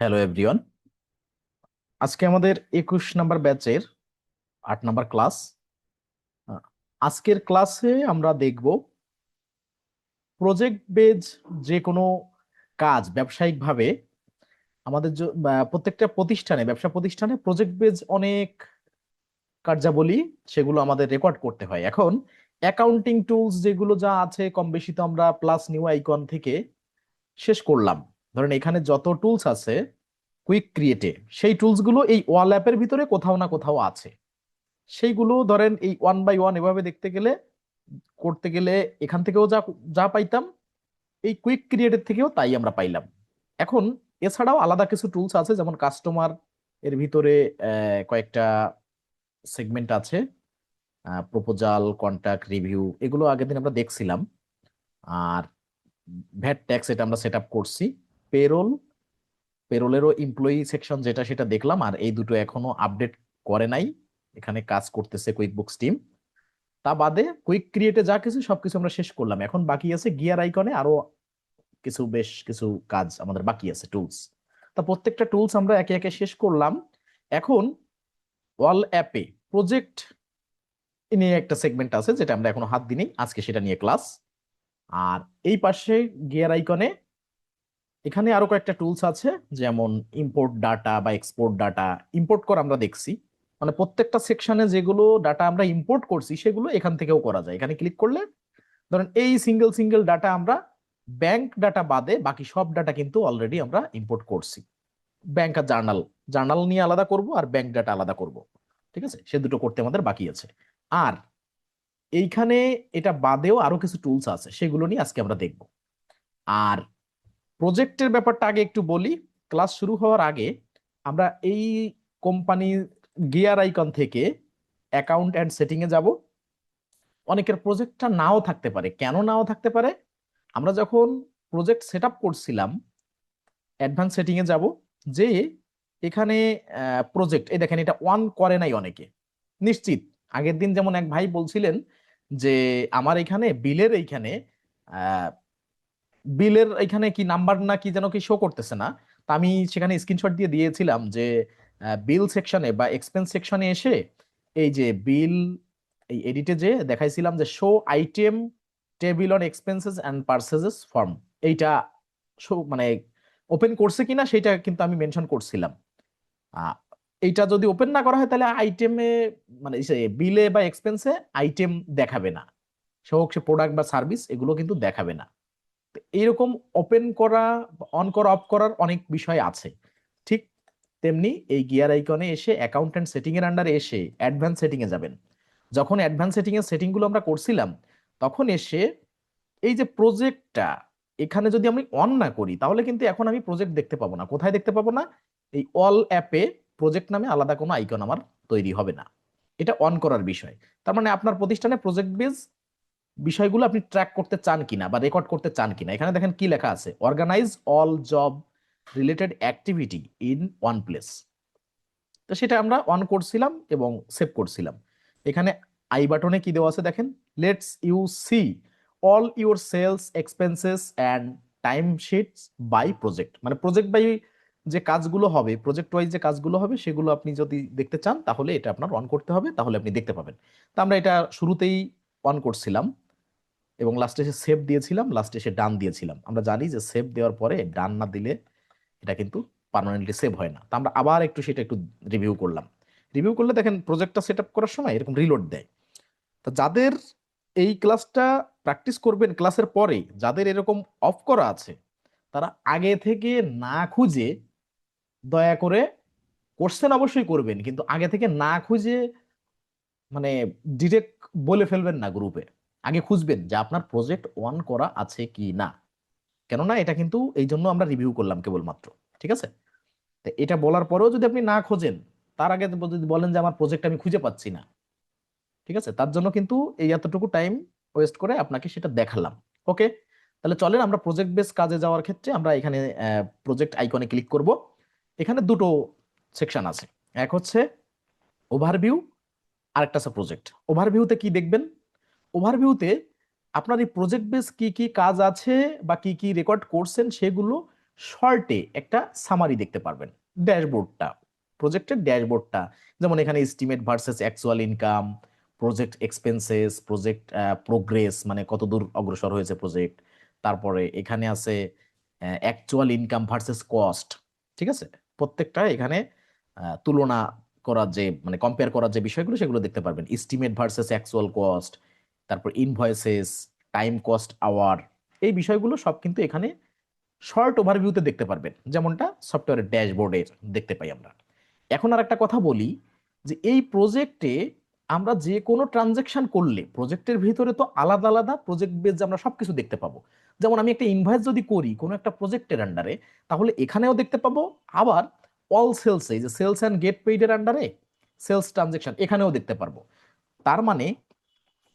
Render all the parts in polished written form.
Hello everyone. আজকে আমাদের 21 number ব্যাচের 8 নাম্বার ক্লাস। আহ, আজকের ক্লাসে আমরা দেখব প্রজেক্ট বেজ যে কোনো কাজ ব্যবসায়িকভাবে আমাদের প্রত্যেকটা প্রতিষ্ঠানে, ব্যবসা প্রতিষ্ঠানে প্রজেক্ট বেজ অনেক কার্যাবলী সেগুলো আমাদের রেকর্ড করতে হয়। এখন অ্যাকাউন্টিং টুলস যেগুলো যা আছে কম বেশি তো আমরা প্লাস নিউ আইকন থেকে শেষ করলাম। ধরেন এখানে যত টুলস আছে কুইক ক্রিয়েটে, সেই টুলস গুলো এই ওয়াল অ্যাপের ভিতরে কোথাও না কোথাও আছে। সেইগুলো ধরেন এই ওয়ান বাই ওয়ান এভাবে দেখতে গেলে, করতে গেলে এখান থেকেও যা যা পাইতাম, এই কুইক ক্রিয়েটের থেকেও তাই আমরা পাইলাম। এখন এছাড়াও আলাদা কিছু টুলস আছে, যেমন কাস্টমার এর ভিতরে কয়েকটা সেগমেন্ট আছে, প্রপোজাল, কন্ট্যাক্ট, রিভিউ, এগুলো আগের দিন আমরা দেখছিলাম। আর ভ্যাট ট্যাক্স এটা আমরা সেট আপ করছি। পেরোল, পেরোলেরও এমপ্লয়ি সেকশন যেটা সেটা দেখলাম, আর এই দুটো এখনো আপডেট করে নাই, এখানে কাজ করতেছে কুইক বুকস টিম। তা বাদে কুইক ক্রিয়েটে যা কিছু সবকিছু আমরা শেষ করলাম। এখন বাকি আছে গিয়ার আইকনে আরো কিছু, বেশ কিছু কাজ আমাদের বাকি আছে, টুলস। তা প্রত্যেকটা টুলস আমরা একে একে শেষ করলাম। এখন ওয়াল অ্যাপে প্রজেক্ট নিয়ে একটা সেগমেন্ট আছে যেটা আমরা এখনো হাত দিইনি, আজকে সেটা নিয়ে ক্লাস। আর এই পাশে গিয়ার আইকনে এখানে আরো কয়েকটা টুলস আছে, যেমন ইম্পোর্ট ডাটা বা এক্সপোর্ট ডাটা। ইম্পোর্ট করা আমরা দেখছি, মানে প্রত্যেকটা সেকশনে যেগুলো ডাটা আমরা ইম্পোর্ট করছি সেগুলো এখান থেকেও করা যায়। এখানে ক্লিক করলে ধরেন এই সিঙ্গেল সিঙ্গেল ডাটা আমরা, ব্যাংক ডাটা বাদে বাকি সব ডাটা কিন্তু অলরেডি আমরা ইম্পোর্ট করছি। ব্যাংক আর জার্নাল, জার্নাল নিয়ে আলাদা করব আর ব্যাংক ডাটা আলাদা করব, ঠিক আছে? সে দুটো করতে আমাদের বাকি আছে। আর এইখানে এটা বাদেও আরো কিছু টুলস আছে, সেগুলো নিয়ে আজকে আমরা দেখব। আর প্রজেক্টের ব্যাপারটা আগে একটু বলি। ক্লাস শুরু হওয়ার আগে আমরা এই কোম্পানির গিয়ার আইকন থেকে অ্যাকাউন্ট অ্যান্ড সেটিং এ যাব। অনেকের প্রজেক্টটা নাও থাকতে পারে। কেন নাও থাকতে পারে? আমরা যখন প্রজেক্ট সেট আপ করছিলাম, অ্যাডভান্স সেটিং এ যাব, যে এখানে প্রজেক্ট, এই দেখেন এটা অন করে নাই অনেকে, নিশ্চিত। আগের দিন যেমন এক ভাই বলছিলেন যে আমার এখানে বিলের এইখানে বিলের এখানে কি নাম্বার না কি যেন কি শো করতেছে না। তা আমি সেখানে স্ক্রিনশট দিয়ে দিয়েছিলাম যে বিল সেকশনে বা এক্সপেন্স সেকশনে এসে এই যে বিল, এই এডিটে যে দেখাইছিলাম যে show item table on expenses and purchases form, এইটা শো মানে ওপেন করছে কিনা সেটা কিন্তু আমি মেনশন করছিলাম। আহ, এইটা যদি ওপেন না করা হয় তাহলে আইটেমে, মানে বিলে বা এক্সপেন্সে আইটেম দেখাবে না, সে হোক সে প্রোডাক্ট বা সার্ভিস, এগুলো কিন্তু দেখাবে না। তো এইরকম ওপেন করা, অন করা, অফ করার অনেক বিষয় আছে। ঠিক তেমনি এই গিয়ার আইকনে এসে অ্যাকাউন্টেন্ট সেটিং এর আন্ডারে এসে অ্যাডভান্স সেটিং এ যাবেন। যখন অ্যাডভান্স সেটিং এর সেটিং গুলো আমরা করছিলাম, তখন এসে এই যে প্রজেক্টটা, এখানে যদি আমি অন না করি তাহলে কিন্তু এখন আমি প্রজেক্ট দেখতে পাবো না। কোথায় দেখতে পাবো না? এই অল অ্যাপে প্রজেক্ট নামে আলাদা কোনো আইকন আমার তৈরি হবে না। এটা অন করার বিষয়। তার মানে আপনার প্রতিষ্ঠানে প্রজেক্ট বেস বিষয়গুলো আপনি ট্র্যাক করতে চান কিনা বা রেকর্ড করতে চান কিনা, এখানে দেখেন কি লেখা আছে, organize all job related activity in one place. তো সেটা আমরা অন করছিলাম এবং সেভ করছিলাম। এখানে আই বাটনে কি দেওয়া আছে দেখেন, lets you see all your sales expenses and time sheets by project. মানে প্রজেক্ট বাই যে কাজগুলো হবে, প্রজেক্ট ওয়াইজ যে কাজগুলো হবে, সেগুলো আপনি যদি দেখতে চান তাহলে এটা আপনার অন করতে হবে, তাহলে আপনি দেখতে পাবেন। তো আমরা এটা শুরুতেই অন করছিলাম এবং লাস্টে এসে সেভ দিয়েছিলাম, লাস্টে এসে ডান দিয়েছিলাম। আমরা জানি যে সেভ দেওয়ার পরে ডান না দিলে এটা কিন্তু পার্মানেন্টলি সেভ হয় না। তো আমরা আবার একটু সেটা একটু রিভিউ করলাম। রিভিউ করলে দেখেন প্রজেক্টটা সেট আপ করার সময় এরকম রিলোড দেয়। তো যাদের এই ক্লাসটা প্র্যাকটিস করবেন, ক্লাসের পরে যাদের এরকম অফ করা আছে, তারা আগে থেকে না খুঁজে, দয়া করে, কোশ্চেন অবশ্যই করবেন কিন্তু আগে থেকে না খুঁজে, মানে ডিরেক্ট বলে ফেলবেন না গ্রুপে। আগে খুঁজবেন যে আপনার প্রজেক্ট অন করা আছে কি না। কেননা এটা কিন্তু এই জন্য আমরা রিভিউ করলাম কেবলমাত্র, ঠিক আছে? তো এটা বলার পরেও যদি আপনি না খোঁজেন, তার আগে যদি বলেন যে আমার প্রজেক্ট আমি খুঁজে পাচ্ছি না, ঠিক আছে, তার জন্য কিন্তু এই এতটুকু টাইম ওয়েস্ট করে আপনাকে সেটা দেখালাম। ওকে, তাহলে চলেন আমরা প্রজেক্ট বেস কাজে যাওয়ার ক্ষেত্রে আমরা এখানে প্রজেক্ট আইকনে ক্লিক করব। এখানে দুটো সেকশন আছে, এক হচ্ছে ওভারভিউ, আরেকটা আছে প্রজেক্ট। ওভারভিউতে কি দেখবেন? ওভারভিউতে আপনার এই প্রজেক্ট বেস কি কি কাজ আছে বা কি কি রেকর্ড করছেন সেগুলো শর্টে একটা সামারি দেখতে পারবেন, ড্যাশবোর্ডটা, প্রজেক্টের ড্যাশবোর্ডটা, যেমন এখানে estimate versus actual income, project expenses, project progress মানে কতদূর অগ্রসর হয়েছে প্রজেক্ট, তারপরে এখানে আছে অ্যাকচুয়াল ইনকাম ভার্সেস কস্ট, ঠিক আছে, প্রত্যেকটা এখানে তুলনা করার যে মানে কম্পেয়ার করার যে বিষয়গুলো সেগুলো দেখতে পারবেন, এস্টিমেট ভার্সেস অ্যাকচুয়াল কস্ট, তারপর ইনভয়েসেস, টাইম কস্ট আওয়ার, এই বিষয়গুলো সব কিন্তু এখানে শর্ট ওভারভিউতে দেখতে পারবেন, যেমনটা সফটওয়্যারের ড্যাশবোর্ডের দেখতে পাই আমরা। এখন আর একটা কথা বলি যে এই প্রজেক্টে আমরা যে কোনো ট্রানজেকশন করলে প্রজেক্টের ভিতরে তো আলাদা আলাদা প্রজেক্ট বেজ আমরা সবকিছু দেখতে পাবো। যেমন আমি একটা ইনভয়েস যদি করি কোনো একটা প্রজেক্টের আন্ডারে, তাহলে এখানেও দেখতে পাবো, আবার অল সেলসে যে সেলস অ্যান্ড গেট পেইডের আন্ডারে সেলস ট্রানজেকশন এখানেও দেখতে পারবো। তার মানে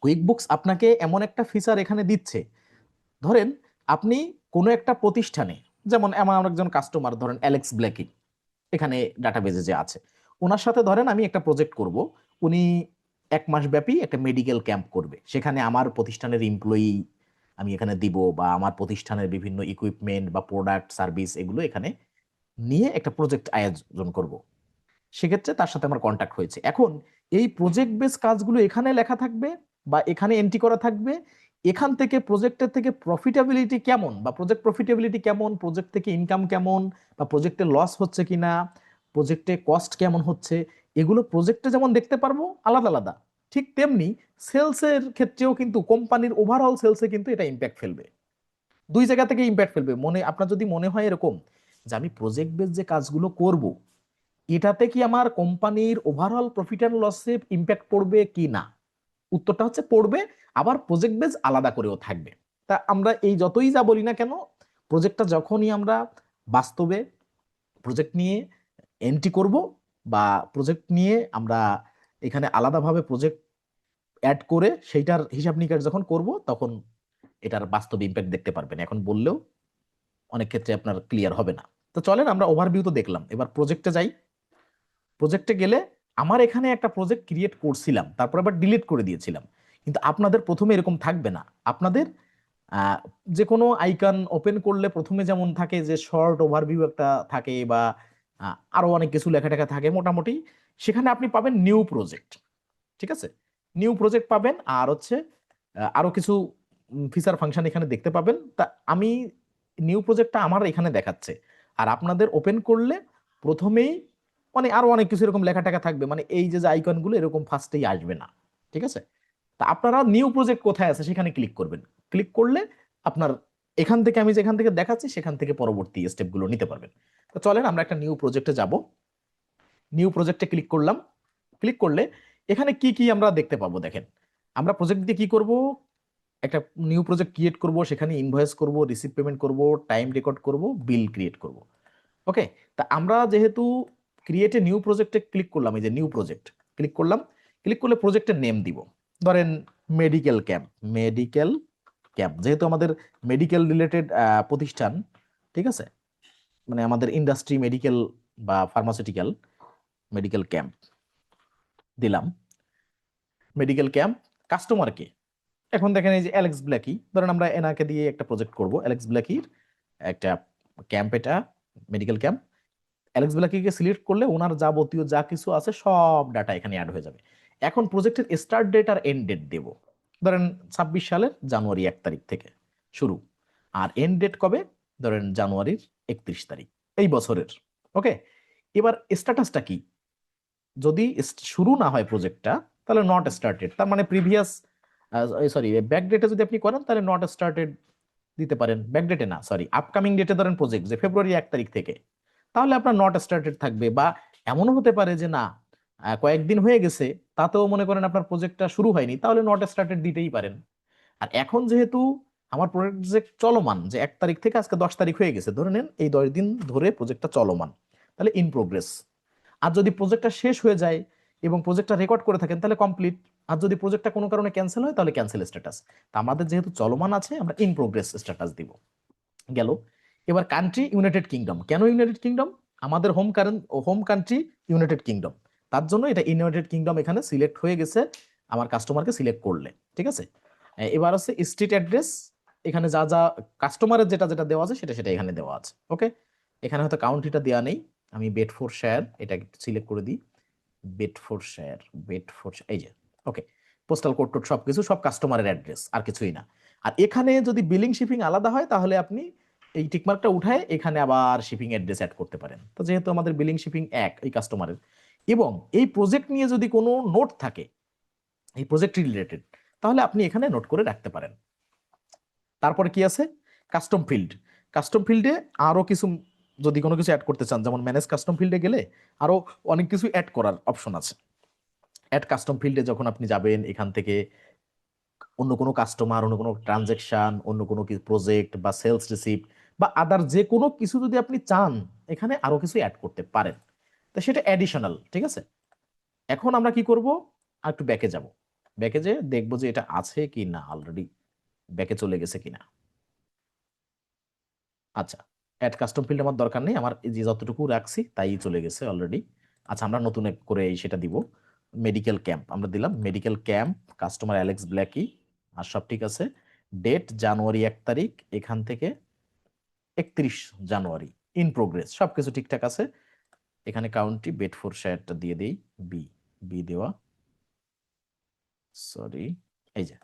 কুইকবুকস আপনাকে এমন একটা ফিচার এখানে দিচ্ছে, ধরেন আপনি কোনো একটা প্রতিষ্ঠানে, যেমন আমার একজন কাস্টমার ধরেন অ্যালেক্স ব্ল্যাকি এখানে ডাটাবেজে যে আছে, ওনার সাথে ধরেন আমি একটা প্রজেক্ট করব, উনি 1 মাস ব্যাপী একটা মেডিকেল ক্যাম্প করবে, সেখানে আমার প্রতিষ্ঠানের এমপ্লয়ি আমি এখানে দিব, বা আমার প্রতিষ্ঠানের বিভিন্ন ইকুইপমেন্ট বা প্রোডাক্ট সার্ভিস এগুলো এখানে নিয়ে একটা প্রজেক্ট আয়োজন করব। সেক্ষেত্রে তার সাথে আমার কন্ট্যাক্ট হয়েছে। এখন এই প্রজেক্ট বেস কাজগুলো এখানে লেখা থাকবে বা এখানে এন্ট্রি করা থাকবে, এখান থেকে প্রজেক্টের থেকে প্রফিটেবিলিটি কেমন বা প্রজেক্ট প্রফিটেবিলিটি কেমন, প্রজেক্ট থেকে ইনকাম কেমন, বা প্রজেক্টে লস হচ্ছে কিনা, প্রজেক্টে কস্ট কেমন হচ্ছে, এগুলো প্রজেক্টে যেমন দেখতে পারবো আলাদা আলাদা, ঠিক তেমনি সেলসের ক্ষেত্রেও কিন্তু কোম্পানির ওভারঅল সেলসে কিন্তু এটা ইম্প্যাক্ট ফেলবে। দুই জায়গা থেকে ইম্প্যাক্ট ফেলবে। আপনার যদি মনে হয় এরকম যে আমি প্রজেক্ট বেস যে কাজগুলো করব এটাতে কি আমার কোম্পানির ওভারঅল প্রফিট অ্যান্ড লসে ইম্প্যাক্ট পড়বে কি না, উত্তরটা হচ্ছে পড়বে, আবার প্রজেক্ট বেস আলাদা করেও থাকবে। তা আমরা এই যতই যা বলি না কেন, প্রজেক্টটা যখনই আমরা বাস্তবে প্রজেক্ট নিয়ে এন্ট্রি করব বা প্রজেক্ট নিয়ে আমরা এখানে আলাদাভাবে প্রজেক্ট অ্যাড করে সেইটার হিসাব নিকাশ যখন করব, তখন এটার বাস্তব ইম্প্যাক্ট দেখতে পারবেন। এখন বললেও অনেক ক্ষেত্রে আপনার ক্লিয়ার হবে না। তো চলেন আমরা ওভারভিউ তো দেখলাম, এবার প্রজেক্টে যাই। প্রজেক্টে গেলে আমার এখানে একটা প্রজেক্ট ক্রিয়েট করছিলাম, তারপর আবার ডিলিট করে দিয়েছিলাম, কিন্তু আপনাদের প্রথমে এরকম থাকবে না। আপনাদের যে কোনো আইকন ওপেন করলে প্রথমে যেমন থাকে যে শর্ট ওভারভিউ একটা থাকে, বা আরো অনেক কিছু লেখা টেখা থাকে মোটামুটি, সেখানে আপনি পাবেন নিউ প্রজেক্ট, ঠিক আছে, নিউ প্রজেক্ট পাবেন, আর হচ্ছে আরো কিছু ফিচার ফাংশন এখানে দেখতে পাবেন। তা আমি নিউ প্রজেক্টটা আমার এখানে দেখাচ্ছে, আর আপনাদের ওপেন করলে প্রথমেই মানে আরো অনেক কিছু এরকম লেখা টেখা থাকবে, মানে এই যে আইকনগুলো এরকম ফার্স্টেই আসবে না, ঠিক আছে। তা আপনারা নিউ প্রজেক্ট কোথায় আছে সেখানে ক্লিক করবেন, ক্লিক করলে আপনার এখান থেকে আমি যেখান থেকে দেখাচ্ছি সেখান থেকে পরবর্তী স্টেপগুলো নিতে পারবেন। তো চলেন আমরা একটা নিউ প্রজেক্টে যাব। নিউ প্রজেক্টে ক্লিক করলাম, ক্লিক করলে এখানে কি কি আমরা দেখতে পাবো দেখেন। আমরা প্রজেক্ট দিয়ে কি করব, একটা নিউ প্রজেক্ট ক্রিয়েট করব, সেখানে ইনভয়েস করব, রিসিভ পেমেন্ট করব, টাইম রেকর্ড করব, বিল ক্রিয়েট করব। ওকে, তা আমরা যেহেতু ক্রিয়েট এ নিউ প্রজেক্টে ক্লিক করলাম, এই যে নিউ প্রজেক্ট ক্লিক করলাম, ক্লিক করলে প্রজেক্টের নেম দিব, ধরেন মেডিকেল ক্যাম্প, মেডিকেল ক্যাম্প, যেহেতু আমাদের মেডিকেল রিলেটেড প্রতিষ্ঠান, ঠিক আছে, মানে আমাদের ইন্ডাস্ট্রি মেডিকেল বা ফার্মাসিউটিক্যাল, মেডিকেল ক্যাম্প দিলাম, মেডিকেল ক্যাম্প। কাস্টমারকে এখন দেখেন এই যে অ্যালেক্স ব্ল্যাকি, ধরেন আমরা এনাকে দিয়ে একটা প্রজেক্ট করব, অ্যালেক্স ব্ল্যাকির একটা ক্যাম্প, এটা মেডিকেল ক্যাম্প। অ্যালেক্স ব্ল্যাকিকে সিলেক্ট করলে ওনার যাবতীয় যা কিছু আছে সব ডাটা এখানে অ্যাড হয়ে যাবে। এখন প্রজেক্টের স্টার্ট ডেট আর এন্ড ডেট দেব, ধরেন 26 সালের জানুয়ারি 1 তারিখ থেকে শুরু, আর এন্ড ডেট কবে, ধরেন জানুয়ারির 31 তারিখ এই বছরের। ওকে, এবার স্ট্যাটাসটা কি, যদি শুরু না হয় প্রজেক্টটা তাহলে নট স্টার্টেড, তার মানে প্রিভিয়াস সরি ব্যাক ডেটে যদি আপনি করেন তাহলে নট স্টার্টেড দিতে পারেন, ব্যাক ডেটে না, সরি আপকামিং ডেটে ধরেন প্রজেক্ট যে ফেব্রুয়ারি 1 তারিখ থেকে, তাহলে আপনার নট স্টার্টেড থাকবে। বা এমনও হতে পারে যে না, কয়েকদিন হয়ে গেছে, তাতেও মনে করেন আপনার প্রজেক্টটা শুরু হয়নি, তাহলে নট স্টার্টেড দিতেই পারেন। আর এখন যেহেতু আমার প্রজেক্ট চলমান, যে 1 তারিখ থেকে আজকে 10 তারিখ হয়ে গেছে, ধরে নেন এই 10 দিন ধরে প্রজেক্টটা চলমান, তাহলে ইন প্রোগ্রেস। আর যদি প্রজেক্টটা শেষ হয়ে যায় এবং প্রজেক্টটা রেকর্ড করে থাকেন তাহলে কমপ্লিট। আর যদি প্রজেক্টটা কোনো কারণে ক্যান্সেল হয় তাহলে ক্যান্সেল স্ট্যাটাস। তা আমাদের যেহেতু চলমান আছে আমরা ইন প্রোগ্রেস স্ট্যাটাস দিব। গেল। এবার কান্ট্রি ইউনাইটেড কিংডম, কেন ইউনাইটেড কিংডম, আমাদের হোম কান্ট্রি ইউনাইটেড কিংডম, তার জন্য এটা ইউনাইটেড কিংডম এখানে সিলেক্ট হয়ে গেছে আমার কাস্টমারকে সিলেক্ট করলে, ঠিক আছে। এবার হচ্ছে স্ট্রিট অ্যাড্রেস, এখানে যা যা কাস্টমারের যেটা যেটা দেওয়া আছে সেটা সেটা এখানে দেওয়া আছে। ওকে, এখানে হয়তো কাউন্ট্রিটা দেওয়া নেই, আমি বেডফোর্ডশায়ার এটা সিলেক্ট করে দিই, বেডফোর্ডশায়ার, এই যে। ওকে, পোস্টাল কোড টোড সবকিছু সব কাস্টমারের অ্যাড্রেস, আর কিছুই না। আর এখানে যদি বিলিং শিপিং আলাদা হয় তাহলে আপনি এই টিকমার্কটা উঠায় এখানে আবার শিপিং অ্যাড্রেস অ্যাড করতে পারেন। তো যেহেতু আমাদের বিলিং শিপিং এক এই কাস্টমারের, এবং এই প্রজেক্ট নিয়ে যদি কোনো নোট থাকে এই প্রজেক্ট রিলেটেড, তাহলে আপনি এখানে নোট করে রাখতে পারেন। তারপরে কি আছে, কাস্টম ফিল্ড। কাস্টম ফিল্ডে আরো কিছু যদি কোনো কিছু অ্যাড করতে চান, যেমন ম্যানেজ কাস্টম ফিল্ডে গেলে আরো অনেক কিছু অ্যাড করার অপশন আছে। অ্যাড কাস্টম ফিল্ডে যখন আপনি যাবেন, এখান থেকে অন্য কোনো কাস্টমার, অন্য কোনো ট্রানজেকশন, অন্য কোনো প্রজেক্ট বা সেলস রিসিপ্ট বা আদার যে কোনো কিছু যদি আপনি চান, এখানে আরো কিছু অ্যাড করতে পারেন। তো সেটা অ্যাডিশনাল, ঠিক আছে। এখন আমরা কি করব, আর একটু ব্যাকে যাব, ব্যাকে যে দেখবো যে এটা আছে কি না, অলরেডি ব্যাকে চলে গেছে কিনা। আচ্ছা, অ্যাড কাস্টম ফিল্ড আমার দরকার নেই, আমার এই যে যতটুকু রাখছি তাই চলে গেছে অলরেডি। আচ্ছা, আমরা নতুন করে সেটা দিব, মেডিকেল ক্যাম্প আমরা দিলাম, medical camp customer Alex Blakey, আর সব ঠিক আছে। ডেট জানুয়ারি 1 তারিখ, এখান থেকে 31 জানুয়ারি, ইন প্রোগ্রেস, সবকিছু ঠিকঠাক আছে। এখানে কাউন্টি বেডফোর্ডশায়ারটা দিয়ে দেই, বি, বি দেওয়া, সরি, এই যে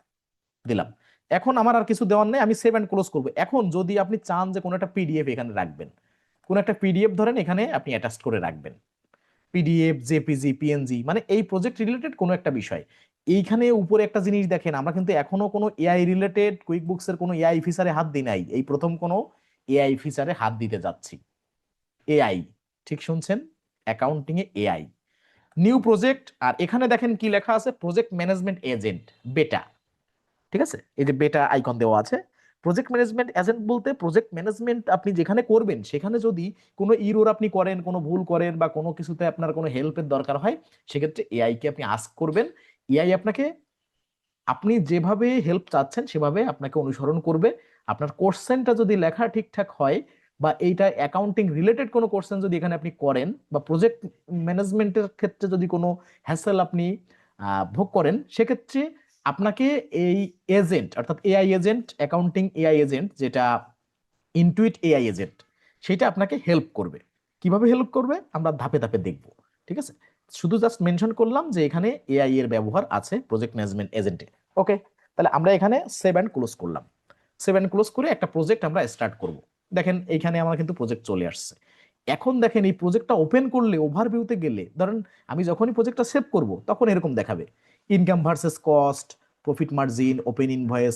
দিলাম। এখন আমার আর কিছু দেওয়ার নেই, আমি সেভ অ্যান্ড ক্লোজ করবো। এখন যদি আপনি চান যে কোনো একটা পিডিএফ এখানে রাখবেন, কোন একটা পিডিএফ ধরেন এখানে আপনি অ্যাটাচ করে রাখবেন, পিডিএফ, জেপিজি, পিএনজি, মানে এই প্রজেক্ট রিলেটেড কোনো একটা বিষয়। এইখানে উপরে একটা জিনিস দেখেন, আমরা কিন্তু এখনো কোনো এআই রিলেটেড কুইক বুকসের কোনো এআই ফিচারে হাত দিই নাই, এই প্রথম কোনো এআই ফিচারে হাত দিতে যাচ্ছি। এআই, ঠিক শুনছেন, অ্যাকাউন্টিং এ এআই, নিউ প্রজেক্ট। আর এখানে দেখেন কি লেখা আছে, প্রজেক্ট ম্যানেজমেন্ট এজেন্ট, বেটা, ঠিক আছে, এই যে বেটা আইকন দেওয়া আছে। প্রজেক্ট ম্যানেজমেন্ট এজেন্ট বলতে প্রজেক্ট ম্যানেজমেন্ট আপনি যেখানে করবেন সেখানে যদি কোনো ইরোর আপনি করেন, কোনো ভুল করেন, বা কোনো কিছুতে আপনার কোনো হেল্পের দরকার হয়, সেক্ষেত্রে এআই কে আপনি আস্ক করবেন। এআই আপনাকে, আপনি যেভাবে হেল্প চাচ্ছেন সেভাবে আপনাকে অনুসরণ করবে। আপনার কোশ্চেনটা যদি লেখা ঠিকঠাক হয়, বা এইটা অ্যাকাউন্টিং রিলেটেড কোনো কোশ্চেন যদি এখানে আপনি করেন, বা প্রজেক্ট ম্যানেজমেন্টের ক্ষেত্রে যদি কোনো হ্যাসেল আপনি ভোগ করেন, সেক্ষেত্রে আপনাকে এই এজেন্ট, অর্থাৎ AI agent, accounting AI agent, যেটা ইনটুইট এআই এজেন্ট, সেটা আপনাকে হেল্প করবে। কিভাবে হেল্প করবে আমরা ধাপে ধাপে দেখব, ঠিক আছে। শুধু জাস্ট মেনশন করলাম যে এখানে এআই এর ব্যবহার আছে প্রজেক্ট ম্যানেজমেন্ট এজেন্টে। ওকে, তাহলে আমরা এখানে সেভ অ্যান্ড ক্লোজ করলাম, সেভ অ্যান্ড ক্লোজ করে একটা প্রজেক্ট আমরা স্টার্ট করব। দেখেন এইখানে আমার কিন্তু প্রজেক্ট চলে আসছে। এখন দেখেন এই প্রজেক্টটা ওপেন করলে, ওভারভিউতে গেলে, ধরেন আমি যখনই প্রজেক্টটা সেভ করব তখন এরকম দেখাবে, income versus cost, profit margin, open invoice,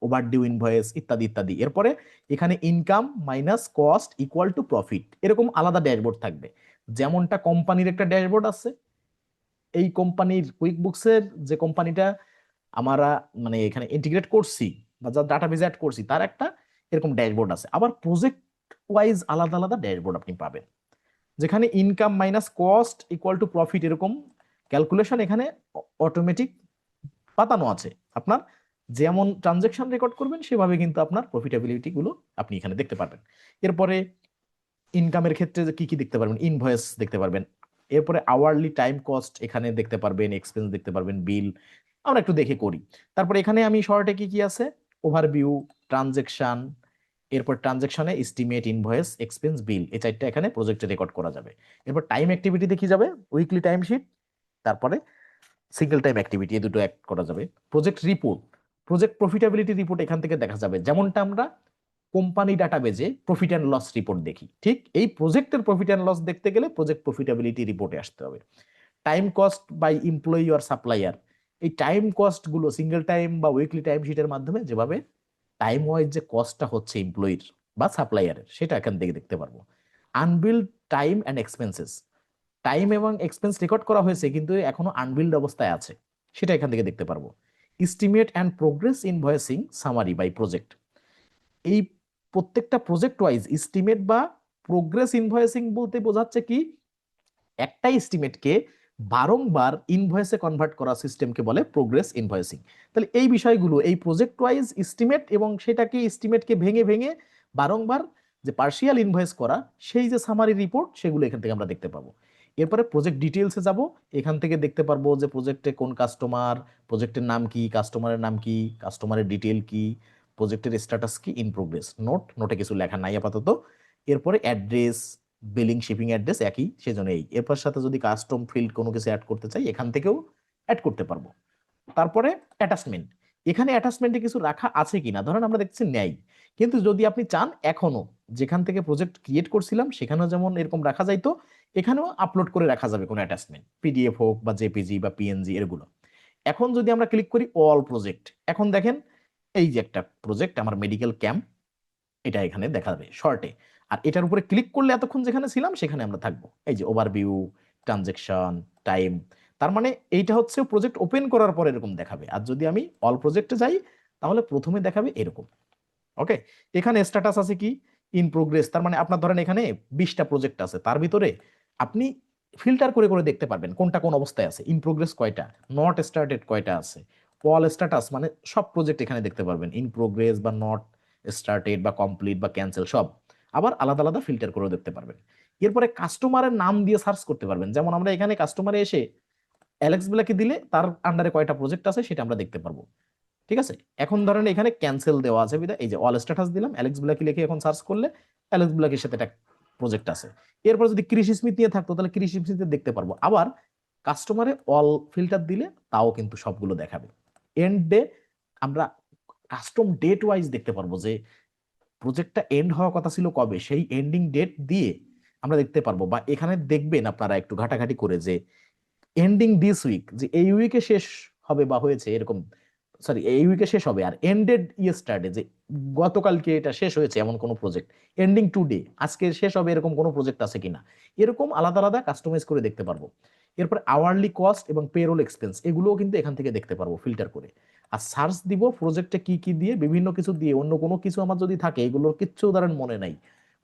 overdue invoice, ইত্যাদি ইত্যাদি। এরপরে এখানে income minus cost equal to profit, এরকম আলাদা ড্যাশবোর্ড থাকবে। যেমনটা কোম্পানির একটা ড্যাশবোর্ড আছে, এই কোম্পানির কুইক বুকসের যে কোম্পানিটা আমরা মানে এখানে ইন্টিগ্রেট করছি বা যা ডাটাবেজ অ্যাড করছি, তার একটা এরকম ড্যাশবোর্ড আছে। আবার প্রজেক্ট ওয়াইজ আলাদা আলাদা ড্যাশবোর্ড আপনি পাবেন, যেখানে income minus cost equal to profit এরকম ক্যালকুলেশন এখানে অটোমেটিক পাতানো আছে। আপনার যেমন ট্রানজেকশন রেকর্ড করবেন সেভাবে কিন্তু আপনার প্রফিটেবিলিটি গুলো আপনি এখানে দেখতে পারবেন। এরপরে ইনকামের ক্ষেত্রে কি কি দেখতে পারবেন, ইনভয়েস দেখতে পারবেন। এরপরে আওয়ারলি টাইম কস্ট এখানে দেখতে পারবেন, এক্সপেন্স দেখতে পারবেন, বিল। আমরা একটু দেখে করি। তারপর এখানে আমি শর্টে কি কি আছে, ওভারভিউ, ট্রানজেকশন, এরপর ট্রানজেকশনে এস্টিমেট, ইনভয়েস, এক্সপেন্স, বিল, এই চারটা এখানে প্রজেক্টে রেকর্ড করা যাবে। এরপর টাইম অ্যাক্টিভিটি দেখি যাবে, উইকলি টাইম শিট, তারপরে সিঙ্গেল টাইম অ্যাক্টিভিটি, এই দুটো অ্যাড করা যাবে। Project report, project profitability report এখান থেকে দেখা যাবে, যেমনটা আমরা কোম্পানি ডাটাবেজে প্রফিট অ্যান্ড লস রিপোর্ট দেখি, ঠিক এই প্রজেক্টের প্রফিট অ্যান্ড লস দেখতে গেলে প্রজেক্ট প্রফিটেবিলিটি রিপোর্টে আসতে হবে। Time cost by employee or supplier, এই টাইম কস্ট গুলো সিঙ্গেল টাইম বা উইকলি টাইম শিটের মাধ্যমে যেভাবে টাইম ওয়াইজ যে কস্টটা হচ্ছে এমপ্লয়ির বা সাপ্লায়ারের, সেটা এখান থেকে দেখতে পারবো। Unbilled time and expenses, time এবং এক্সপেন্স রেকর্ড করা হয়েছে কিন্তু এখনো আনবিল্ড অবস্থায় আছে, সেটা এখান থেকে দেখতে পারবো। Estimate and progress invoicing summary by project, এই প্রত্যেকটা প্রজেক্ট ওয়াইজ এস্টিমেট বা প্রোগ্রেস ইনভয়েসিং বলতে বোঝাচ্ছে কি, একটা এস্টিমেটকে বারংবার ইনভয়েসে কনভার্ট করা সিস্টেমকে বলে প্রোগ্রেস ইনভয়েসিং। তাহলে এই বিষয়গুলো, এই প্রজেক্ট ওয়াইজ এস্টিমেট এবং সেটাকে এস্টিমেটকে ভেঙে ভেঙে বারংবার যে পার্শিয়াল ইনভয়েস করা, সেই যে সামারি রিপোর্ট, সেগুলো এখান থেকে আমরা দেখতে পাবো। এরপরে প্রজেক্ট ডিটেলসে যাব, এখান থেকে দেখতে পারবো যে প্রজেক্টে কোন কাস্টমার, প্রজেক্টের নাম কি, কাস্টমারের নাম কি, কাস্টমারের ডিটেল কি, প্রজেক্টের স্ট্যাটাস কি, ইন প্রোগ্রেস, নোটে কিছু লেখা নাই আপাতত। এরপরে অ্যাড্রেস, বিলিং, শিপিং অ্যাড্রেস একই, সেজন্য এই। এরপর সাথে যদি কাস্টম ফিল্ড কোনো কিছু অ্যাড করতে চাই এখান থেকেও অ্যাড করতে পারবো। তারপরে অ্যাটাচমেন্ট, এখানে অ্যাটাচমেন্টে কিছু রাখা আছে কিনা, ধরেন আমরা দেখছি নেই, কিন্তু যদি আপনি চান এখনো যেখান থেকে প্রজেক্ট ক্রিয়েট করছিলাম সেখানেও যেমন এরকম রাখা যাইতো, এখানেও আপলোড করে রাখা যাবে কোনো অ্যাটাচমেন্ট, পিডিএফ হোক বা জেপিজি বা পিএনজি এগুলো। এখন যদি আমরা ক্লিক করি অল প্রজেক্ট, এখন দেখেন এই যে একটা প্রজেক্ট আমার মেডিকেল ক্যাম্প, এটা এখানে দেখা যাবে শর্টে। আর এটার উপরে ক্লিক করলে এতক্ষণ যেখানে ছিলাম সেখানে আমরা থাকবো। এই যে ওভারভিউ, ট্রানজেকশন, টাইম, তার মানে এইটা হচ্ছে প্রজেক্ট ওপেন করার পর এরকম দেখাবে। আর যদি আমি অল প্রজেক্টে যাই তাহলে প্রথমে দেখাবে এরকম। ওকে, এখানে স্ট্যাটাস আছে কি, ইন প্রোগ্রেস, তার মানে আপনার ধরেন এখানে 20টা প্রজেক্ট আছে, তার ভিতরে আপনি ফিল্টার করে করে দেখতে পারবেন কোনটা কোন অবস্থায় আছে, ইন প্রোগ্রেস কয়টা, নট স্টার্টেড কয়টা আছে, অল স্ট্যাটাস মানে সব প্রজেক্ট এখানে দেখতে পারবেন, ইন প্রোগ্রেস বা নট স্টার্টেড বা কমপ্লিট বা ক্যান্সেল সব, আবার আলাদা আলাদা ফিল্টার করেও দেখতে পারবেন। এরপরে কাস্টমারের নাম দিয়ে সার্চ করতে পারবেন, যেমন আমরা এখানে কাস্টমারে এসে অ্যালেক্স ব্ল্যাকে দিলে তার আন্ডারে কয়টা প্রজেক্ট আছে সেটা আমরা দেখতে পারবো। ঠিক আছে, এখন ধরেন এখানে ক্যান্সেল দেওয়া আছে বিধায় এই যে অল স্ট্যাটাস দিলাম, অ্যালেক্স ব্ল্যাকি লিখে এখন সার্চ করলে অ্যালেক্স ব্ল্যাকের সাথে একটা প্রজেক্ট আছে। এরপর যদি কৃষি স্মিথ নিয়ে থাকতো তাহলে কৃষি স্মিথে দেখতে পারবো। আবার কাস্টমারে অল ফিল্টার দিলে তাও কিন্তু সবগুলো দেখাবে। এন্ড ডে আমরা কাস্টম ডেট ওয়াইজ দেখতে পারবো যে প্রজেক্টটা এন্ড হওয়ার কথা ছিল কবে, সেই এন্ডিং ডেট দিয়ে আমরা দেখতে পারবো। বা এখানে দেখবেন আপনারা একটু ঘাটাঘাটি করে যে এন্ডিং দিস উইক, যে এই উইকে শেষ হবে বা হয়েছে এরকম, সরি এই উইকে শেষ হবে, আর এন্ডেড ইয়েস্টারডে যে গতকালকে এটা শেষ হয়েছে এমন কোনো প্রজেক্ট, এন্ডিং টুডে আজকে শেষ হবে এরকম কোনো প্রজেক্ট আছে কিনা, এরকম আলাদা আলাদা কাস্টমাইজ করে দেখতে পারবো। এরপর আওয়ারলি কস্ট এবং পেরোল এক্সপেন্স এগুলোও কিন্তু এখান থেকে দেখতে পারবো ফিল্টার করে। আর সার্চ দিব প্রজেক্টে কি কি দিয়ে, বিভিন্ন কিছু দিয়ে, অন্য কোনো কিছু আমার যদি থাকে এগুলোর কিচ্ছু উদাহরণ মনে নাই,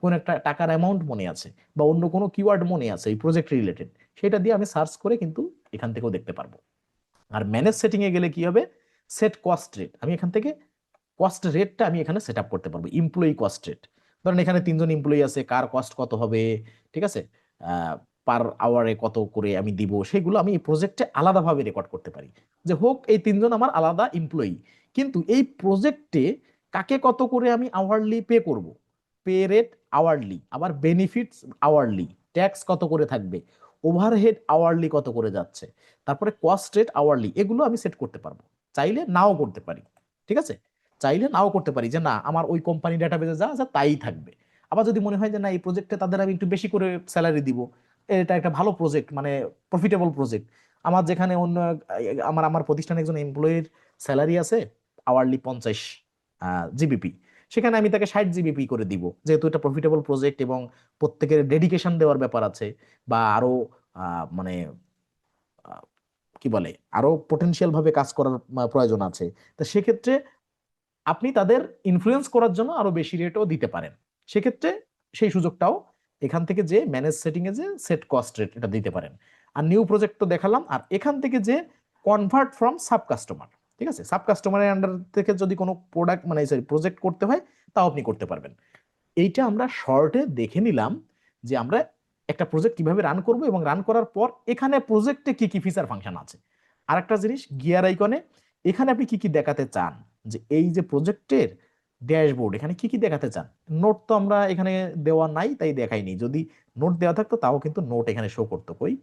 কোন একটা টাকার অ্যামাউন্ট মনে আছে বা অন্য কোনো কিওয়ার্ড মনে আছে এই প্রজেক্ট রিলেটেড, সেটা দিয়ে আমি সার্চ করে কিন্তু এখান থেকেও দেখতে পারবো। আর ম্যানেজ সেটিং এ গেলে কি হবে, সেট কস্ট রেট, আমি এখান থেকে কস্ট রেটটা আমি এখানে সেট আপ করতে পারবো, এমপ্লয়ি কস্ট রেট। ধরেন এখানে 3জন এমপ্লয়ি আছে, কার কস্ট কত হবে, ঠিক আছে, পার আওয়ারে কত করে আমি দিব, সেগুলো আমি এই প্রজেক্টে আলাদাভাবে রেকর্ড করতে পারি। যে হোক এই 3জন আমার আলাদা এমপ্লয়ি, কিন্তু এই প্রজেক্টে কাকে কত করে আমি আওয়ারলি পে করব, পে রেট আওয়ারলি, আবার বেনিফিটস আওয়ারলি, ট্যাক্স কত করে থাকবে, ওভারহেড আওয়ারলি কত করে যাচ্ছে, তারপরে কস্ট রেট আওয়ারলি, এগুলো আমি সেট করতে পারবো। চাইলে নাও করতে পারি, ঠিক আছে, চাইলে নাও করতে পারি যে না আমার ওই কোম্পানি ডাটাবেজে যা যা তাই থাকবে। আবার যদি মনে হয় যে না এই প্রজেক্টে তাদের আমি একটু বেশি করে স্যালারি দিব, এটা একটা ভালো প্রজেক্ট মানে প্রফিটেবল প্রজেক্ট, আমার যেখানে অন্য আমার আমার প্রতিষ্ঠানে একজন এমপ্লয়ির স্যালারি আছে আওয়ারলি 50 জিবিপি, সেখানে আমি তাকে 60 জিবিপি করে দিব, যেহেতু এটা প্রফিটেবল প্রজেক্ট এবং প্রত্যেকের ডেডিকেশন দেওয়ার ব্যাপার আছে, বা আরো মানে আহ, কি বলে আরো পটেনশিয়াল ভাবে কাজ করার প্রয়োজন আছে। তো সেক্ষেত্রে আপনি তাদের ইনফ্লুয়েন্স করার জন্য আরো বেশি রেটও দিতে পারেন। সেক্ষেত্রে সেই সুযোগটাও এখান থেকে যে ম্যানেজ সেটিং এ যে সেট কস্ট রেট এটা দিতে পারেন। আর নিউ প্রজেক্ট তো দেখালাম, আর এখান থেকে যে কনভার্ট ফ্রম সাব কাস্টমার, ঠিক আছে, সাব কাস্টমারের আন্ডার থেকে যদি কোনো প্রোডাক্ট মানে সরি প্রজেক্ট করতে হয় তাও আপনি করতে পারবেন। এইটা আমরা শর্টে দেখে নিলাম যে আমরা একটা প্রজেক্ট কিভাবে রান করব, এবং রান করার পর এখানে প্রজেক্টে কি কি ফিচার ফাংশন আছে। আরেকটা জিনিস গিয়ার আইকনে, এখানে আপনি কি কি দেখাতে চান, যে এই যে প্রজেক্টের ড্যাশবোর্ড এখানে কি কি দেখাতে চান। নোট তো আমরা এখানে দেওয়া নাই তাই দেখাইনি, যদি নোট দেওয়া থাকতো তাও কিন্তু নোট এখানে শো করতো, কই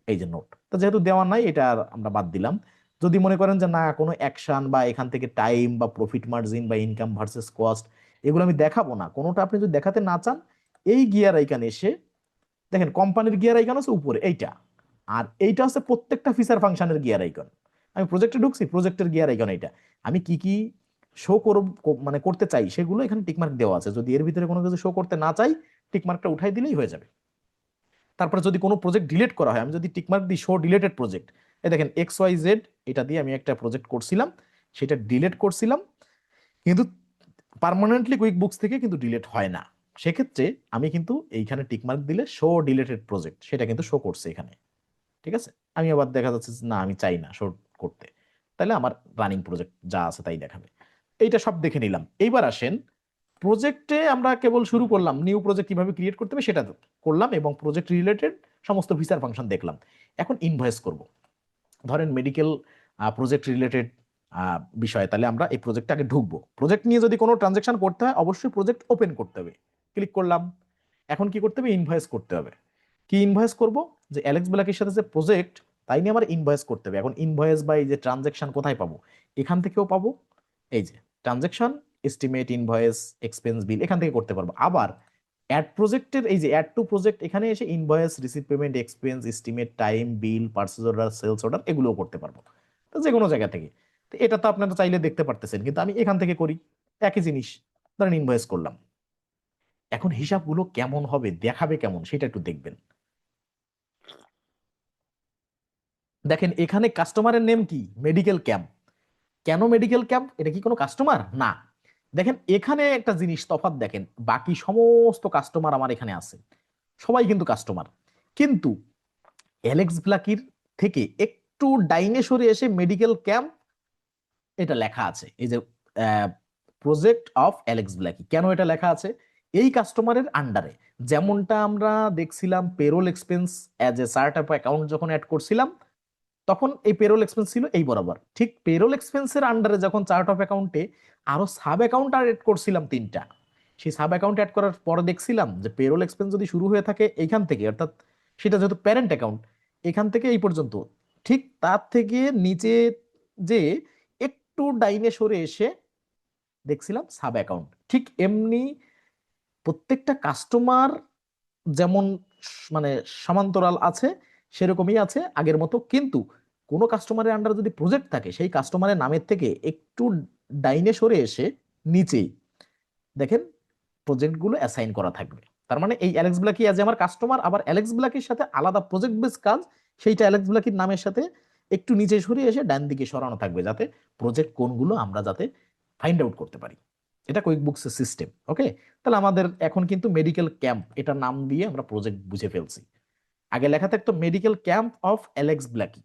এই যে নোট, তো যেহেতু দেওয়া নাই এটা আর আমরা বাদ দিলাম। যদি মনে করেন যে না কোনো অ্যাকশন বা এখান থেকে টাইম বা প্রফিট মার্জিন বা ইনকাম ভার্সেস কস্ট এগুলো আমি দেখাবো না, কোনোটা আপনি যদি দেখাতে না চান, এই গিয়ার আইকনে এসে দেখেন কোম্পানির গিয়ার আইকন আছে উপরে এইটা, আর এইটা হচ্ছে প্রত্যেকটা ফিচার ফাংশনের গিয়ার আইকন। আমি প্রজেক্টে ঢুকছি, প্রজেক্টের গিয়ার আইকন এইটা, আমি কি কি শো করব মানে করতে চাই সেগুলো এখানে টিকমার্ক দেওয়া আছে, যদি এর ভিতরে কোনো কিছু শো করতে না চাই টিকমার্কটা উঠাই দিলেই হয়ে যাবে। তারপরে যদি কোনো প্রজেক্ট ডিলিট করা হয় আমি যদি টিকমার্ক দিই শো ডিলেটেড প্রজেক্ট, এই দেখেন এক্স ওয়াই জেড, এটা দিয়ে আমি একটা প্রজেক্ট করছিলাম, সেটা ডিলিট করছিলাম, কিন্তু পার্মানেন্টলি কুইক বুকস থেকে কিন্তু ডিলিট হয় না। সেক্ষেত্রে আমি কিন্তু এইখানে টিকমার্ক দিলে শো ডিলেটেড প্রজেক্ট সেটা কিন্তু শো করছে এখানে, ঠিক আছে। আমি আবার দেখা যাচ্ছে যে না আমি চাই না শো করতে, তাহলে আমার রানিং প্রজেক্ট যা আছে তাই দেখাবে। এইটা সব দেখে নিলাম। এইবার আসেন প্রজেক্টে আমরা কেবল শুরু করলাম, নিউ প্রজেক্ট কিভাবে ক্রিয়েট করতে হবে সেটা করলাম, এবং প্রজেক্ট রিলেটেড সমস্ত ফিচার ফাংশন দেখলাম। এখন ইনভয়েস করব, ধরেন মেডিকেল প্রজেক্ট রিলেটেড বিষয়, তাহলে আমরা এই প্রজেক্টে আগে ঢুকবো। প্রজেক্ট নিয়ে যদি কোনো ট্রানজেকশন করতে হয় অবশ্যই প্রজেক্ট ওপেন করতে হবে। ক্লিক করলাম। এখন কি করতে হবে? ইনভয়েস করতে হবে। কি ইনভয়েস করব? যে অ্যালেক্স ব্ল্যাকের সাথে যে প্রজেক্ট, তাই নিয়ে আমার ইনভয়েস করতে হবে। এখন ইনভয়েস বা এই যে ট্রানজেকশন কোথায় পাবো? এখান থেকেও পাবো। এই যে ট্রানজেকশন, এস্টিমেট, ইনভয়েস, এক্সপেন্স, বিল, এখান থেকে করতে পারবো। আবার অ্যাড প্রজেক্টের এই যে অ্যাড টু প্রজেক্ট, এখানে এসে invoice, receive payment, expense, estimate, time, bill, purchase order, sales order, এগুলোও করতে পারবো। তো যে কোনো জায়গা থেকে। তো এটা তো আপনারা চাইলে দেখতে পারতেছেন, কিন্তু আমি এখান থেকে করি। একই জিনিস। ধরেন ইনভয়েস করলাম। এখন হিসাবগুলো কেমন হবে, দেখাবে কেমন, সেটা একটু দেখবেন। দেখেন এখানে কাস্টমারের নেম কি? Medical camp. কেন মেডিকেল ক্যাম্প? এটা কি কোনো কাস্টমার না? দেখেন এখানে একটা জিনিস তফাৎ দেখেন, বাকি সমস্ত কাস্টমার আমার এখানে আছে, সবাই কিন্তু কাস্টমার। কিন্তু অ্যালেক্স ব্লাকির থেকে একটু ডাইনে সরে এসে মেডিকেল ক্যাম্প এটা লেখা আছে। এই যে প্রজেক্ট অফ অ্যালেক্স ব্ল্যাকি, কেন এটা লেখা আছে? এই কাস্টমারের আন্ডারে, যেমনটা আমরা দেখছিলাম payroll expense as a chart of account যখন অ্যাড করছিলাম, তখন এই পেরোল এক্সপেন্স ছিল এই বরাবর। ঠিক পেরোল এক্সপেন্সের আন্ডারে যখন চার্ট অফ অ্যাকাউন্টে আরো সাব অ্যাকাউন্ট অ্যাড করছিলাম তিনটা, সেই সাব অ্যাকাউন্ট অ্যাড করার পরে দেখছিলাম যে পেরোল এক্সপেন্স যদি শুরু হয়ে থাকে এইখান থেকে, অর্থাৎ সেটা যেহেতু প্যারেন্ট অ্যাকাউন্ট, এখান থেকে এই পর্যন্ত, ঠিক তার থেকে নিচে যে একটু ডাইনে সরে এসে দেখছিলাম সাব অ্যাকাউন্ট। ঠিক এমনি প্রত্যেকটা কাস্টমার যেমন মানে সমান্তরাল আছে, সেরকমই আছে আগের মতো। কিন্তু কোনো কাস্টমারের আন্ডারে যদি প্রজেক্ট থাকে, সেই কাস্টমারের নামের থেকে একটু ডাইনে সরে এসে নিচেই দেখেন প্রজেক্টগুলো অ্যাসাইন করা থাকবে। তার মানে এই অ্যালেক্স ব্ল্যাকি আজ আমার কাস্টমার, আবার অ্যালেক্স ব্ল্যাকির সাথে আলাদা প্রজেক্ট বেস কাজ, সেইটা অ্যালেক্স ব্ল্যাকির নামের সাথে একটু নিচে সরিয়ে এসে ডান দিকে সরানো থাকবে, যাতে প্রজেক্ট কোনগুলো আমরা যাতে ফাইন্ড আউট করতে পারি। এটা কুইক বুকসের সিস্টেম। ওকে, তাহলে আমাদের এখন কিন্তু মেডিকেল ক্যাম্প এটা নাম দিয়ে আমরা প্রজেক্ট বুঝে ফেলছি। আগে লেখা থাকতো medical camp of Alex Blackie,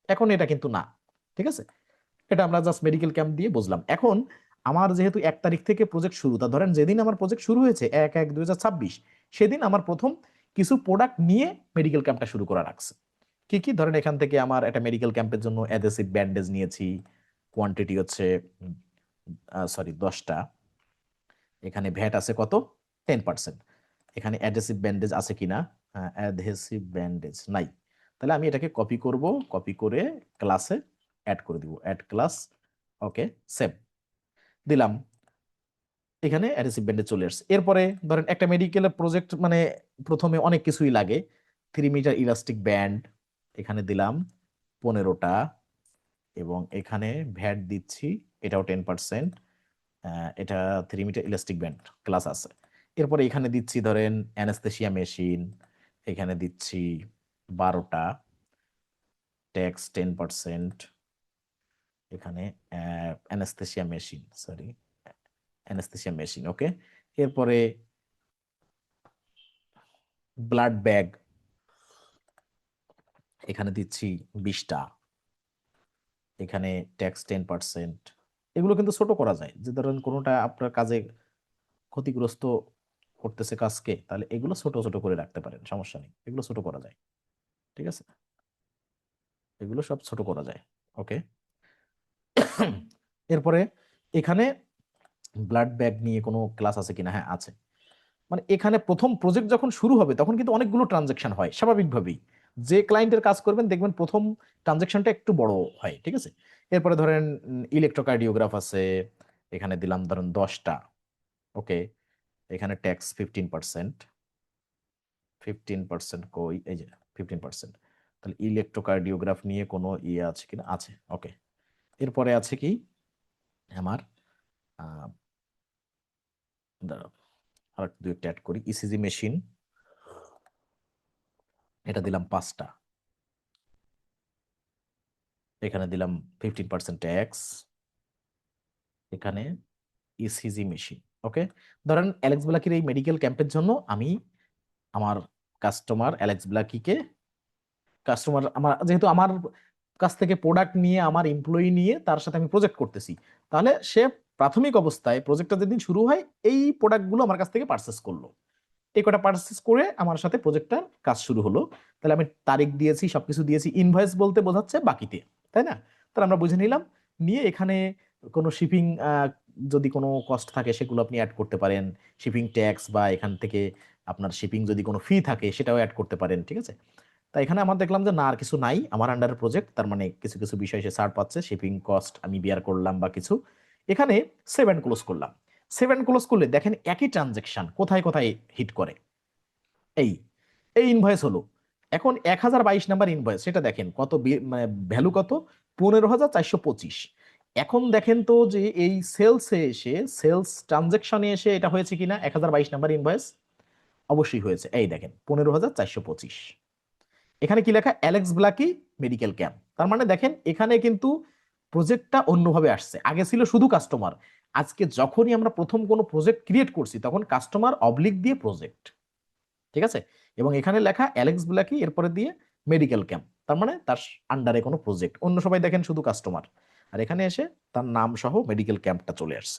এখন এটা কিন্তু না। ঠিক আছে, এটা আমরা জাস্ট মেডিকেল ক্যাম্প দিয়ে বুঝলাম। এখন আমার যেহেতু 1 তারিখ থেকে প্রজেক্ট শুরু, তা ধরেন যেদিন আমার প্রজেক্ট শুরু হয়েছে 1/1/2026, সেদিন আমার প্রথম কিছু প্রোডাক্ট নিয়ে মেডিকেল ক্যাম্পটা শুরু করা রাখছে। কি কি? ধরেন এখান থেকে আমার একটা মেডিকেল ক্যাম্পের জন্য অ্যাডহেসিভ ব্যান্ডেজ নিয়েছি, কোয়ান্টিটি হচ্ছে সরি 10টা। এখানে ভ্যাট আছে কত? 10%। এখানে অ্যাডহেসিভ ব্যান্ডেজ আছে কিনা? অ্যাডহেসিভ ব্যান্ডেজ নাই। তাহলে আমি এটাকে কপি করব, কপি করে ক্লাসে অ্যাড করে দিব, অ্যাড ক্লাস। ওকে, সেভ দিলাম। এখানে অ্যাডহেসিভ ব্যান্ডেজ চলে আসছে। এরপরে ধরেন একটা মেডিকেলের প্রজেক্ট মানে প্রথমে অনেক কিছুই লাগে। 3 মিটার ইলাস্টিক ব্যান্ড এখানে দিলাম 15টা, এবং এখানে ভ্যাট দিচ্ছি, এটাও 10%। এটা 3 মিটার ইলাস্টিক ব্যান্ড ক্লাস আছে। এরপরে এখানে দিচ্ছি ধরেন অ্যানেস্থেশিয়া মেশিন, এখানে দিচ্ছি 12টা, ট্যাক্স 10%। এখানে anaesthesia machine, sorry anaesthesia machine. Okay, এরপরে ব্লাড ব্যাগ এখানে দিচ্ছি 20টা, এখানে ট্যাক্স 10%। এগুলো কিন্তু ছোট করা যায়, যে ধরেন কোনোটা আপনার কাজে ক্ষতিগ্রস্ত করতেছে কাজকে, তাহলে এগুলো ছোট ছোট করে রাখতে পারেন, সমস্যা নেই, এগুলো ছোট করা যায়। ঠিক আছে, এগুলো সব ছোট করা যায়। ওকে, এরপরে এখানে ব্লাড ব্যাগ নিয়ে কোনো ক্লাস আছে কিনা? হ্যাঁ আছে। মানে এখানে প্রথম প্রজেক্ট যখন শুরু হবে তখন কিন্তু অনেকগুলো ট্রানজেকশন হয় স্বাভাবিকভাবেই। যে ক্লায়েন্টের কাজ করবেন দেখবেন প্রথম ট্রানজেকশনটা একটু বড় হয়। ঠিক আছে, এরপরে ধরেন ইলেকট্রোকার্ডিওগ্রাফ আছে, এখানে দিলাম ধরেন 10টা। ওকে, এখানে ট্যাক্স 15%। 15% কই? এই যে 15%। তাহলে ইলেকট্রোকার্ডিওগ্রাফ নিয়ে কোনো ইয়ে আছে কিনা? আছে। ওকে, এরপরে আছে কি আমার আহ দাঁড়াও, আর দুই একটা অ্যাড করি, ইসিজি মেশিন, এটা দিলাম 5টা, এখানে দিলাম 15% ট্যাক্স, এখানে ইসিজি মেশিন। ওকে, ধরেন অ্যালেক্স ব্লাকির এই মেডিকেল ক্যাম্পের জন্য আমি আমার কাস্টমার অ্যালেক্স ব্লাকিকে, কাস্টমার আমার যেহেতু আমার কাছ থেকে প্রোডাক্ট নিয়ে, আমার এমপ্লয়ি নিয়ে তার সাথে আমি প্রজেক্ট করতেছি, তাহলে সে প্রাথমিক অবস্থায় প্রজেক্টটা যেদিন শুরু হয় এই প্রোডাক্টগুলো আমার কাছ থেকে পারচেস করলো। এই কটা পারচেস করে আমার সাথে প্রজেক্টটার কাজ শুরু হলো। তাহলে আমি তারিখ দিয়েছি, সবকিছু দিয়েছি, ইনভয়েস বলতে বোঝাচ্ছে বাকিতে, তাই না? তাহলে আমরা বুঝে নিলাম নিয়ে এখানে কোনো শিপিং যদি কোনো কস্ট থাকে সেগুলো আপনি অ্যাড করতে পারেন, শিপিং ট্যাক্স বা এখান থেকে আপনার শিপিং যদি কোনো ফি থাকে সেটাও অ্যাড করতে পারেন, ঠিক আছে। তা এখানে আমার দেখলাম যে না, আর কিছু নাই আমার আন্ডারের প্রজেক্ট, তার মানে কিছু কিছু বিষয় সে ছাড় পাচ্ছে, শিপিং কস্ট আমি বিয়ার করলাম বা কিছু। এখানে সেভ অ্যান্ড ক্লোজ করলাম। সেভ অ্যান্ড ক্লোজ করলে দেখেন একই ট্রানজেকশন কোথায় কোথায় হিট করে। এই এই ইনভয়েস হলো এখন 1022 নাম্বার ইনভয়েস, সেটা দেখেন কত মানে ভ্যালু কত, 15,425। এখন দেখেন তো যে এই সেলসে এসে, সেলস ট্রানজেকশনে এসে এটা হয়েছে কিনা 1022 নাম্বার ইনভয়েস। অবশ্যই হয়েছে, এই দেখেন 15,425। এখানে কি লেখা, অ্যালেক্স ব্লাকি মেডিকেল ক্যাম্প। তার মানে দেখেন এখানে কিন্তু প্রজেক্টটা অন্যভাবে আসছে, আগে ছিল শুধু কাস্টমার। আজকে যখনই আমরা প্রথম কোনো প্রজেক্ট ক্রিয়েট করছি তখন কাস্টমার অবলিক দিয়ে প্রজেক্ট, ঠিক আছে। এবং এখানে লেখা অ্যালেক্স ব্ল্যাকি, এরপরে দিয়ে মেডিকেল ক্যাম্প, তার মানে তার আন্ডারে কোনো প্রজেক্ট। অন্য সবাই দেখেন শুধু কাস্টমার, আর এখানে এসে তার নাম সহ মেডিকেল ক্যাম্পটা চলে আসছে।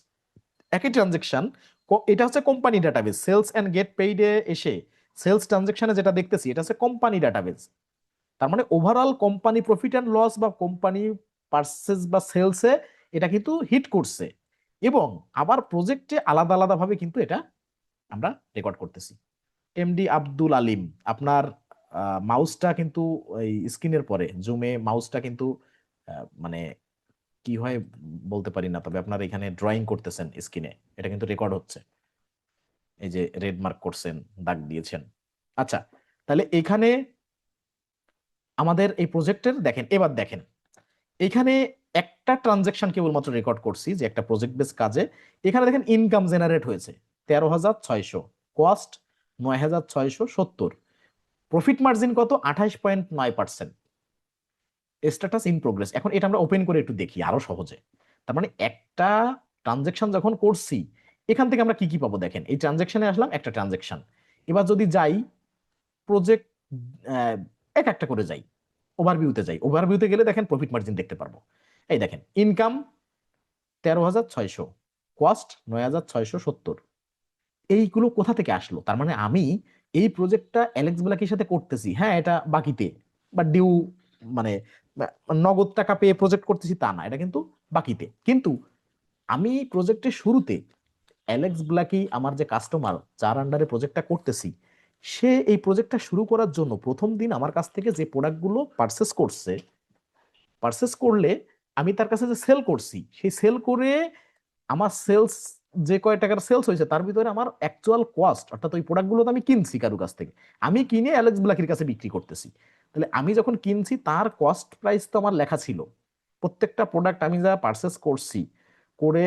একই ট্রানজেকশন, এটা হচ্ছে company database. Sales and get পেইডে এসে সেলস ট্রানজেকশনে যেটা দেখতেছি এটা হচ্ছে কোম্পানি ডাটাবেস। তার মানে overall company profit and loss বা কোম্পানি পার্সেস বা সেলসে এটা কিন্তু হিট করছে, এবং আবার প্রজেক্টে আলাদা আলাদা ভাবে কিন্তু এটা আমরা রেকর্ড করতেছি। এমডি আব্দুল আলিম, আপনার মাউসটা কিন্তু এই স্ক্রিনের পরে জুমে মাউসটা কিন্তু মানে কি হয় বলতে পারি না, তবে আপনার এখানে ড্রয়িং করতেছেন স্ক্রিনে, এটা কিন্তু রেকর্ড হচ্ছে। এই যে রেড মার্ক করছেন, দাগ দিয়েছেন। আচ্ছা, তাহলে এখানে আমাদের এই প্রজেক্টের দেখেন, এবার দেখেন এখানে একটা ট্রানজেকশন কেবলমাত্র রেকর্ড করছি যে একটা প্রজেক্ট বেস কাজে। এখানে দেখেন ইনকাম জেনারেট হয়েছে 13,600, কস্ট 9,670, প্রফিট মার্জিন কত, 28.9%, স্ট্যাটাস ইন প্রোগ্রেস। এখন এটা আমরা ওপেন করে একটু দেখি আরো সহজে। তার মানে একটা ট্রানজেকশন যখন করছি এখান থেকে আমরা কি কি পাবো দেখেন, এই ট্রানজেকশনে আসলাম একটা ট্রানজেকশন, এবার যদি যাই প্রজেক্ট এক একটা করে যাই, ওভারভিউতে যাই, ওভারভিউতে গেলে দেখেন প্রফিট মার্জিন দেখতে পারবো। এই দেখেন ইনকাম 13,600, কস্ট 9,670, এইগুলো কোথা থেকে আসলো? তার মানে আমি এই প্রজেক্টটা অ্যালেক্স ব্ল্যাকের সাথে করতেছি, হ্যাঁ এটা বাকিতে বা ডিউ, মানে নগদ টাকা পেয়ে প্রজেক্ট করতেছি তা না, এটা কিন্তু বাকিতে। কিন্তু আমি প্রজেক্টের শুরুতে অ্যালেক্স ব্ল্যাকি আমার যে কাস্টমার যার আন্ডারে প্রজেক্টটা করতেছি, সে এই প্রজেক্টটা শুরু করার জন্য প্রথম দিন আমার কাছ থেকে যে প্রোডাক্টগুলো পারচেস করছে, পারচেস করলে আমি তার কাছে যে সেল করছি, সেই সেল করে আমার সেলস যে কয় টাকার সেলস হয়েছে তার ভিতরে আমার অ্যাকচুয়াল কস্ট, অর্থাৎ ওই প্রোডাক্টগুলো তো আমি কিনছি কারো কাছ থেকে, আমি কিনে অ্যালেক্স ব্ল্যাকের কাছে বিক্রি করতেছি। তাহলে আমি যখন কিনছি তার কস্ট প্রাইস তো আমার লেখা ছিল, প্রত্যেকটা প্রোডাক্ট আমি যা পারচেস করছি করে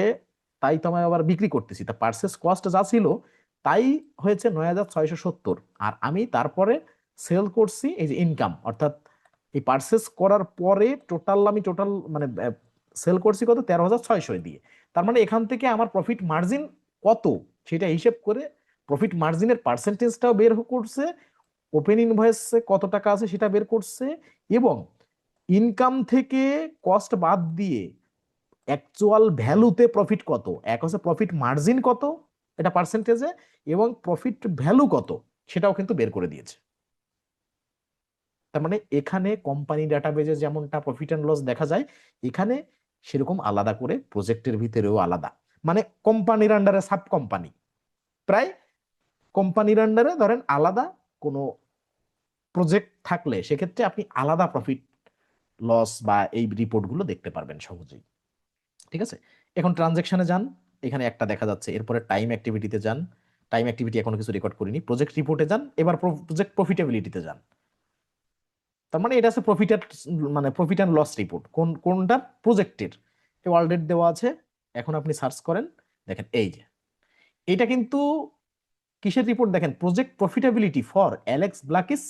তাই তো আমি আবার বিক্রি করতেছি, তা পারচেস কস্ট যা ছিল তাই হয়েছে 9,670। আর আমি তারপরে সেল করছি এই যে ইনকাম, অর্থাৎ এই পারচেস করার পরে টোটাল মানে সেল করছি কত, 13,600 দিয়ে। তার মানে এখান থেকে আমার প্রফিট মার্জিন কত সেটা হিসেব করে প্রফিট মার্জিনের পার্সেন্টেজটাও বের করছে, ওপেন ইনভয়েসে কত টাকা আছে সেটা বের করছে, এবং ইনকাম থেকে কস্ট বাদ দিয়ে অ্যাকচুয়াল ভ্যালুতে প্রফিট কত, এক হচ্ছে প্রফিট মার্জিন কত এটা পার্সেন্টেজে, এবং প্রফিট ভ্যালু কত সেটাও কিন্তু বের করে দিয়েছে। তার মানে এখানে কোম্পানি ডাটাবেজে যেমনটা প্রফিট অ্যান্ড লস দেখা যায়, এখানে সেরকম আলাদা করে প্রজেক্টের ভিতরেও আলাদা, মানে কোম্পানির আন্ডারে সাব কোম্পানি, প্রায় কোম্পানির আন্ডারে ধরেন আলাদা কোনো প্রজেক্ট থাকলে সেক্ষেত্রে আপনি আলাদা প্রফিট লস বা এই রিপোর্টগুলো দেখতে পারবেন সহজেই, ঠিক আছে। এখন ট্রানজেকশনে যান, এখানে একটা দেখা যাচ্ছে, এরপরে টাইম অ্যাক্টিভিটিতে যান, টাইম অ্যাক্টিভিটি এখনো কিছু রেকর্ড করিনি, প্রজেক্ট রিপোর্টে যান, এবার প্রজেক্ট প্রফিটেবিলিটিতে যান। তার মানে এটা আছে প্রফিটের, মানে প্রফিট অ্যান্ড লস রিপোর্ট, কোনটা প্রজেক্টের, ওয়ার্ল্ড ডেট দেওয়া আছে। এখন আপনি সার্চ করেন, দেখেন এই যে এটা কিন্তু কিসের রিপোর্ট দেখেন, project profitability for Alex Blakey's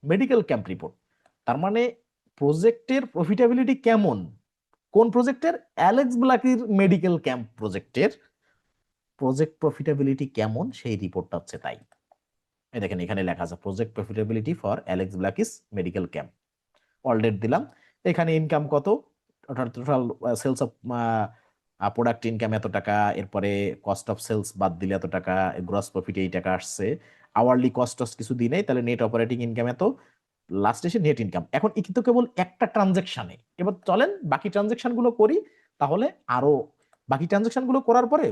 medical camp report. তার মানে প্রজেক্টের প্রফিটেবিলিটি কেমন, কোন প্রজেক্টের, অ্যালেক্স ব্লাকির মেডিকেল ক্যাম্প প্রজেক্টের প্রজেক্ট প্রফিটেবিলিটি কেমন সেই রিপোর্টটা হচ্ছে তাই। এই দেখেন এখানে লেখা আছে project profitability for Alex Blakey's medical camp, all date দিলাম। এখানে ইনকাম কত, total sales of product income এত টাকা, এরপরে কস্ট অফ সেলস বাদ দিলে এত টাকা, গ্রস প্রফিট এই টাকা আসছে, আওয়ারলি কস্ট কিছু দিই নাই, তাহলে নেট অপারেটিং ইনকাম এত, লাস্ট এসে নেট ইনকাম। এখন এ কিন্তু কেবল একটা ট্রানজেকশনে, এবার চলেন বাকি ট্রানজেকশন গুলো করি, তাহলে আরো বাকি ট্রানজাকশন গুলো করার পরে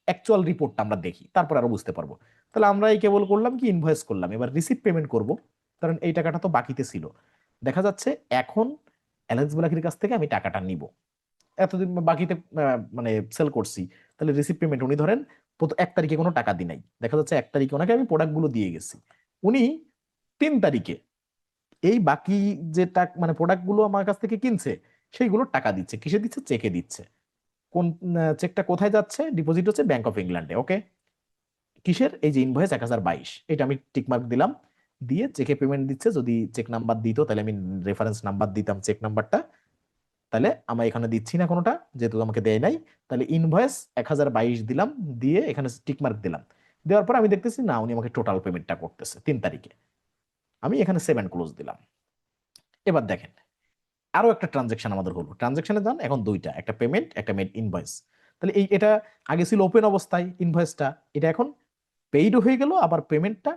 অ্যাকচুয়াল রিপোর্টটা আমরা দেখি, তারপর আরো বুঝতে পারবো। তাহলে আমরা এই কেবল করলাম কি ইনভয়েস করলাম, এবার রিসিভ পেমেন্ট করব, কারণ এই টাকাটা তো বাকিতে ছিল। দেখা যাচ্ছে এখন অ্যালেক্স ব্ল্যাকের কাছ থেকে আমি টাকাটা নিব, এতদিন বাকিতে মানে সেল করছি, তাহলে রিসিভ পেমেন্ট উনি ধরেন 1 তারিখে কোনো টাকা দিই নাই, দেখা যাচ্ছে 1 তারিখে ওনাকে আমি প্রোডাক্ট গুলো দিয়ে গেছি, উনি 3 তারিখে এই বাকি যে টাকা মানে প্রোডাক্ট গুলো আমার কাছ থেকে কিনছে সেইগুলো টাকা দিচ্ছে, কিসে দিচ্ছে, চেকে দিচ্ছে। কোন চেকটা কোথায় যাচ্ছে, ডিপোজিট হচ্ছে ব্যাংক অফ ইংল্যান্ডে। ওকে, কিসের, এই যে ইনভয়েস 1022, এটা আমি টিকমার্ক দিলাম, দিয়ে চেকে পেমেন্ট দিচ্ছে। যদি চেক নাম্বার দিত তাহলে আমি রেফারেন্স নাম্বার দিতাম চেক নাম্বারটা, তাহলে আমরা এখানে দিচ্ছি না কোনোটা, যেহেতু আমাকে দেয় নাই। তাহলে ইনভয়েস 1022 দিলাম, দিয়ে এখানে টিকমার্ক দিলাম। দেওয়ার পর আমি দেখতেছি না, উনি আমাকে টোটাল পেমেন্টটা করতেছে 3 তারিখে। আমি এখানে সেভ এন্ড ক্লোজ দিলাম। এবার দেখেন আরো একটা ট্রানজেকশন আমাদের হলো, ট্রানজেকশনের দাম এখন দুইটা, একটা পেমেন্ট, একটা মেড ইনভয়েস। তাহলে এটা আগে ছিল ওপেন অবস্থায় ইনভয়েসটা, এটা এখন পেইড হয়ে গেল, আবার পেমেন্টটা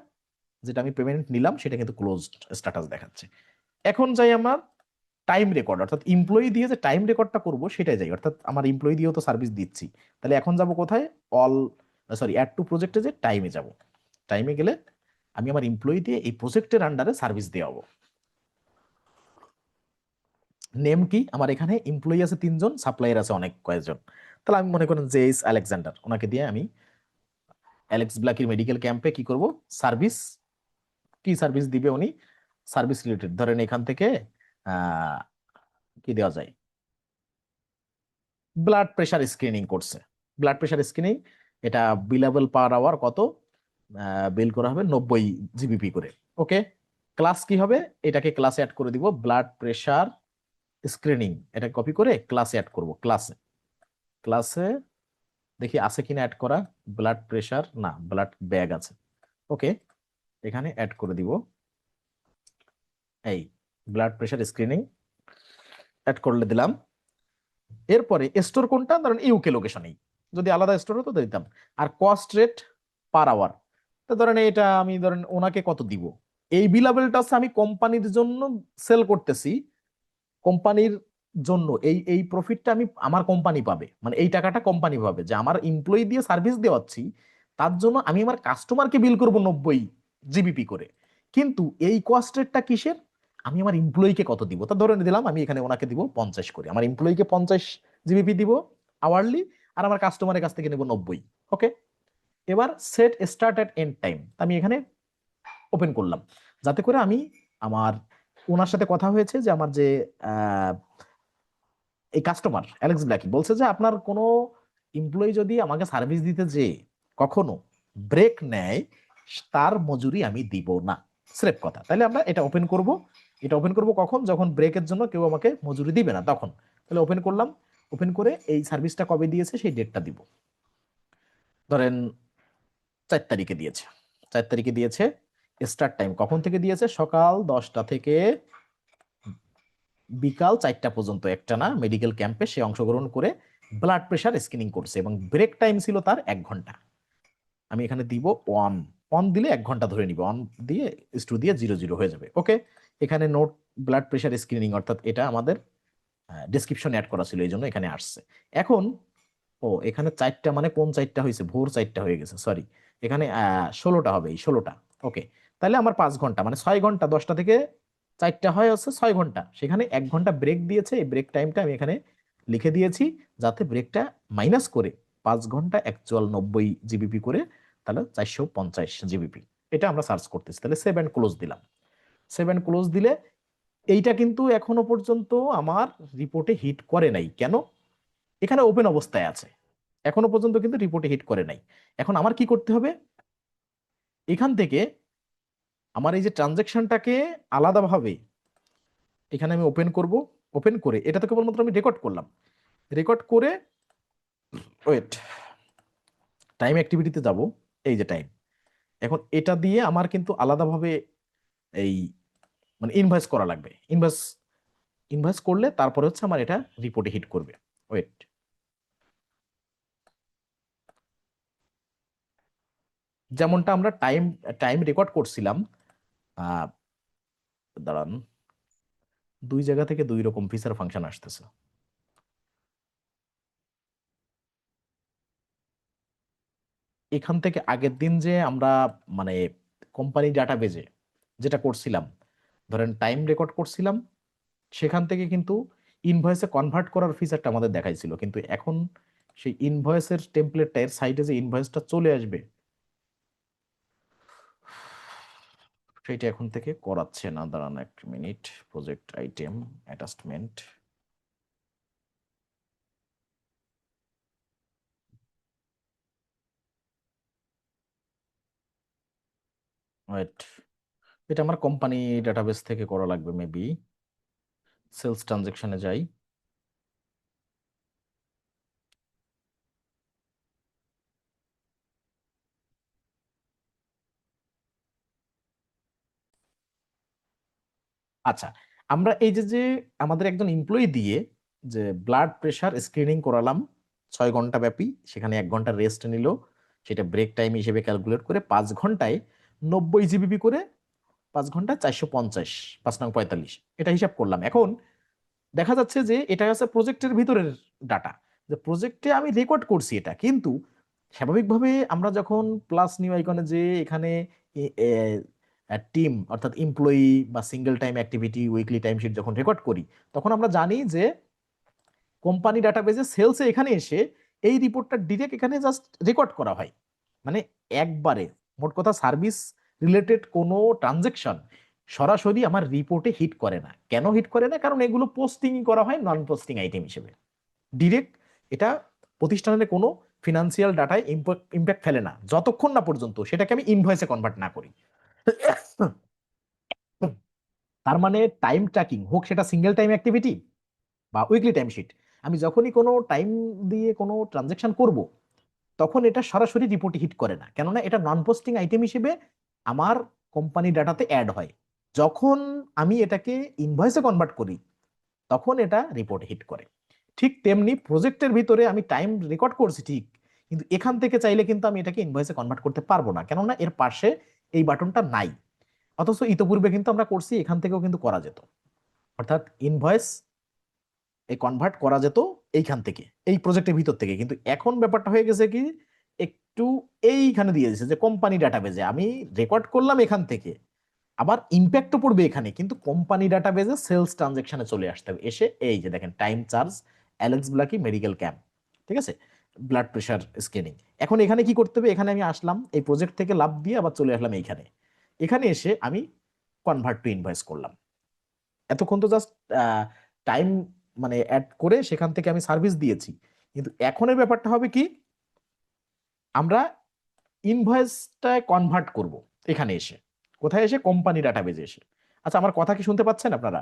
যেটা আমি পেমেন্ট নিলাম সেটা কিন্তু ক্লোজড স্ট্যাটাস দেখাচ্ছে। এখন যাই আমার টাইম রেকর্ড, অর্থাৎ এমপ্লয়ি দিয়ে যে টাইম রেকর্ডটা করব সেটাই যাই, অর্থাৎ আমার এমপ্লয়ি দিয়েও তো সার্ভিস দিচ্ছি। তাহলে এখন যাব কোথায়, অল সরি অ্যাড টু প্রজেক্টে, যে টাইমে যাব। টাইমে গেলে আমি আমার এমপ্লয়ি দিয়ে এই প্রজেক্টের আন্ডারে সার্ভিস দেওয়াবো। নেম কি, আমার এখানে এমপ্লয়ি আছে 3জন, সাপ্লায়ার আছে অনেক কয়েকজন। তাহলে আমি মনে করেন জেইস আলেকজান্ডার, ওনাকে দিয়ে আমি অ্যালেক্স ব্ল্যাকের মেডিকেল ক্যাম্পে কি করব, সার্ভিস, কি সার্ভিস দিবে উনি, সার্ভিস রিলেটেড ধরেন এখান থেকে আহ কি দেওয়া যায়, ব্লাড প্রেশার স্ক্রিনিং করছে, ব্লাড প্রেশার স্ক্রিনিং, এটা বিলেবল পার আওয়ার কত, বিল করা হবে 90 জিবিপি করে। ওকে, ক্লাস কি হবে, এটাকে ক্লাসে অ্যাড করে দিব, ব্লাড প্রেশার স্ক্রিনিং, এটা কপি করে ক্লাসে অ্যাড করব। ক্লাসে, ক্লাসে দেখি আছে কিনা অ্যাড করা, ব্লাড প্রেশার না, ব্লাড ব্যাগ আছে। ওকে, এখানে অ্যাড করে দিব এই ব্লাড প্রেশার স্ক্রিনিং, অ্যাড করলে দিলাম। এরপরে স্টোর কোনটা, ধরেন ইউকে লোকেশনেই, যদি আলাদা স্টোর হতো তো দিতাম। আর কস্ট রেট পার আওয়ার, তো ধরেন এটা আমি ধরেন ওনাকে কত দিব, এই বিলাবেলটা হচ্ছে আমি কোম্পানির জন্য সেল করতেছি, কোম্পানির জন্য এই এই প্রফিটটা আমি আমার কোম্পানি পাবে, মানে এই টাকাটা কোম্পানি পাবে, যে আমার এমপ্লয়ি দিয়ে সার্ভিস দেওয়াচ্ছি, তার জন্য আমি আমার কাস্টমারকে বিল করব 90 জিবিপি করে। কিন্তু এই কস্ট রেটটা কিসের, আমি আমার এমপ্লয়িকে কত দিব, তা ধরে দিলাম আমি এখানে ওনাকে দিব 50 করে, আমার এমপ্লয়িকে 50 জিবিপি দিব আওয়ারলি, আর আমার কাস্টমারের কাছ থেকে নেব 90। ওকে, এবার set start at end time আমি এখানে ওপেন করলাম, যাতে করে আমি আমার ওনার সাথে কথা হয়েছে যে আমার যে আহ, এই কাস্টমার অ্যালেক্স ব্ল্যাকি বলছে যে আপনার কোনো এমপ্লয়ি যদি আমাকে সার্ভিস দিতে যে কখনো ব্রেক নেয়, তার মজুরি আমি দিব না, স্রেফ কথা। তাহলে আমরা এটা ওপেন করব, এটা ওপেন করব কখন, যখন ব্রেকের জন্য কেউ আমাকে মজুরি দিবে না তখন। তাহলে ওপেন করলাম, ওপেন করে এই সার্ভিসটা কবে দিয়েছে সেই ডেটটা দিব, ধরেন 4 তারিখে দিয়েছে, 4 তারিখে দিয়েছে। স্টার্ট টাইম কখন থেকে দিয়েছে, সকাল 10টা থেকে বিকাল 4টা পর্যন্ত একটানা মেডিকেল ক্যাম্পে সে অংশগ্রহণ করে ব্লাড প্রেশার স্ক্রিনিং করছে, এবং ব্রেক টাইম ছিল তার 1 ঘন্টা। আমি এখানে দিব অন, অন দিলে 1 ঘন্টা ধরে নিবে, অন দিয়ে স্টু দিয়ে 00 হয়ে যাবে। ওকে, এখানে নোট ব্লাড প্রেশার স্ক্রিনিং, অর্থাৎ এটা আমাদের ডেসক্রিপশন অ্যাড করা ছিল, এই জন্য এখানে আসছে। এখন এখানে 4টা মানে কোন 4টা হয়েছে, ভোর 4টা হয়ে গেছে, সরি, এখানে 16টা হবে, এই 16টা। ওকে, তাহলে আমার 5 ঘন্টা মানে 6 ঘন্টা, 10টা থেকে 4টা হয় হচ্ছে 6 ঘন্টা, সেখানে 1 ঘন্টা ব্রেক দিয়েছে, এই ব্রেক টাইমটা আমি এখানে লিখে দিয়েছি, যাতে ব্রেকটা মাইনাস করে 5 ঘন্টা অ্যাকচুয়াল 90 জিবিপি করে, তাহলে 450 জিবিপি। এটা আমরা সার্চ করতেছি, তাহলে সেভ অ্যান্ড ক্লোজ দিলাম। সেভ অ্যান্ড ক্লোজ দিলে এইটা কিন্তু এখনো পর্যন্ত আমার রিপোর্টে হিট করে নাই, কেন, এখানে ওপেন অবস্থায় আছে, এখনো পর্যন্ত কিন্তু রিপোর্টে হিট করে নাই। এখন আমার কি করতে হবে, এখান থেকে আমার এই যে ট্রানজেকশনটাকে আলাদাভাবে এখানে আমি ওপেন করব, ওপেন করে এটা তো কেবলমাত্র আমি রেকর্ড করলাম, রেকর্ড করে ওয়েট টাইম অ্যাক্টিভিটিতে যাব, এই যে টাইম, এখন এটা দিয়ে আমার কিন্তু আলাদাভাবে এই মানে ইনভয়েস করা লাগবে, ইনভয়েস, ইনভয়েস করলে তারপরে হচ্ছে আমার এটা রিপোর্টে হিট করবে। ওয়েট, যেমনটা আমরা টাইম টাইম রেকর্ড করছিলাম, আহ দাঁড়ান, দুই জায়গা থেকে দুই রকম ফিচার ফাংশন আসতেছে। এখান থেকে আগের দিন যে আমরা মানে কোম্পানি ডাটাবেজে যেটা করছিলাম, ধরেন টাইম রেকর্ড করছিলাম, সেখান থেকে কিন্তু ইনভয়েসে কনভার্ট করার ফিচারটা আমাদের দেখাইছিল, কিন্তু এখন সেই ইনভয়েসের টেমপ্লেটটা এর সাইডে যে ইনভয়েসটা চলে আসবে সেটা এখন থেকে করাচ্ছে না। দাঁড়ান এক মিনিট, প্রজেক্ট আইটেম অ্যাটাচমেন্ট, ওয়েট, এটা আমার কোম্পানি ডাটাবেস থেকে করা লাগবে মেবি। সেলস ট্রানজেকশনে যাই। আচ্ছা, আমরা এই যে যে আমাদের একজন এমপ্লয়ি দিয়ে যে ব্লাড প্রেশার স্ক্রিনিং করালাম 6 ঘন্টা ব্যাপী, সেখানে 1 ঘন্টা রেস্ট নিল, সেটা ব্রেক টাইম হিসেবে ক্যালকুলেট করে 5 ঘন্টায় 90 জিবিপি করে, 5 ঘন্টা 450, 5×9 = 45, এটা হিসাব করলাম। এখন দেখা যাচ্ছে যে এটা হচ্ছে প্রজেক্টের ভিতরের ডাটা, যে প্রজেক্টে আমি রেকর্ড করছি এটা, কিন্তু স্বাভাবিকভাবে আমরা যখন প্লাস নিউ আইকনে যে এখানে টিম অর্থাৎ এমপ্লয়ি বা সিঙ্গেল টাইম অ্যাক্টিভিটি উইকলি টাইমশিট যখন রেকর্ড করি, তখন আমরা জানি যে কোম্পানি ডাটাবেজে সেলসে এখানে এসে এই রিপোর্টটা ডিরেক্ট এখানে জাস্ট রেকর্ড করা হয়, মানে একবারে মোট কথা সার্ভিস রিলেটেড কোনো ট্রানজেকশন সরাসরি আমার রিপোর্টে হিট করে না। কেন হিট করে না? কারণ এগুলো পোস্টিংই করা হয় নন পোস্টিং আইটেম হিসেবে, ডিরেক্ট এটা প্রতিষ্ঠানের কোনো ফিনান্সিয়াল ডাটায় ইম্প্যাক্ট ফেলে না, যতক্ষণ না পর্যন্ত সেটাকে আমি ইনভয়েসে কনভার্ট না করি। তার মানে টাইম ট্র্যাকিং হোক সেটা সিঙ্গেল টাইম অ্যাক্টিভিটি বা উইকলি টাইম শিট, আমি যখনই কোনো টাইম দিয়ে কোনো ট্রানজেকশন করব, তখন এটা সরাসরি রিপোর্টে হিট করে না, কেননা এটা নন পোস্টিং আইটেম হিসেবে আমার কোম্পানি ডাটাতে অ্যাড হয়। যখন আমি এটাকে ইনভয়েসে কনভার্ট করি, তখন এটা রিপোর্টে হিট করে। ঠিক তেমনি প্রজেক্টের ভিতরে আমি টাইম রেকর্ড করছি ঠিক, কিন্তু এখান থেকে চাইলে কিন্তু আমি এটাকে ইনভয়েসে কনভার্ট করতে পারবো না, কেননা এর পাশে এই বাটনটা নাই। অথচ ইতোপূর্বে কিন্তু আমরা করছি, এখান থেকেও কিন্তু করা যেত, অর্থাৎ ইনভয়েস এই কনভার্ট করা যেত এইখান থেকে, এই প্রজেক্টের ভিতর থেকে। কিন্তু এখন ব্যাপারটা হয়ে গেছে কি, একটু এইখানে দিয়ে দিয়েছে যে কোম্পানি ডাটাবেজে আমি রেকর্ড করলাম এখান থেকে, আবার ইম্প্যাক্টও পড়বে এখানে, কিন্তু কোম্পানি ডাটাবেজে সেলস ট্রানজেকশনে চলে আসতে হবে। এসে এই যে দেখেন time charge Alex Blakey medical camp, ঠিক আছে, ব্লাড প্রেশার স্ক্যানিং। এখন এখানে কি করতে হবে, এখানে আমি আসলাম এই প্রজেক্ট থেকে লাভ দিয়ে আবার চলে আসলাম এইখানে, এখানে এসে আমি কনভার্ট টু ইনভয়েস করলাম। এতক্ষণ তো জাস্ট টাইম মানে অ্যাড করে সেখান থেকে আমি সার্ভিস দিয়েছি, কিন্তু এখনের ব্যাপারটা হবে কি, আমরা ইনভয়েসটায় কনভার্ট করব এখানে এসে, কোথায় এসে, কোম্পানি ডাটাবেজে এসে। আচ্ছা, আমার কথা কি শুনতে পাচ্ছেন আপনারা?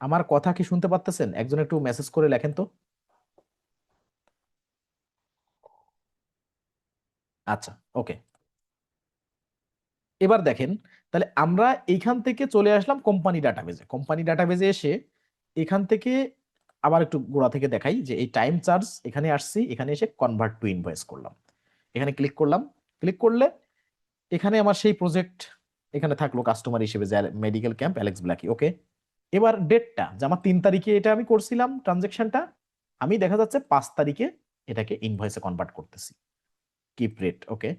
আমার কথা কি শুনতে পাচ্তেছেন? একজন একটু মেসেজ করে লেখেন তো। আচ্ছা, ওকে। এবার দেখেন, তাহলে আমরা এইখান থেকে চলে আসলাম কোম্পানি ডাটাবেজে। কোম্পানি ডাটাবেজে এসে এখান থেকে আবার একটু গোড়া থেকে দেখাই যে এই টাইম চার্জ এখানে আসছি, এখানে এসে কনভার্ট টু ইনভয়েস করলাম, এখানে ক্লিক করলাম। ক্লিক করলে এখানে আমার সেই প্রজেক্ট এখানে থাকলো কাস্টমার হিসেবে, যে মেডিকেল ক্যাম্প অ্যালেক্স ব্ল্যাকি, ওকে। এবার ডেটটা যে আমার 3 তারিখে এটা আমি করছিলাম ট্রানজেকশনটা, আমি দেখা যাচ্ছে 5 তারিখে এটাকে ইনভয়েসে কনভার্ট করতেছি, কিপ রেট, ওকে।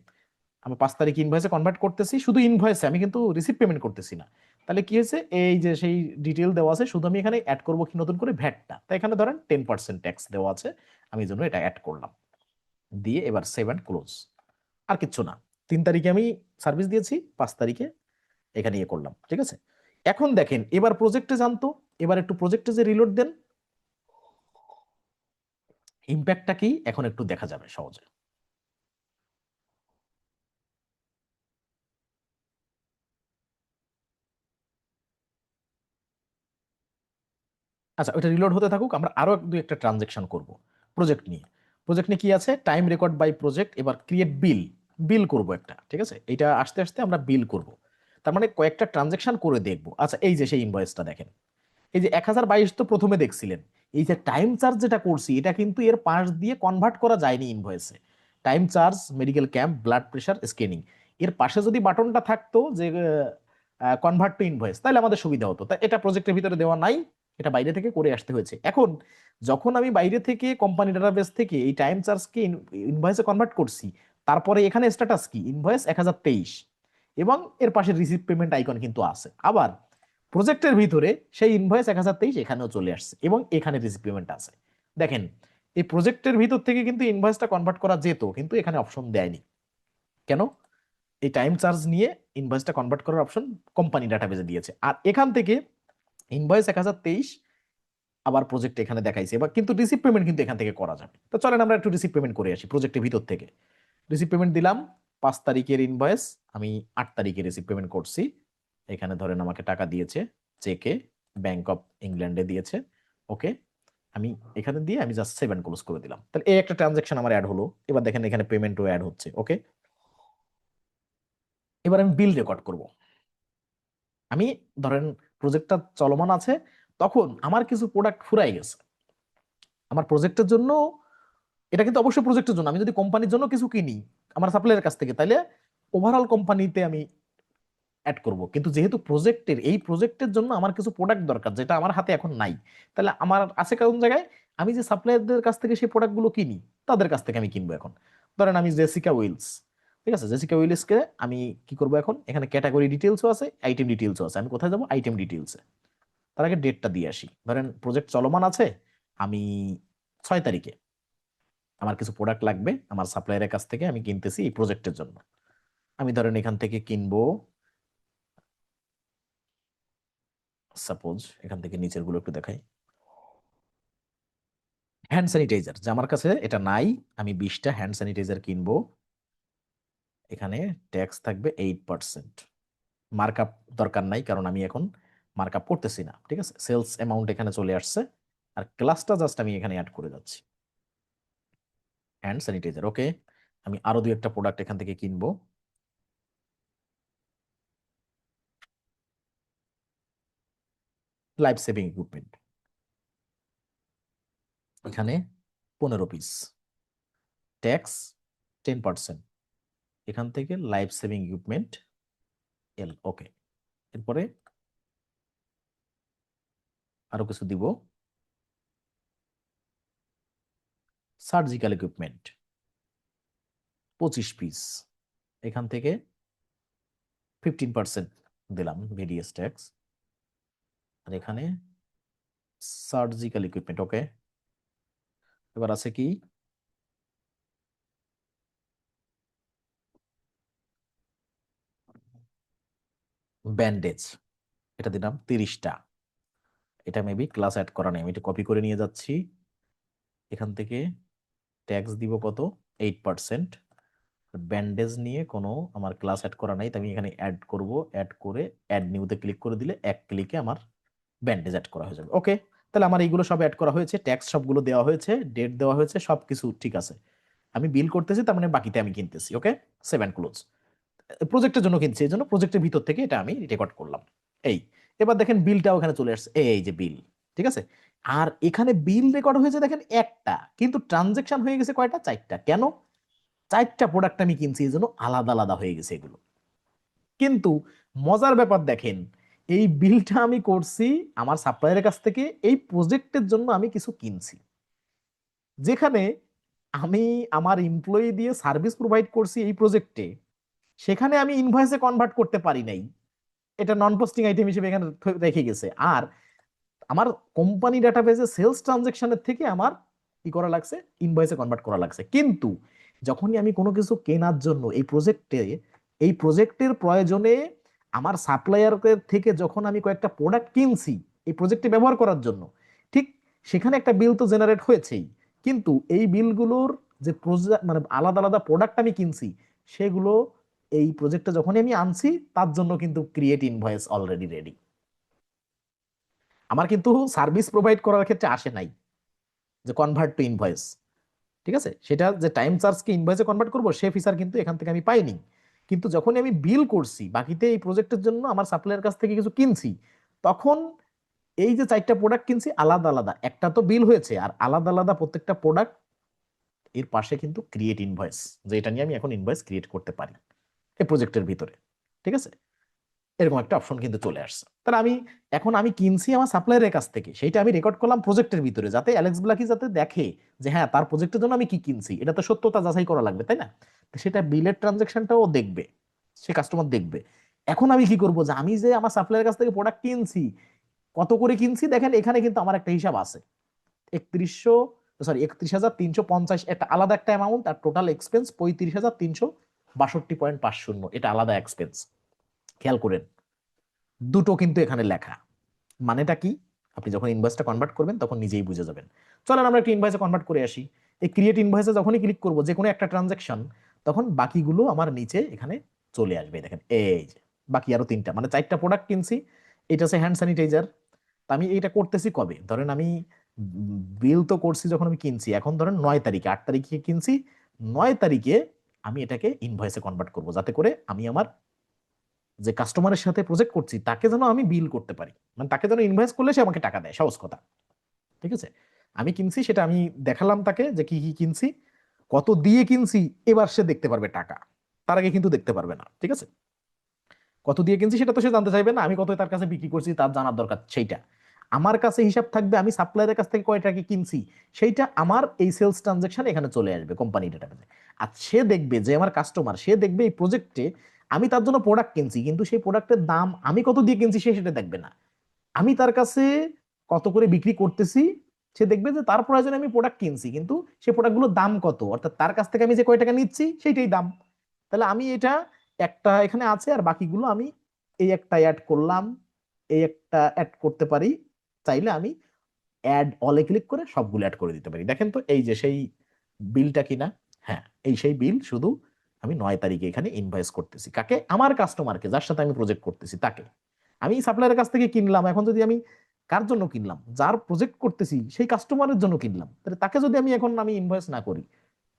আমি 5 তারিখ ইনভয়েসে কনভার্ট করতেছি, শুধু ইনভয়েসে, আমি কিন্তু রিসিভ পেমেন্ট করতেছি না। তাহলে কি হয়েছে, এই যে সেই ডিটেল দেওয়া আছে, শুধু আমি এখানে অ্যাড করবো কি নতুন করে ভ্যাটটা, তাই এখানে ধরেন 10% ট্যাক্স দেওয়া আছে, আমি এই জন্য এটা অ্যাড করলাম। দিয়ে এবার সেভ অ্যান্ড ক্লোজ, আর কিচ্ছু না। 3 তারিখে আমি সার্ভিস দিয়েছি, 5 তারিখে এখানে ইয়ে করলাম, ঠিক আছে। এখন দেখেন এবার প্রজেক্টে জানতো, এবার একটু প্রজেক্টে যে রিলোড দেন, ইম্প্যাক্টটা কি এখন একটু দেখা যাবে সহজে। আচ্ছা, ওইটা রিলোড হতে থাকুক, আমরা আরো দু একটা ট্রানজেকশন করব প্রজেক্ট নিয়ে। প্রজেক্ট নিয়ে কি আছে, টাইম রেকর্ড বাই প্রজেক্ট, এবার ক্রিয়েট বিল, বিল করব একটা, ঠিক আছে। এটা আস্তে আস্তে আমরা বিল করব, তার মানে কয়েকটা ট্রানজেকশন করে দেখব। আচ্ছা, এই যে সেই ইনভয়েসটা দেখেন, এই যে 1022 তো প্রথমে দেখছিলেন, এই যে টাইম চার্জ যেটা করছি এটা কিন্তু এর পাশ দিয়ে কনভার্ট করা যায়নি ইনভয়েসে। Time charge medical camp blood pressure scanning, এর পাশে যদি বাটনটা থাকতো যে কনভার্ট টু ইনভয়েস, তাহলে আমাদের সুবিধা হতো, তাই এটা প্রজেক্টের ভিতরে দেওয়া নাই, এটা বাইরে থেকে করে আসতে হয়েছে। এখন যখন আমি বাইরে থেকে কোম্পানি ডাটাবেস থেকে এই টাইম চার্জকে ইনভয়েসে কনভার্ট করছি, তারপরে এখানে স্ট্যাটাস কি ইনভয়েস 1023, এবং এর পাশে রিসিভ পেমেন্ট আইকন কিন্তু আছে। আবার প্রজেক্টের ভিতরে সেই ইনভয়েস 1023 এখানেও চলে আসছে এবং এখানে রিসিভ পেমেন্ট আছে। দেখেন, এই প্রজেক্টের ভিতর থেকে কিন্তু ইনভয়েসটা কনভার্ট করা যেত, কিন্তু এখানে অপশন দেয়নি। কেন? এই টাইম চার্জ নিয়ে ইনভয়েসটা কনভার্ট করার অপশন কোম্পানি ডাটাবেজে দিয়েছে, আর এখান থেকে ইনভয়েস 1023 আবার প্রজেক্ট এখানে দেখাইছে। এবার কিন্তু রিসিভ পেমেন্ট কিন্তু এখান থেকে করা যাবে। তো চলেন আমরা একটু রিসিভ পেমেন্ট করে আসি প্রজেক্টের ভিতর থেকে। রিসিভ পেমেন্ট দিলাম, 5 তারিখের ইনভয়েস, আমি 8 তারিখে রিসিভ পেমেন্ট করছি। এখানে ধরেন আমাকে টাকা দিয়েছে চেকে, ব্যাংক অফ ইংল্যান্ডে দিয়েছে। ওকে, আমি এখানে দিয়ে আমি জাস্ট সেভ ক্লোজ করে দিলাম। তাহলে এই একটা ট্রানজাকশন আমার অ্যাড হলো। এবার দেখেন এখানে পেমেন্টও অ্যাড হচ্ছে। ওকে, এবার আমি বিল রেকর্ড করব। আমি ধরেন প্রজেক্টটা চলমান আছে, তখন আমার কিছু প্রোডাক্ট ফুরাই গেছে আমার প্রজেক্টের জন্য। এটা কিন্তু অবশ্যই প্রজেক্টের জন্য। আমি যদি কোম্পানির জন্য কিছু কিনি আমার সাপ্লায়ারের কাছ থেকে, তাহলে ওভারঅল কোম্পানিতে আমি অ্যাড করব। কিন্তু যেহেতু প্রজেক্টের, এই প্রজেক্টের জন্য আমার কিছু প্রোডাক্ট দরকার যেটা আমার হাতে এখন নাই, তাহলে আমার আছে কোন জায়গায়? আমি যে সাপ্লায়ারদের কাছ থেকে সেই প্রোডাক্টগুলো কিনি তাদের কাছ থেকে আমি কিনবো। এখন ধরেন আমি জেসিকা উইলস, ঠিক আছে, জেসিকা উইলসকে আমি কি করব এখন? এখানে ক্যাটাগরি ডিটেলসও আছে, আইটেম ডিটেলসও আছে। আমি কোথায় যাবো? আইটেম ডিটেলসে। তার আগে ডেটটা দিয়ে আসি। ধরেন প্রজেক্ট চলমান আছে, আমি 6 তারিখে আমার কিছু প্রোডাক্ট লাগবে আমার সাপ্লায়ারের কাছ থেকে, আমি কিনতেছি এই প্রজেক্টের জন্য। আমি ধরেন এখান থেকে কিনবো, সাপোজ এখান থেকে নিচের গুলো একটু দেখাই। হ্যান্ড স্যানিটাইজার, যে আমার কাছে এটা নাই, আমি 20টা হ্যান্ড স্যানিটাইজার কিনবো। এখানে ট্যাক্স থাকবে 8%। মার্কআপ দরকার নাই, কারণ আমি এখন মার্কআপ করতেছি না। ঠিক আছে, সেলস অ্যামাউন্ট এখানে চলে আসছে, আর ক্লাসটা জাস্ট আমি এখানে অ্যাড করে যাচ্ছি, হ্যান্ড স্যানিটাইজার। ওকে, আমি আরো দুই একটা প্রোডাক্ট এখান থেকে কিনবো। লাইফ সেভিং ইকুইপমেন্ট, এখানে 15 পিস, ট্যাক্স 10%। এখান থেকে লাইফ সেভিং ইকুইপমেন্ট এল। ওকে, এরপরে আরো কিছু দিব, সার্জিক্যাল ইকুইপমেন্ট 25 পিস, এখান থেকে 15% দিলাম ভিডিএস ট্যাক্স। আর এখানে সার্জিক্যাল ইকুইপমেন্ট। ওকে, এবার আছে কি? ব্যান্ডেজ, এটা দিলাম 30টা। এটা মেবি ক্লাস অ্যাড করা নেই, আমি এটা কপি করে নিয়ে যাচ্ছি। এখান থেকে ট্যাক্স দিব কত? 8%। ব্যান্ডেজ নিয়ে কোনো আমার ক্লাস অ্যাড করা নাই, তাই আমি এখানে অ্যাড করব। অ্যাড করে অ্যাড নিউতে ক্লিক করে দিলে এক ক্লিকে আমার ব্যান্ডেজ অ্যাড করা হয়ে যাবে। ওকে, তাহলে আমার এইগুলো সব অ্যাড করা হয়েছে, ট্যাক্স সবগুলো দেওয়া হয়েছে, ডেট দেওয়া হয়েছে, সবকিছু ঠিক আছে। আমি বিল করতেছি, তার মানে বাকিতে আমি কিনতেছি। ওকে, সেভ এন্ড ক্লোজ। প্রজেক্টের জন্য কিনছি, এই জন্য প্রজেক্টের ভিতর থেকে এটা আমি রেকর্ড করলাম। এই, এবার দেখেন বিলটা ওখানে চলে আসছে, এই যে বিল। ঠিক আছে, আর এখানে বিল রেকর্ড হয়েছে দেখেন একটা, কিন্তু ট্রানজেকশন হয়ে গেছে কয়টা? 4টা। কেন? 4টা প্রোডাক্ট আমি কিনছি, এই জন্য আলাদা আলাদা হয়ে গেছে এগুলো। কিন্তু মজার ব্যাপার দেখেন, এই বিলটা আমি করছি আমার সাপ্লায়ারের কাছ থেকে, এই প্রজেক্টের জন্য আমি কিছু কিনছি, যেখানে আমি আমার এমপ্লয়ি দিয়ে সার্ভিস প্রোভাইড করছি এই প্রজেক্টে, সেখানে আমি ইনভয়েসে কনভার্ট করতে পারি নাই। এটা নন পোস্টিং আইটেম হিসেবে এখানে রেখে গেছে। আর আমার কোম্পানি ডাটাবেজে সেলস ট্রানজেকশনের থেকে আমার কি করা লাগছে? ইনভয়েসে কনভার্ট করা লাগছে। কিন্তু যখনই আমি কোনো কিছু কেনার জন্য এই প্রজেক্টের প্রয়োজনে আমার সাপ্লায়ারের থেকে যখন আমি কয়েকটা প্রোডাক্ট কিনছি এই প্রজেক্টে ব্যবহার করার জন্য, ঠিক সেখানে একটা বিল তো জেনারেট হয়েছেই। কিন্তু এই বিলগুলোর যে মানে আলাদা আলাদা প্রোডাক্ট আমি কিনছি, সেগুলো এই প্রজেক্টে যখনই আমি আনছি, তার জন্য কিন্তু ক্রিয়েট ইনভয়েস অলরেডি রেডি। আমার কিন্তু সার্ভিস প্রোভাইড করার ক্ষেত্রে আসে নাই যে কনভার্ট টু ইনভয়েস। ঠিক আছে, সেটা যে টাইম চার্জকে ইনভয়েসে কনভার্ট করব সে ফিচার কিন্তু এখান থেকে আমি পাইনি। কিন্তু যখনই আমি বিল করছি বাকিতে এই প্রজেক্টের জন্য আমার সাপ্লায়ার কাছ থেকে কিছু কিনছি, তখন এই যে 4টা প্রোডাক্ট কিনছি আলাদা আলাদা, একটা তো বিল হয়েছে, আর আলাদা আলাদা প্রত্যেকটা প্রোডাক্ট এর পাশে কিন্তু ক্রিয়েট ইনভয়েস, যে এটা নিয়ে আমি এখন ইনভয়েস ক্রিয়েট করতে পারি এই প্রজেক্টের ভিতরে। ঠিক আছে, এরকম একটা অপশন কিন্তু চলে আসছে। তাহলে এখন আমি কিনছি আমার সাপ্লায়ারের কাছ থেকে, সেইটা আমি রেকর্ড করলাম প্রজেক্টের ভিতরে, যাতে অ্যালেক্স ব্লাকি যাতে দেখে যে হ্যাঁ তার প্রজেক্টের জন্য আমি কি কিনছি, এটা তো সত্যতা যাচাই করা লাগবে, তাই না? তো সেটা বিলের ট্রানজাকশনটাও দেখবে, সে কাস্টমার দেখবে। এখন আমি কি করব, যে আমি যে আমার সাপ্লায়ারের কাছ থেকে প্রোডাক্ট কিনছি, কত করে কিনছি, দেখেন এখানে কিন্তু আমার একটা হিসাব আছে। 31,350 একটা আলাদা একটা অ্যামাউন্ট, আর টোটাল এক্সপেন্স 35,362.50, এটা আলাদা এক্সপেন্স। খেয়াল করেন, দুটো কিন্তু এখানে লেখা। মানেটা কি? আপনি যখন ইনভয়েসটা কনভার্ট করবেন তখন নিজেই বুঝে যাবেন। চলেন আমরা একটা ইনভয়েসে কনভার্ট করে আসি। এই ক্রিয়েট ইনভয়েসে যখনই ক্লিক করব যে কোনো একটা ট্রানজাকশন, তখন বাকিগুলো আমার নিচে এখানে চলে আসবে। দেখেন এই যে বাকি আরো তিনটা, মানে 4টা প্রোডাক্ট কিনছি। এটা হচ্ছে হ্যান্ড স্যানিটাইজার। আমি এইটা করতেছি কবে, ধরেন আমি বিল তো করছি যখন আমি কিনছি, এখন ধরেন 9 তারিখে, 8 তারিখে কিনছি, 9 তারিখে আমি এটাকে ইনভয়েসে কনভার্ট করব, যাতে করে আমি আমার যে কাস্টমারের সাথে প্রজেক্ট করছি তাকে যেন আমি বিল করতে পারি, মানে তাকে যেন ইনভয়েস করলে সে আমাকে টাকা দেয়, সহজ কথা। ঠিক আছে, আমি কিনছি সেটা আমি দেখালাম তাকে যে কি কি কিনছি, কত দিয়ে কিনছি, এবার সে দেখতে পারবে টাকা, তার আগে কিন্তু দেখতে পারবে না। ঠিক আছে, কত দিয়ে কিনছি সেটা তো সে জানতে চাইবে না, আমি কত তার কাছে বিক্রি করছি তার জানার দরকার সেইটা। আমার কাছে হিসাব থাকবে আমি সাপ্লায়ারের কাছ থেকে কয় টাকা কিনছি, সেইটা আমার এই সেলস ট্রানজাকশন এখানে চলে আসবে কোম্পানি ডেটাবেসে। আর সে দেখবে, যে আমার কাস্টমার, সে দেখবে এই প্রজেক্টে আমি তার জন্য প্রোডাক্ট কিনছি, কিন্তু সেই প্রোডাক্টের দাম আমি কত দিয়ে কিনছি সে সেটা দেখবে না, আমি তার কাছে কত করে বিক্রি করতেছি সে দেখবে, যে তার প্রয়োজনে আমি প্রোডাক্ট কিনছি, কিন্তু সেই প্রোডাক্টগুলোর দাম কত, অর্থাৎ তার কাছ থেকে আমি যে কয় টাকা নিচ্ছি সেইটাই দাম। তাহলে আমি এটা একটা এখানে আছে, আর বাকিগুলো আমি এই একটা অ্যাড করলাম, এই একটা অ্যাড করতে পারি, চাইলে আমি অ্যাড অলে ক্লিক করে সবগুলো অ্যাড করে দিতে পারি। দেখেন তো এই যে সেই বিলটা কিনা, হ্যাঁ এই সেই বিল, শুধু আমি 9 তারিখে এখানে ইনভয়েস করতেছি কাকে, আমার কাস্টমারকে, যার সাথে আমি প্রজেক্ট করতেছি তাকে। আমি সাপ্লায়ারের কাছ থেকে কিনলাম, এখন যদি আমি কার জন্য কিনলাম, যার প্রজেক্ট করতেছি সেই কাস্টমারের জন্য কিনলাম, তাহলে তাকে যদি আমি ইনভয়েস না করি,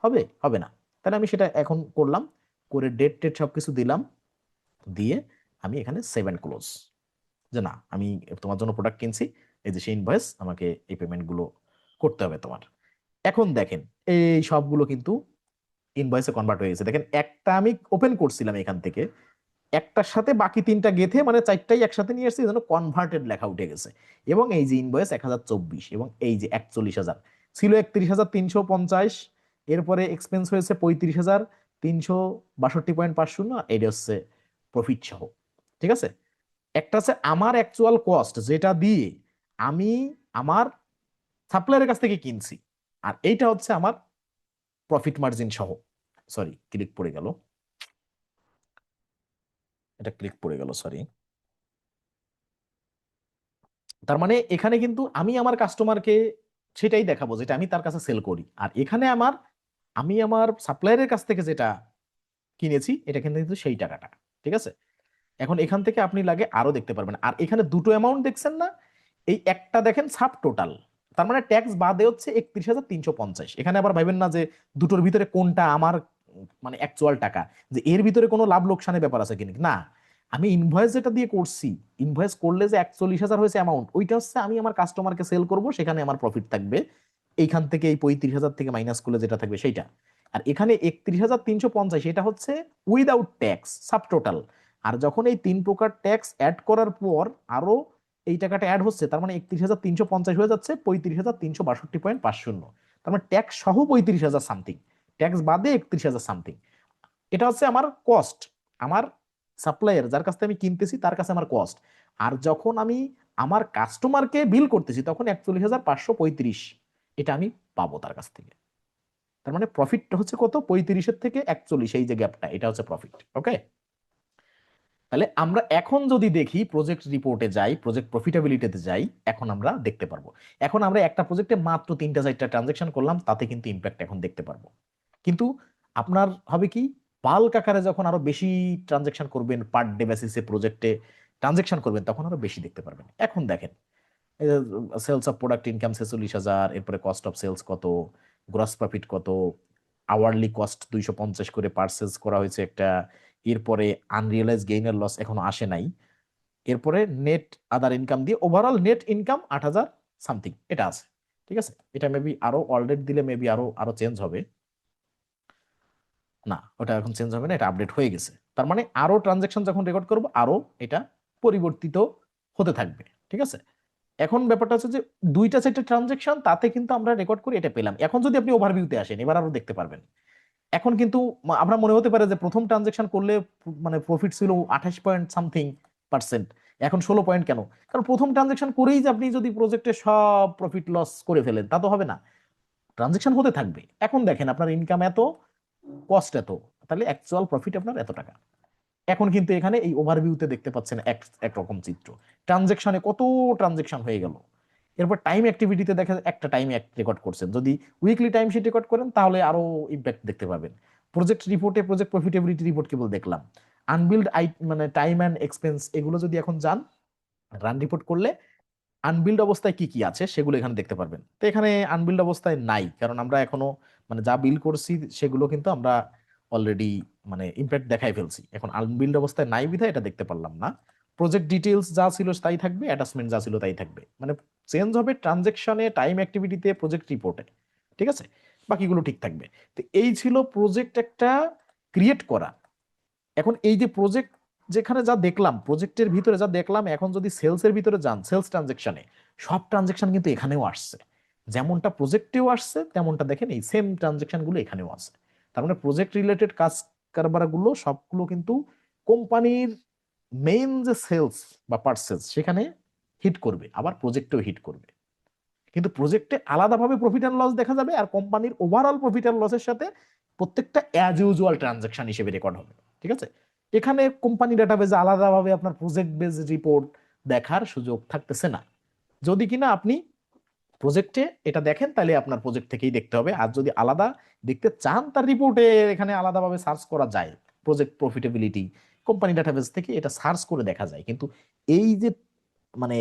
হবে হবে না। তাহলে আমি সেটা এখন করলাম, করে ডেট টেট সবকিছু দিলাম, দিয়ে আমি এখানে সেভ এন্ড ক্লোজ, যে না আমি তোমার জন্য প্রোডাক্ট কিনছি, এই যে সেই ইনভয়েস, আমাকে এই পেমেন্ট গুলো করতে হবে তোমার। এখন দেখেন এই সবগুলো কিন্তু ইনভয়েসে কনভার্ট হয়ে গেছে। দেখেন একটা আমি ওপেন করছিলাম এখান থেকে, একটার সাথে বাকি তিনটা গেথে, মানে 4টাই একসাথে নিয়ে আসছি, যেন কনভার্টেড লেখা উঠে গেছে। এবং এই যে ইনভয়েস 1024, এবং এই যে 41,000 ছিল, 31,350, এরপরে এক্সপেন্স হয়েছে 35,362.50, এটা হচ্ছে প্রফিট সহ। ঠিক আছে, একটা আছে আমার অ্যাকচুয়াল কস্ট, যেটা দিয়ে আমি আমার সাপ্লায়ারের কাছ থেকে কিনছি, আর এইটা হচ্ছে আমার প্রফিট মার্জিন সহ। সরি, ক্লিক পড়ে গেল, এটা ক্লিক পড়ে গেল, সরি। তার মানে এখানে কিন্তু আমি আমার কাস্টমারকে সেটাই দেখাবো যেটা আমি তার কাছে সেল করি, আর এখানে আমি আমার সাপ্লায়ারের কাছ থেকে যেটা কিনেছি এটা কিন্তু সেই টাকাটা। ঠিক আছে, এখন এখান থেকে আপনি লাগে আরো দেখতে পারবেন, আর এখানে দুটো অ্যামাউন্ট দেখছেন না, এই একটা দেখেন সাব টোটাল, তার মানে ট্যাক্স বাদে হচ্ছে 31,350। এখানে আবার ভাবেন না যে দুটোর ভিতরে কোনটা আমার মানে অ্যাকচুয়াল টাকা, যে এর ভিতরে কোনো লাভ লোকসানের ব্যাপার আছে কিনা, না। আমি ইনভয়েস যেটা দিয়ে করছি, ইনভয়েস করলে যে 41,000 হয়েছে অ্যামাউন্ট, ওইটা হচ্ছে আমি আমার কাস্টমারকে সেল করব, সেখানে আমার প্রফিট থাকবে এইখান থেকে, এই 35,000 থেকে মাইনাস করলে যেটা থাকবে সেইটা। আর এখানে 31,350 এটা হচ্ছে উইদাউট ট্যাক্স, সাব টোটাল। আর যখন এই 3 প্রকার ট্যাক্স অ্যাড করার পর আরো এই টাকাটা অ্যাড হচ্ছে, তার মানে 31,350 হয়ে যাচ্ছে 35,362.50, তার মানে ট্যাক্স সহ 35,000 সামথিং, ট্যাক্স বাদে 31,000 সামথিং। এটা হচ্ছে আমার কস্ট, আমার সাপ্লায়ার যার কাছ থেকে আমি কিনতেছি তার কাছে আমার কস্ট। আর যখন আমি আমার কাস্টমারকে বিল করতেছি তখন 41,535 এটা আমি পাবো তার কাছ থেকে। তার মানে প্রফিট হচ্ছে কত, 35-এর থেকে 41, এই যে গ্যাপটা, এটা হচ্ছে প্রফিট। ওকে, তাহলে আমরা এখন যদি দেখি প্রজেক্ট রিপোর্টে যাই, প্রজেক্ট প্রফিটাবিলিটিতে যাই, এখন আমরা দেখতে পারবো। এখন আমরা একটা প্রজেক্টে মাত্র 3টা 4টা ট্রানজেকশন করলাম, তাতে কিন্তু ইম্প্যাক্ট এখন দেখতে পারবো। কিন্তু আপনার হবে কি, বাল্ক আকারে যখন আরো বেশি ট্রানজেকশন করবেন, পার ডে বেসিসে প্রজেক্টে ট্রানজেকশন করবেন, তখন আরো বেশি দেখতে পারবেন। এখন দেখেন সেলস অফ প্রোডাক্ট ইনকাম 46,000, এরপরে কস্ট অফ সেলস কত, গ্রস প্রফিট কত, আওয়ারলি কস্ট 250 করে পারচেজ করা হয়েছে একটা, এরপরে আনরিয়েলাইজ গেইনের লস এখনো আসে নাই, এরপরে নেট আদার ইনকাম দিয়ে ওভারঅল নেট ইনকাম 8,000 সামথিং এটা আছে। ঠিক আছে, এটা মেবি আরো অলরেডি দিলে মেবি আরো আরো চেঞ্জ হবে। না, ওটা এখন চেঞ্জ হবে না, এটা আপডেট হয়ে গেছে। তার মানে আরো ট্রানজেকশন যখন রেকর্ড করব আরো এটা পরিবর্তিত হতে থাকবে। ঠিক আছে, এখন ব্যাপারটা হচ্ছে যে দুইটা সেটের ট্রানজেকশন তাতে কিন্তু আমরা রেকর্ড করে এটা পেলাম। এখন যদি আপনি ওভারভিউতে আসেন এবার আরো দেখতে পারবেন। এখন কিন্তু আমরা মনে হতে পারে যে প্রথম ট্রানজেকশন করলে মানে প্রফিট ছিল 28 পয়েন্ট সামথিং %, এখন 16 পয়েন্ট কেন? কারণ প্রথম ট্রানজেকশন করেই যে আপনি যদি প্রজেক্টে সব প্রফিট লস করে ফেলেন তা তো হবে না, ট্রানজেকশন হতে থাকবে। এখন দেখেন আপনার ইনকাম এত, কস্ট এত, তাহলে অ্যাকচুয়াল প্রফিট আপনার এত টাকা। এখন কিন্তু এখানে এই ওভারভিউতে দেখতে পাচ্ছেন এক একরকম চিত্র, ট্রানজেকশনে কত ট্রানজেকশন হয়ে গেল। এরপর টাইম অ্যাক্টিভিটিতে দেখা যায় একটা টাইম রেকর্ড করছেন, যদি উইকলি টাইম শিট রেকর্ড করেন তাহলে আরো ইম্প্যাক্ট দেখতে পাবেন। প্রজেক্ট রিপোর্টে প্রজেক্ট প্রফিটেবিলিটি রিপোর্ট কেবল দেখলাম, আনবিল্ড মানে টাইম অ্যান্ড এক্সপেন্স এগুলো যদি এখন যান রান রিপোর্ট করলে আনবিল্ড অবস্থায় কি কি আছে সেগুলো এখানে দেখতে পারবেন। তো এখানে আনবিল্ড অবস্থায় নাই, কারণ আমরা এখনো মানে যা বিল করছি সেগুলো কিন্তু আমরা অলরেডি মানে ইমপ্যাক্ট দেখাই ফেলছি। এখন আনবিল্ড অবস্থায় নাই বিধায় এটা দেখতে পারলাম না। প্রজেক্ট ডিটেইলস যা ছিল তাই থাকবে, অ্যাটাচমেন্ট যা ছিল তাই থাকবে, মানে চেঞ্জ হবে ট্রানজেকশনে, টাইম অ্যাক্টিভিটিতে, প্রজেক্ট রিপোর্টে। ঠিক আছে, বাকিগুলো ঠিক থাকবে। তো এই ছিল প্রজেক্ট একটা ক্রিয়েট করা। এখন এই যে প্রজেক্ট যেখানে যা দেখলাম, প্রজেক্টের ভিতরে যা দেখলাম, এখন যদি সেলসের ভিতরে যান, সেলস ট্রানজেকশনে সব ট্রানজেকশন কিন্তু এখানেও আসছে, যেমনটা প্রজেক্টেও আসছে তেমনটা দেখেন এই সেম ট্রানজেকশন গুলো এখানেও আছে। তার মানে প্রজেক্ট রিলেটেড কাজ কারবারগুলো সবগুলো কিন্তু কোম্পানির মেইন যে সেলস বা পার্সেস সেখানে হিট করবে, আবার প্রজেক্টেও হিট করবে। কিন্তু প্রজেক্টে আলাদাভাবে প্রফিট অ্যান্ড লস দেখা যাবে, আর কোম্পানির ওভারঅল প্রফিট অ্যান্ড লসের সাথে প্রত্যেকটা অ্যাজ ইউজুয়াল ট্রানজাকশন হিসেবে রেকর্ড হবে। ঠিক আছে, এখানে কোম্পানি ডাটাবেজে আলাদাভাবে আপনার প্রজেক্ট বেস রিপোর্ট দেখার সুযোগ থাকতেছে না। যদি কিনা আপনি প্রজেক্টে এটা দেখেন তাহলে আপনার প্রজেক্ট থেকেই দেখতে হবে, আর যদি আলাদা দেখতে চান তার রিপোর্টে এখানে আলাদাভাবে সার্চ করা যায়, প্রজেক্ট প্রফিটেবিলিটি কোম্পানি ডাটাবেস থেকে এটা সার্চ করে দেখা যায়। কিন্তু এই যে মানে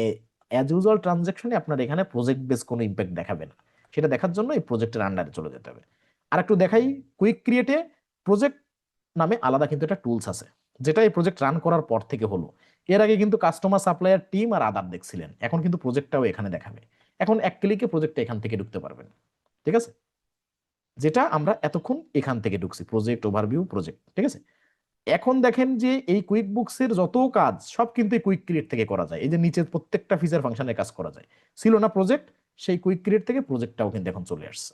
অ্যাজ ইউজুয়াল ট্রানজাকশনে আপনার এখানে প্রজেক্ট বেস কোনো ইম্প্যাক্ট দেখাবে না। সেটা দেখার জন্য এই প্রজেক্টের আন্ডারে চলে যেতে হবে। আর একটু দেখাই, কুইক ক্রিয়েটে প্রজেক্ট নামে আলাদা কিন্তু একটা টুলস আছে, যেটা এই প্রজেক্ট রান করার পর থেকে হলো। এর আগে কিন্তু কাস্টমার সাপ্লায়ার টিম আর আদার দেখছিলেন, এখন কিন্তু প্রজেক্টটাও এখানে দেখাবে। এখন এক ক্লিকে প্রজেক্টটা এখান থেকে ঢুকতে পারবেন। ঠিক আছে, যেটা আমরা এতক্ষণ এখান থেকে ঢুকছি, প্রজেক্ট ওভারভিউ প্রজেক্ট। ঠিক আছে, এখন দেখেন যে এই কুইক বুকসের যত কাজ সব কিন্তু কুইক ক্রিয়েট থেকে করা যায়। এই যে নিচের প্রত্যেকটা ফিচার ফাংশনের কাজ করা যায়, ছিল না প্রজেক্ট, সেই কুইক ক্রিয়েট থেকে প্রজেক্টটাও কিন্তু এখন চলে আসছে।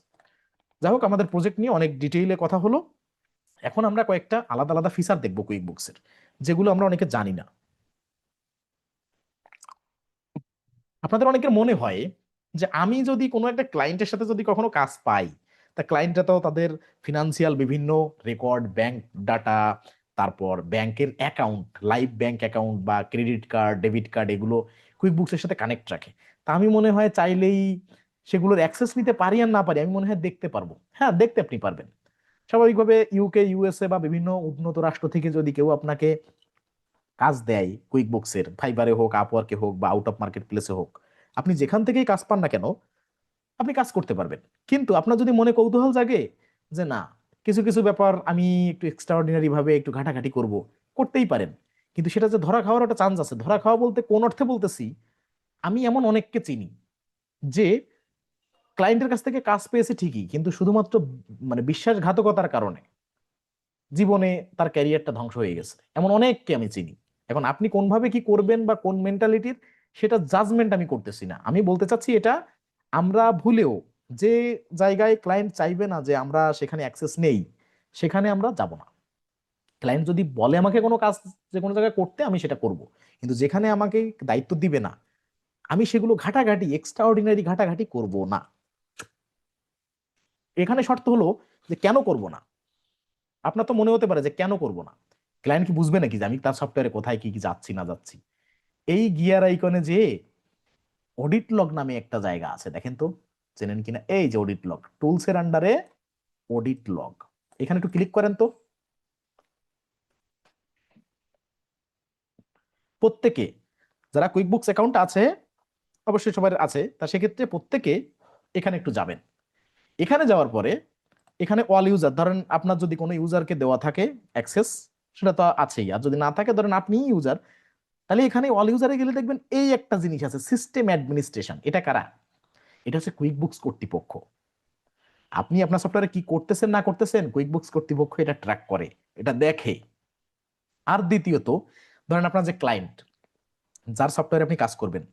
যাই হোক, আমাদের প্রজেক্ট নিয়ে অনেক ডিটেইলে কথা হলো। এখন আমরা কয়েকটা আলাদা আলাদা ফিচার দেখবো কুইক বুকসের, যেগুলো আমরা অনেকে জানি না। আপনাদের অনেকের মনে হয় যে আমি যদি কোনো একটা ক্লায়েন্টের সাথে যদি কখনো কাজ পাই, তা ক্লায়েন্টরা তো তাদের ফিনান্সিয়াল বিভিন্ন রেকর্ড, ব্যাংক ডাটা, তারপর ব্যাংকের অ্যাকাউন্ট, লাইভ ব্যাংক অ্যাকাউন্ট বা ক্রেডিট কার্ড, ডেবিট কার্ড, এগুলো কুইক বুকসের সাথে কানেক্ট রাখে। তা আমি মনে হয় চাইলেই সেগুলোর অ্যাক্সেস নিতে পারি আর না পারি আমি মনে হয় দেখতে পারবো। হ্যাঁ, দেখতে আপনি পারবেন। স্বাভাবিকভাবে ইউকে, ইউএসএ বা বিভিন্ন উন্নত রাষ্ট্র থেকে যদি কেউ আপনাকে কাজ দেয় কুইক বুকসের, ফাইবারে হোক, আপওয়ার্কে হোক বা আউট অফ মার্কেট প্লেসে হোক, আপনি যেখান থেকেই কাজ পান না কেন আপনি কাজ করতে পারবেন। কিন্তু আপনার যদি মনে কৌতূহল জাগে যে না, কিছু কিছু ব্যাপার আমি একটু এক্সট্রাঅর্ডিনারি ভাবে একটু ঘাটাঘাটি করব, করতেই পারেন। কিন্তু সেটা যে ধরা খাওয়ার একটা চান্স আছে, ধরা খাওয়া বলতে কোন অর্থে বলতেছি, আমি এমন অনেককে চিনি যে ক্লায়েন্টের কাছ থেকে কাজ পেয়েছে ঠিকই, কিন্তু শুধুমাত্র মানে বিশ্বাসঘাতকতার কারণে জীবনে তার ক্যারিয়ারটা ধ্বংস হয়ে গেছে, এমন অনেককে আমি চিনি। এখন আপনি কোনভাবে কি করবেন বা কোন মেন্টালিটির, সেটা জাজমেন্ট আমি করতেছি না। আমি বলতে চাচ্ছি এটা আমরা ভুলেও যে জায়গায় ক্লায়েন্ট চাইবে না যে আমরা সেখানে অ্যাক্সেস নেই, সেখানে আমরা যাব না। ক্লায়েন্ট যদি বলে আমাকে কোনো কাজ যে কোনো জায়গায় করতে, আমি সেটা করব। কিন্তু যেখানে আমাকে দায়িত্ব দিবে না, আমি সেগুলো ঘাটাঘাটি, এক্সট্রা অর্ডিনারি ঘাটাঘাটি করব না। এখানে শর্ত হলো যে কেন করব না। আপনার তো মনে হতে পারে যে কেন করব না, ক্লায়েন্ট কি বুঝবে নাকি যে আমি তার সফটওয়্যারে কোথায় কি কি যাচ্ছি না যাচ্ছি। এই গিয়ার আইকনে যে অডিট লগ নামে একটা জায়গা আছে, দেখেন তো চেনেন কিনা, এই যে অডিট লগ, টুলস এর আন্ডারে অডিট লগ, এখানে একটু ক্লিক করেন তো। প্রত্যেকে যারা কুইকবুকস অ্যাকাউন্ট আছে, অবশ্যই সবার আছে, তা সেক্ষেত্রে প্রত্যেকে এখানে একটু যাবেন। এখানে যাওয়ার পরে এখানে অল ইউজার, ধরেন আপনার যদি কোনো ইউজারকে দেওয়া থাকে অ্যাক্সেস, সেটা তো আছেই। আর যদি না থাকে, ধরেন আপনি ইউজার, তাহলে এখানে অল ইউজারে গেলে দেখবেন এই একটা জিনিস আছে, সিস্টেম অ্যাডমিনিস্ট্রেশন। এটা কারা? এটা হচ্ছে কুইকবুকস কর্তৃপক্ষ। আপনি আপনার সফটওয়্যারে কি করতেছেন না করতেছেন কুইকবুকস কর্তৃপক্ষ এটা ট্র্যাক করে, এটা দেখে। আর দ্বিতীয়ত, ধরেন আপনার যে ক্লায়েন্ট, যার সফটওয়্যারে আপনি কাজ করবেন,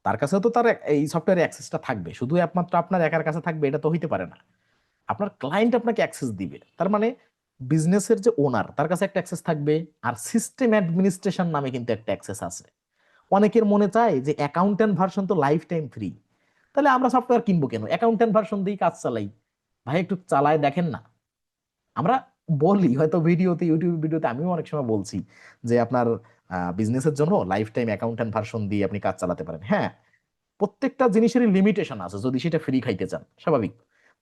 তার কাছেও তো তার এই সফটওয়্যারে অ্যাক্সেসটা থাকবে, শুধু একমাত্র আপনার একার কাছে থাকবে এটা তো হইতে পারে না। আপনার ক্লায়েন্ট আপনাকে অ্যাক্সেস দিবে, তার মানে বিজনেসের যে ওনার তার কাছে একটা অ্যাক্সেস থাকবে, আর সিস্টেম অ্যাডমিনিস্ট্রেশন নামে কিন্তু একটা অ্যাক্সেস আছে। অনেকের মনে চায় যে অ্যাকাউন্টেন্ট ভার্সন তো লাইফ টাইম ফ্রি, তাহলে আমরা সফটওয়্যার কিনবো কেন, অ্যাকাউন্টেন্ট ভার্সন দিয়ে কাজ চালাই। ভাই একটু চালায় দেখেন না। আমরা বলি হয়তো ভিডিওতে, ইউটিউব ভিডিওতে আমিও অনেক সময় বলছি যে আপনার বিজনেসের জন্য লাইফ টাইম অ্যাকাউন্টেন্ট ভার্সন দিয়ে আপনি কাজ চালাতে পারেন। হ্যাঁ, প্রত্যেকটা জিনিসেরই লিমিটেশন আছে, যদি সেটা ফ্রি খাইতে চান স্বাভাবিক।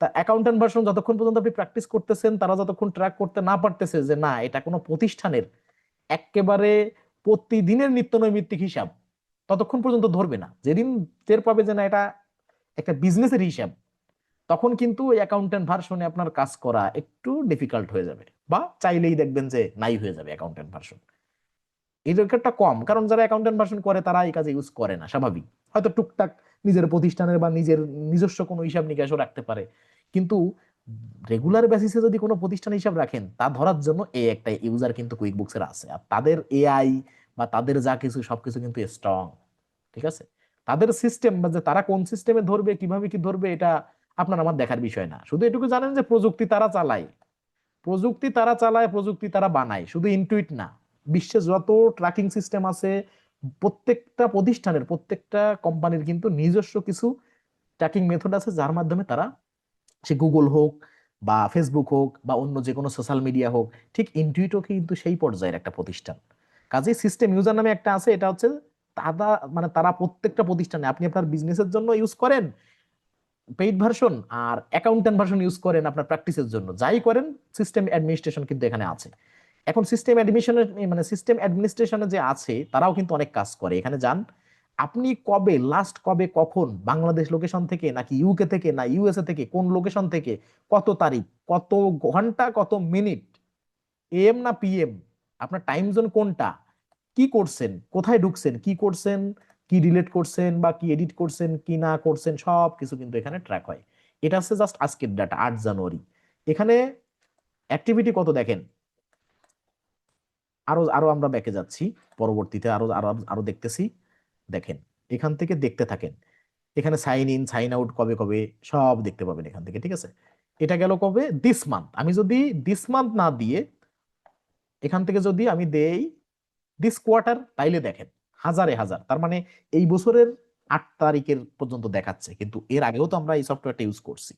তা অ্যাকাউন্টেন্ট ভার্সন যতক্ষণ পর্যন্ত আপনি প্র্যাকটিস করতেছেন, তারা যতক্ষণ ট্র্যাক করতে না পারতেছে যে না এটা কোনো প্রতিষ্ঠানের একেবারে প্রতিদিনের নিত্য নৈমিত্তিক হিসাব, ততক্ষণ পর্যন্ত ধরবে না। যেদিন টের পাবে যে না এটা একটা বিজনেসের হিসাব, তখন কিন্তু ওই অ্যাকাউন্টেন্ট ভার্সনে আপনার কাজ করা একটু ডিফিকাল্ট হয়ে যাবে, বা চাইলেই দেখবেন যে নাই হয়ে যাবে অ্যাকাউন্টেন্ট ভার্সন। এই দরকারটা কম, কারণ যারা অ্যাকাউন্টেন্ট ভার্সন করে তারা এই কাজে ইউজ করে না স্বাভাবিক। হয়তো টুকটাক নিজের প্রতিষ্ঠানের বা নিজের নিজস্ব কোনো হিসাব নিকাশও রাখতে পারে, কিন্তু রেগুলার বেসিসে যদি কোনো প্রতিষ্ঠান হিসাব রাখেন তা ধরার জন্য এই একটা ইউজার কিন্তু কুইকবুকসের আছে, আর তাদের এআই বা তাদের যা কিছু সবকিছু কিন্তু স্ট্রং। ঠিক আছে, তাদের সিস্টেম বা যে তারা কোন সিস্টেমে ধরবে কিভাবে কি ধরবে এটা আপনার আমার দেখার বিষয় না, শুধু এটুকু জানেন যে প্রযুক্তি তারা চালায়, প্রযুক্তি তারা চালায়, প্রযুক্তি তারা বানায়, শুধু ইনটুইট না। বিশ্বে যত ট্র্যাকিং সিস্টেম আছে, প্রত্যেকটা প্রতিষ্ঠানের প্রত্যেকটা কোম্পানির কিন্তু নিজস্ব কিছু ট্র্যাকিং মেথড আছে, যার মাধ্যমে তারা, সে গুগল হোক বা ফেসবুক হোক বা অন্য যে কোনো সোশ্যাল মিডিয়া হোক, ঠিক ইনটুইটও কিন্তু সেই পর্যায়ের একটা প্রতিষ্ঠান। কাজে সিস্টেম ইউজার নামে একটা আছে, এটা হচ্ছে তারা, মানে তারা প্রত্যেকটা প্রতিষ্ঠানে, আপনি আপনার বিজনেসের জন্য ইউজ করেন পেইড ভার্সন, আর অ্যাকাউন্টেন্ট ভার্সন ইউজ করেন আপনার প্র্যাকটিসের জন্য, যাই করেন সিস্টেম অ্যাডমিনিস্ট্রেশন কিন্তু এখানে আছে। এখন সিস্টেম অ্যাডমিশনের মানে সিস্টেম অ্যাডমিনিস্ট্রেশনে যে আছে তারাও কিন্তু অনেক কাজ করে। এখানে যান, আপনি কবে লাস্ট, কবে কখন বাংলাদেশ লোকেশন থেকে নাকি ইউকে থেকে না ইউএসএ থেকে, কোন লোকেশন থেকে, কত তারিখ, কত ঘন্টা, কত মিনিট, এম না পিএম, আপনার টাইম জোন কোনটা, কি করছেন, কোথায় ঢুকছেন, কি করছেন, কি ডিলিট করছেন বা কি এডিট করছেন কি না করছেন, সব কিছু কিন্তু এখানে ট্র্যাক হয়। এটা হচ্ছে জাস্ট আজকের ডাটা, 8 জানুয়ারি। এখানে অ্যাক্টিভিটি কত দেখেন, আরো আরো আমরা ব্যাকে যাচ্ছি, পরবর্তীতে আরো আরো আরো দেখতেছি। দেখেন, এখান থেকে দেখতে থাকেন, এখানে সাইন ইন সাইন আউট কবে কবে সব দেখতে পাবেন এখান থেকে। ঠিক আছে, এটা গেল কবে, দিস মান্থ। আমি যদি দিস মান্থ না দিয়ে এখান থেকে যদি আমি দেই দিস কোয়ার্টার, তাইলে দেখেন হাজারে হাজার, তার মানে এই বছরের 8 তারিখের পর্যন্ত দেখাচ্ছে, কিন্তু এর আগেও তো আমরা এই সফটওয়্যারটা ইউজ করছি।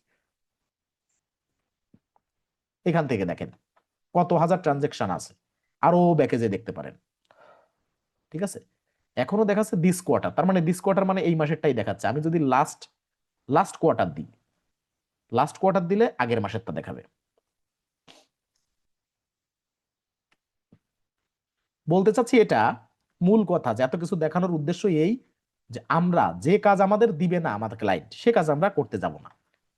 এখান থেকে দেখেন কত হাজার ট্রানজেকশন আছে, আরো ব্যাকে যে দেখতে পারেন। ঠিক আছে, এখনো দেখাচ্ছে দিস কোয়ার্টার, তার মানে দিস কোয়ার্টার মানে এই মাসেরটাই দেখাচ্ছে। আমি যদি লাস্ট লাস্ট কোয়ার্টার দিই, লাস্ট কোয়ার্টার দিলে আগের মাসেরটা দেখাবে। বলতে চাচ্ছি এটা মূল কথা, যে এত কিছু দেখানোর উদ্দেশ্য এই যে আমরা যে কাজ আমাদের দিবে না আমাদের ক্লায়েন্ট, সে কাজ আমরা করতে যাব না,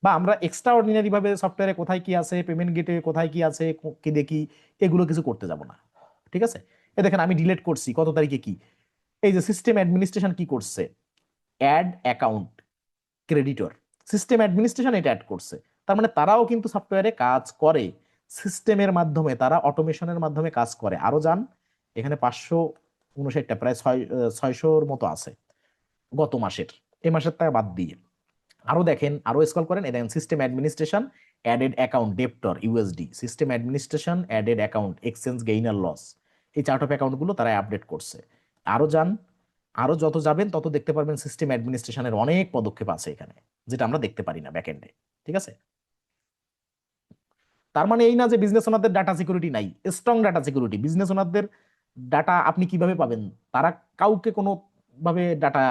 বা আমরা এক্সট্রা অর্ডিনারি ভাবে সফটওয়্যারে কোথায় কি আছে, পেমেন্ট গেটে কোথায় কি আছে, কি দেখি, এগুলো কিছু করতে যাব না। ঠিক আছে, এ দেখেন আমি ডিলিট করছি কত তারিখে কি, এই যে সিস্টেম অ্যাডমিনিস্ট্রেশন কি করছে, add account creditor, system administration এটা অ্যাড করছে। তার মানে তারাও কিন্তু সফটওয়্যারে কাজ করে, সিস্টেমের মাধ্যমে, তারা অটোমেশনের মাধ্যমে কাজ করে। আরো যান, এখানে 559টা, প্রায় 600-র মতো আছে গত মাসের, এই মাসের টাকা বাদ দিয়ে। আরো দেখেন, আরো স্ক্রল করেন, এই দেখেন system administration added account debtor USD, system administration added account exchange gain আর লস, এই চার্ট অফ অ্যাকাউন্ট গুলো তারা আপডেট করছে। আরো যান, আরো যত যাবেন তত দেখতে পারবেন সিস্টেম অ্যাডমিনিস্ট্রেশনের অনেক পদক্ষেপ আছে এখানে, যেটা আমরা দেখতে পারি না ব্যাকএন্ডে। ঠিক আছে, তার মানে এই না যে বিজনেস ওনারদের ডাটা সিকিউরিটি নাই, স্ট্রং ডাটা সিকিউরিটি। বিজনেস ওনারদের ডাটা আপনি কিভাবে পাবেন, তারা কাউকে কোনো ভাবে ডাটা,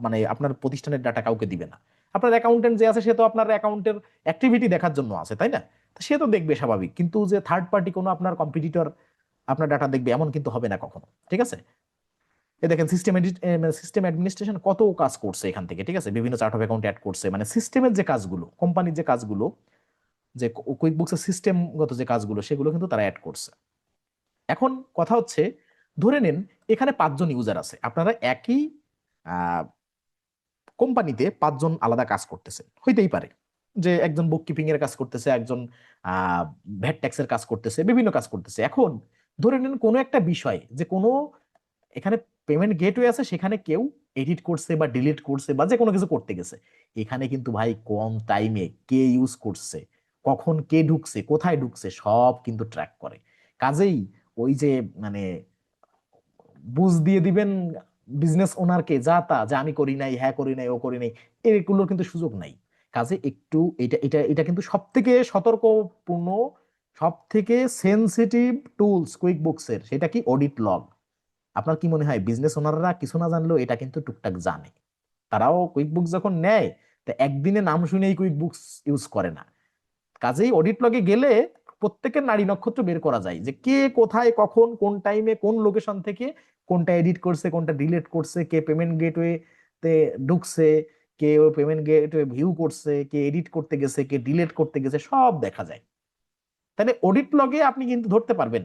মানে আপনার প্রতিষ্ঠানের ডাটা কাউকে দিবে না। আপনার অ্যাকাউন্টেন্ট যে আছে সে তো আপনার অ্যাকাউন্টের অ্যাক্টিভিটি দেখার জন্য আছে, তাই না? তো সে তো দেখবে স্বাভাবিক, কিন্তু যে থার্ড পার্টি কোনো আপনার কম্পিটিটর আপনার ডাটা দেখবে এমন কিন্তু হবে না কখনো। ঠিক আছে, এ দেখেন সিস্টেম সিস্টেম অ্যাডমিনিস্ট্রেশন কত কাজ করছে এখান থেকে। ঠিক আছে, বিভিন্ন চার্ট অফ অ্যাকাউন্ট অ্যাড করছে, মানে সিস্টেমের যে কাজগুলো, কোম্পানির যে কাজগুলো, যে কুইকবুকসের সিস্টেমগত যে কাজগুলো, সেগুলো কিন্তু তারা অ্যাড করছে। এখন কথা হচ্ছে, ধরে নেন এখানে 5 জন ইউজার আছে, আপনারা একই কোম্পানিতে 5 জন আলাদা কাজ করতেছেন, হইতেই পারে। যে একজন বুক কিপিং এর কাজ করতেছে, একজন ভ্যাট ট্যাক্সের কাজ করতেছে, বিভিন্ন কাজ করতেছে। এখন ধরে নিন কোনো একটা বিষয় যে কোনো এখানে পেমেন্ট গেটওয়ে আছে, সেখানে কেউ এডিট করছে বা ডিলিট করছে বা যে কোনো কিছু করতে গেছে, এখানে কিন্তু ভাই কম টাইমে কে ইউজ করছে, কখন কে ঢুকছে, কোথায় ঢুকছে, সব কিন্তু ট্র্যাক করে। কাজেই ওই যে মানে বুঝ দিয়ে দিবেন বিজনেস ওনারকে যা তা, যে আমি করি নাই, হ্যাঁ করি নাই, ও করি নাই, এগুলোর কিন্তু সুযোগ নাই। কাজে একটু এটা এটা এটা কিন্তু সব থেকে সতর্কপূর্ণ, সব থেকে সেনসিটিভ টুলস কুইক বুকসের, সেটা কি অডিট লগ। আপনার কি মনে হয় বিজনেস ওনাররা কিছু না জানলেও এটা কিন্তু টুকটাক জানে? তারাও কুইক বুকস যখন নেয়, তা একদিনে নাম শুনেই কুইক বুকস ইউজ করে না। কাজেই অডিট লগে গেলে প্রত্যেকের নাড়ি নক্ষত্র বের করা যায়, যে কে কোথায় কখন কোন টাইমে কোন লোকেশন থেকে কোনটা এডিট করছে, কোনটা ডিলিট করছে, কে পেমেন্ট গেটওয়ে তে ঢুকছে, কে ওই পেমেন্ট গেটওয়ে ভিউ করছে, কে এডিট করতে গেছে, কে ডিলিট করতে গেছে, সব দেখা যায়। তাহলে অডিট লগে আপনি কিন্তু ধরতে পারবেন।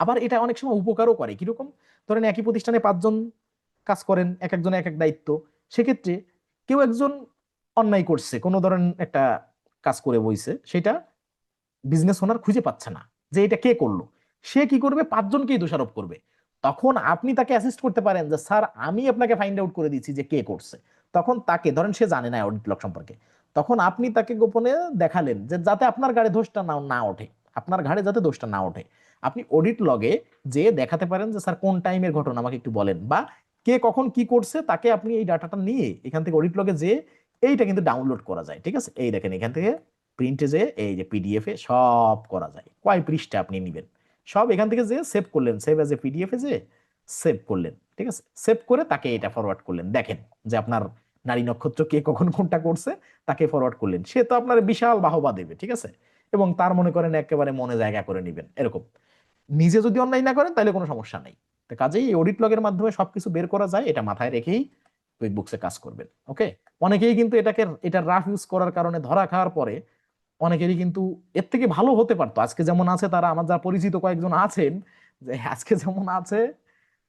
আবার এটা অনেক সময় উপকারও করে। কিরকম? ধরেন একই প্রতিষ্ঠানে 5 জন কাজ করেন, এক একজনের এক এক দায়িত্ব। সেক্ষেত্রে কেউ একজন অন্যায় করছে, কোনো ধরেন একটা কাজ করে বইছে, সেটা বিজনেস ওনার খুঁজে পাচ্ছে না যে এটা কে করলো। সে কি করবে? 5 জনকেই দোষারোপ করবে। তখন আপনি তাকে অ্যাসিস্ট করতে পারেন যে স্যার আমি আপনাকে ফাইন্ড আউট করে দিচ্ছি যে কে করছে। তখন তাকে ধরেন সে জানে না অডিট লগ সম্পর্কে, তখন আপনি তাকে গোপনে দেখালেন যে যাতে আপনার ঘাড়ে দোষটা না না ওঠে, আপনার ঘাড়ে যাতে দোষটা না ওঠে। আপনি অডিট লগে যে দেখাতে পারেন যে স্যার কোন টাইমের ঘটনা আমাকে একটু বলেন, বা কে কখন কি করছে তাকে আপনি এই ডাটাটা নিয়ে এখান থেকে অডিট লগে যে এইটা কিন্তু ডাউনলোড করা যায়। ঠিক আছে, এই দেখেন এখান থেকে প্রিন্টে যে এই যে পিডিএফ এ সব করা যায়, কয় পৃষ্ঠা আপনি নিবেন সব এখান থেকে যে সেভ করলেন, সেভ এজ এ পিডিএফ এ যে সেভ করলেন। ঠিক আছে, সেভ করে তাকে এটা ফরওয়ার্ড করলেন, দেখেন যে আপনার নারী নক্ষত্র কে কখন কোনটা করছে, তাকে ফরওয়ার্ড করলেন, সে তো আপনার বিশাল বাহবা দেবে। ঠিক আছে, এবং তার মনে করেন একেবারে মনে জায়গা করে নিবেন এরকম। নিজে যদি অনলাইন না করেন তাহলে কোনো সমস্যা নাই। তো কাজেই অডিট লগের মাধ্যমে সবকিছু বের করা যায়, এটা মাথায় রেখেই কুইক বুকসে কাজ করবেন। ওকে। অনেকেই কিন্তু এটা রাফ ইউজ করার কারণে ধরা খাওয়ার পরে অনেকেরই কিন্তু এর থেকে ভালো হতে পারতো। আজকে যেমন আছে, তারা আমার যা পরিচিত কয়েকজন আছেন, যে আজকে যেমন আছে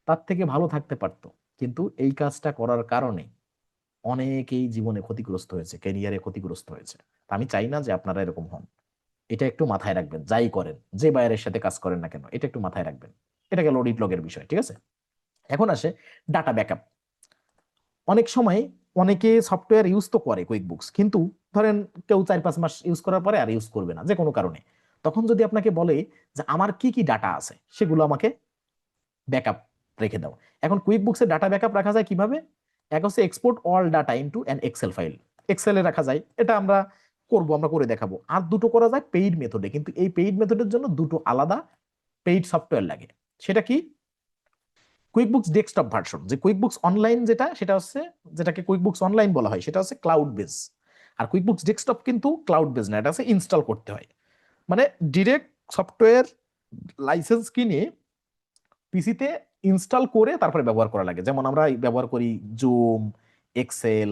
তার থেকে ভালো থাকতে পারতো। কিন্তু এই কাজটা করার কারণে অনেকেই জীবনে ক্ষতিগ্রস্ত হয়েছে, ক্যারিয়ারে ক্ষতিগ্রস্ত হয়েছে। তা আমি চাই না যে আপনারা এরকম হন। এটা একটু মাথায় রাখবেন, যাই করেন, যে বাইরের সাথে কাজ করেন না কেন, এটা একটু মাথায় রাখবেন। এটা গেল অডিট লগের বিষয়। ঠিক আছে, এখন আসে ডাটা ব্যাকআপ। অনেক সময় অনেকে সফটওয়্যার ইউজ তো করে কুইক বুকস, কিন্তু ধরেন কেউ 4-5 মাস ইউজ করার পরে আর ইউজ করবে না যে কোনো কারণে। তখন যদি আপনাকে বলে যে আমার কি কি ডাটা আছে সেগুলো আমাকে ব্যাকআপ রেখে দাও। এখন কুইক বুকসে ডাটা ব্যাকআপ রাখা যায় কিভাবে? এক হচ্ছে export all data into an Excel file. এক্সেলে রাখা যায়, এটা আমরা করব, আমরা করে দেখাবো। আর দুটো করা যায় পেইড মেথডে, কিন্তু এই পেইড মেথডের জন্য দুটো আলাদা পেইড সফটওয়্যার লাগে। সেটা কি? কুইকবুকস ডেস্কটপ ভার্সন, যে কুইকবুকস অনলাইন যেটা, সেটা হচ্ছে, যেটাকে কুইকবুকস অনলাইন বলা হয়, সেটা হচ্ছে ক্লাউড বেস। আর কুইকবুকস ডেস্কটপ কিন্তু ক্লাউড বেস না, এটা হচ্ছে ইনস্টল করতে হয়। মানে ডিরেক্ট সফটওয়্যার লাইসেন্স কিনে পিসিতে ইনস্টল করে তারপরে ব্যবহার করা লাগে। যেমন আমরা ব্যবহার করি জুম, এক্সেল,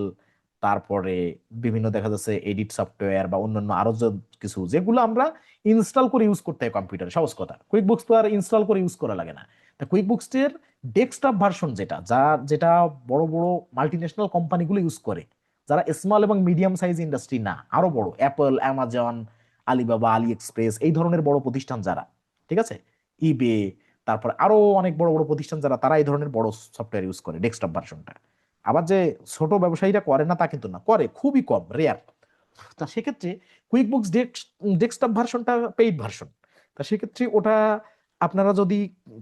তারপরে বিভিন্ন দেখা যাচ্ছে এডিট সফটওয়্যার বা অন্যান্য আরো কিছু, যেগুলো আমরা ইনস্টল করে ইউজ করতে হয় কম্পিউটারে। সহজ কথা, কুইক বুকস তো আর ইনস্টল করে ইউজ করা লাগে না। তা কুইক বুকস এর ডেস্কটপ ভার্সন যেটা, যেটা বড় বড় মাল্টিন্যাশনাল কোম্পানিগুলো ইউজ করে, যারা স্মল এবং মিডিয়াম সাইজ ইন্ডাস্ট্রি না, আরো বড় অ্যাপল, অ্যামাজন, আলিবাবা, আলি এক্সপ্রেস, এই ধরনের বড় প্রতিষ্ঠান যারা, ঠিক আছে, ইবে, তারপর আরো অনেক বড় বড় প্রতিষ্ঠান যারা, তারা এই ধরনের বড় সফটওয়্যার ইউজ করে ডেস্কটপ ভার্সনটা। আবার যে ছোট ব্যবসায়ীরা করে না তা কিন্তু না, করে, খুবই কম, রেয়ার। তা সেক্ষেত্রে কুইক বুকস ডেস্কটপ ভার্সনটা পেইড ভার্সন। তা সেক্ষেত্রে ওটা আপনারা যদি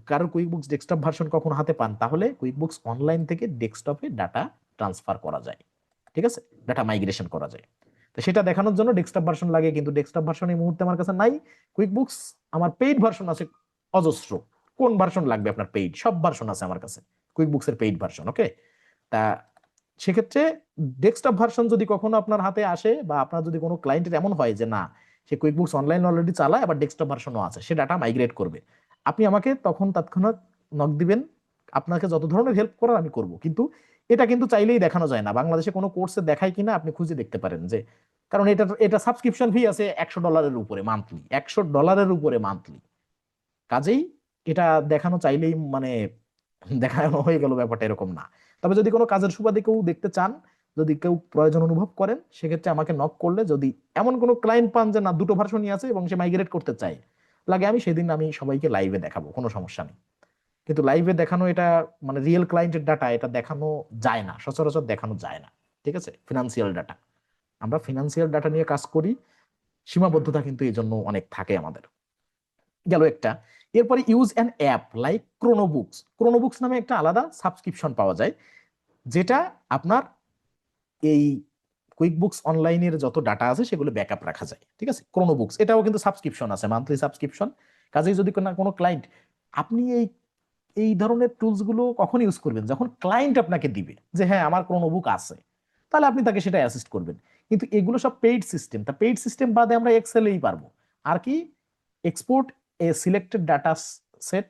কারোর কুইক বুকস ডেস্কটপ ভার্সন কখনো হাতে পান, তাহলে কুইক বুকস অনলাইন থেকে ডেস্কটপে ডাটা ট্রান্সফার করা যায়। ঠিক আছে, ডাটা মাইগ্রেশন করা যায়। তো সেটা দেখানোর জন্য ডেস্কটপ ভার্সন লাগে, কিন্তু ডেস্কটপ ভার্সন এই মুহূর্তে আমার কাছে নাই। কুইক বুকস আমার পেইড ভার্সন আছে অজস্র। কোন ভার্সন লাগবে আপনার? পেইড সব ভার্সন আছে আমার কাছে, কুইক বুকসের পেইড ভার্সন। ওকে। তা সেক্ষেত্রে ডেস্কটপ ভার্সন যদি কখনো আপনার হাতে আসে, বা আপনার যদি কোনো ক্লায়েন্টের এমন হয় যে না, সে কুইক বুকস অনলাইন অলরেডি চালায়, আবার ডেস্কটপ ভার্সনও আছে, সে ডাটা মাইগ্রেট করবে, আপনি আমাকে তখন তৎক্ষণাৎ নক দিবেন। আপনাকে যত ধরনের হেল্প করার আমি করব। কিন্তু এটা কিন্তু চাইলেই দেখানো যায় না, বাংলাদেশে কোনো কোর্সে দেখায় কিনা আপনি খুঁজে দেখতে পারেন যে, কারণ এটা এটা সাবস্ক্রিপশন ফি আছে $100 উপরে মান্থলি, $100 উপরে মান্থলি। কাজেই এটা দেখানো চাইলেই দেখানো হয়ে গেল, ব্যাপারটা এরকম না। তবে যদি কোনো কাজের সুবাদে কেউ দেখতে চান, যদি কেউ প্রয়োজন অনুভব করেন সেক্ষেত্রে আমাকে নক করলে, যদি এমন কোনো ক্লায়েন্ট পান যে না দুটো ভার্সনই আছে এবং সে মাইগ্রেট করতে চায়, লাগে আমি সেদিন আমি সবাইকে লাইভে দেখাবো, কোনো সমস্যা নেই। কিন্তু লাইভে দেখানো এটা মানে রিয়েল ক্লায়েন্টের ডাটা, এটা দেখানো যায় না, সচরাচর দেখানো যায় না। ঠিক আছে, ফিনান্সিয়াল ডাটা, আমরা ফিনান্সিয়াল ডাটা নিয়ে কাজ করি, সীমাবদ্ধতা কিন্তু এই জন্য অনেক থাকে আমাদের। গেল একটা। এরপরে ইউজ অ্যান অ্যাপ লাইক ক্রোনোবুকস। ক্রোনোবুকস নামে একটা আলাদা সাবস্ক্রিপশন পাওয়া যায়, যেটা আপনার এই কুইকবুকস অনলাইনের যত ডাটা আছে সেগুলো ব্যাকআপ রাখা যায়। ঠিক আছে, ক্রোনোবুকস এটাও কিন্তু সাবস্ক্রিপশন আছে, মান্থলি সাবস্ক্রিপশন। কাজেই যদি কোনো ক্লায়েন্ট, আপনি এই এই ধরনের টুলস গুলো কখন ইউজ করবেন, যখন ক্লায়েন্ট আপনাকে দিবে যে হ্যাঁ আমার ক্রোনোবুক আছে, তাহলে আপনি তাকে সেটা অ্যাসিস্ট করবেন। কিন্তু এগুলো সব পেইড সিস্টেম, তা পেইড সিস্টেম বাদে আমরা এক্সেলেই পারবো। আর কি, export a selected data set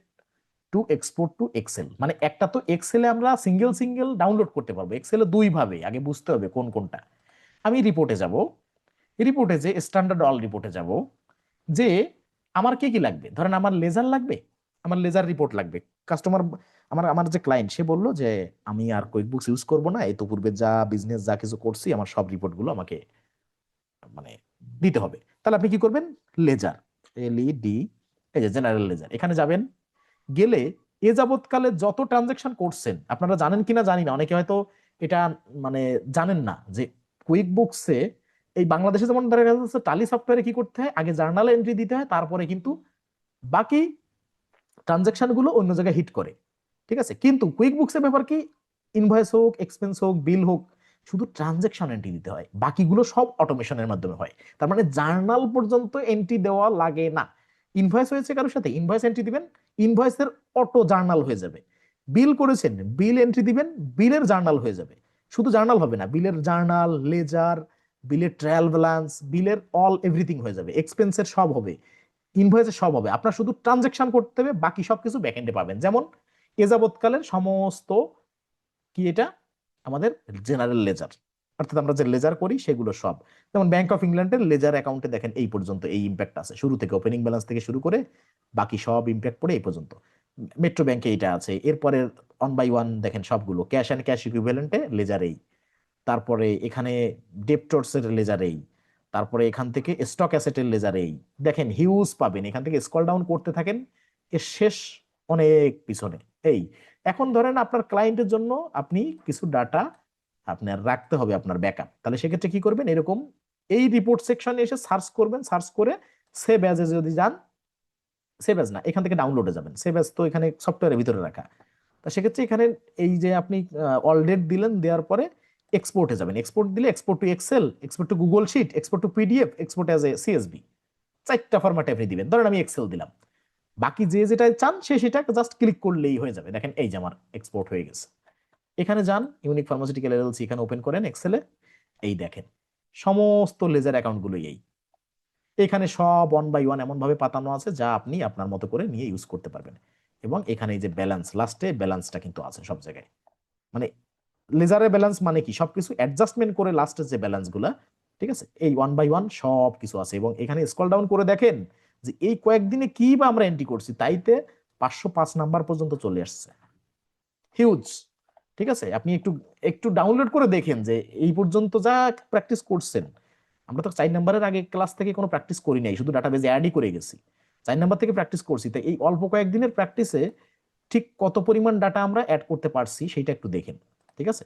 to export to excel, মানে একটা তো এক্সেলে আমরা সিঙ্গেল সিঙ্গেল ডাউনলোড করতে পারবো, এক্সেলে দুই ভাবে, আগে বুঝতে হবে কোন কোনটা। আমি রিপোর্টে যাব, রিপোর্টে যে স্ট্যান্ডার্ড অল রিপোর্টে যাব, যে আমার কি কি লাগবে, ধরেন আমার লেজার লাগবে, আমার লেজার রিপোর্ট লাগবে। কাস্টমার, আমার আমার যে ক্লায়েন্ট, সে বললো যে আমি আর কুইকবুকস ইউজ করব না, এই তো পূর্বে যা বিজনেস যা কিছু করছি আমার সব রিপোর্ট গুলো আমাকে মানে দিতে হবে। তাহলে আপনি কি করবেন, লেজার, LED, এই যে জেনারেল লেজার, এখানে যাবেন। গেলে এ যাবৎকালে যত ট্রানজেকশন করছেন, আপনারা জানেন কিনা জানি না, অনেকে হয়তো এটা মানে জানেন না যে কুইক বুকসে এই বাংলাদেশে যেমন দেখা যাচ্ছে টালি সফটওয়্যারে কি করতে হয়, আগে জার্নালে এন্ট্রি দিতে হয়, তারপরে কিন্তু বাকি ট্রানজেকশন গুলো অন্য জায়গায় হিট করে। ঠিক আছে, কিন্তু কুইক বুকসের ব্যাপার কি, ইনভয়েস হোক, এক্সপেন্স হোক, বিল হোক, শুধু ট্রানজেকশন এন্ট্রি দিতে হয়, বাকিগুলো সব অটোমেশনের মাধ্যমে হয়। তার মানে জার্নাল পর্যন্ত এন্ট্রি দেওয়া লাগে না। ইনভয়েস হয়েছে কারোর সাথে, ইনভয়েস এন্ট্রি দিবেন, ইনভয়েসের অটো জার্নাল হয়ে যাবে। বিল করেছেন, বিল এন্ট্রি দিবেন, বিলের জার্নাল হয়ে যাবে। শুধু জার্নাল হবে না, বিলের জার্নাল, লেজার, বিলের ট্রায়াল ব্যালেন্স, বিলের অল এভরিথিং হয়ে যাবে, এক্সপেন্সের সব হবে, ইনভয়েসের সব হবে। আপনার শুধু ট্রানজেকশন করতে হবে, বাকি সবকিছু ব্যাকএন্ডে পাবেন। যেমন এ যাবৎকালের সমস্ত কি, এটা আমাদের জেনারেল লেজার, অর্থাৎ আমরা যে লেজার করি সেগুলো সব। যেমন ব্যাংক অফ ইংল্যান্ডের লেজার অ্যাকাউন্টে দেখেন এই পর্যন্ত এই ইম্প্যাক্ট আছে, শুরু থেকে ওপেনিং ব্যালেন্স থেকে শুরু করে বাকি সব ইম্প্যাক্ট পড়ে এই পর্যন্ত। মেট্রো ব্যাংকে এটা আছে। এরপরে ওয়ান বাই ওয়ান দেখেন সবগুলো, ক্যাশ অ্যান্ড ক্যাশ ইকুইভ্যালেন্টে লেজার এই, তারপরে এখানে ডেপ্টরস এর লেজার এই, তারপরে এখান থেকে স্টক অ্যাসেটের লেজার এই, দেখেন হিউজ পাবেন। এখান থেকে স্ক্রল ডাউন করতে থাকেন, এর শেষ অনেক পিছনে। এই এখন ধরেন আপনার ক্লায়েন্টের জন্য আপনি কিছু ডাটা আপনার রাখতে হবে আপনার ব্যাকআপ, তাহলে সেক্ষেত্রে কি করবেন, এরকম এই রিপোর্ট সেকশনে এসে সার্চ করবেন, সার্চ করে সেভ অ্যাজে যদি যান, সেভ অ্যাজ না, এখান থেকে ডাউনলোডে যাবেন, সেভ অ্যাজ তো এখানে সফটওয়্যারের ভিতরে রাখা। তা সেক্ষেত্রে এখানে এই যে আপনি অল ডেট দিলেন, দেওয়ার পরে এক্সপোর্টে যাবেন, এক্সপোর্ট দিলে export to excel, export to Google sheet, export to PDF, export as a CSV, চারটা ফরম্যাটে আপনি দিবেন। ধরেন আমি এক্সেল দিলাম, বাকি যে যেটা চান সে সেটা জাস্ট ক্লিক করলেই হয়ে যাবে। দেখেন এই যে আমার এক্সপোর্ট হয়ে গেছে। এখানে যান, ইউনিক ফার্মাসিউটিক্যাল LLC এখানে ওপেন করেন এক্সেলে, এই দেখেন সমস্ত লেজার অ্যাকাউন্ট গুলো এই, এখানে সব ওয়ান বাই ওয়ান এমন ভাবে পাতানো আছে যা আপনি আপনার মতো করে নিয়ে ইউজ করতে পারবেন। এবং এখানে এই যে ব্যালেন্স, লাস্টে ব্যালেন্সটা কিন্তু আছে সব জায়গায়। মানে লেজারের ব্যালেন্স মানে কি, সবকিছু অ্যাডজাস্টমেন্ট করে লাস্টের যে ব্যালেন্স গুলা, ঠিক আছে, এই ওয়ান বাই ওয়ান সব কিছু আছে। এবং এখানে স্ক্রল ডাউন করে দেখেন যে এই কয়েকদিনে কি বা আমরা এন্ট্রি করছি, তাইতে 505 নাম্বার পর্যন্ত চলে আসছে, হিউজ। ঠিক আছে, আপনি একটু একটু ডাউনলোড করে দেখেন যে এই পর্যন্ত যা প্র্যাকটিস করছেন। আমরা তো 4 নাম্বারের আগে ক্লাস থেকে কোনো প্র্যাকটিস করি নাই, শুধু ডাটাবেজে অ্যাডই করে গেছি, 4 নাম্বার থেকে প্র্যাকটিস করছি। তাই এই অল্প কয়েকদিনের প্র্যাকটিসে ঠিক কত পরিমাণ ডাটা আমরা অ্যাড করতে পারছি সেটা একটু দেখেন। ঠিক আছে,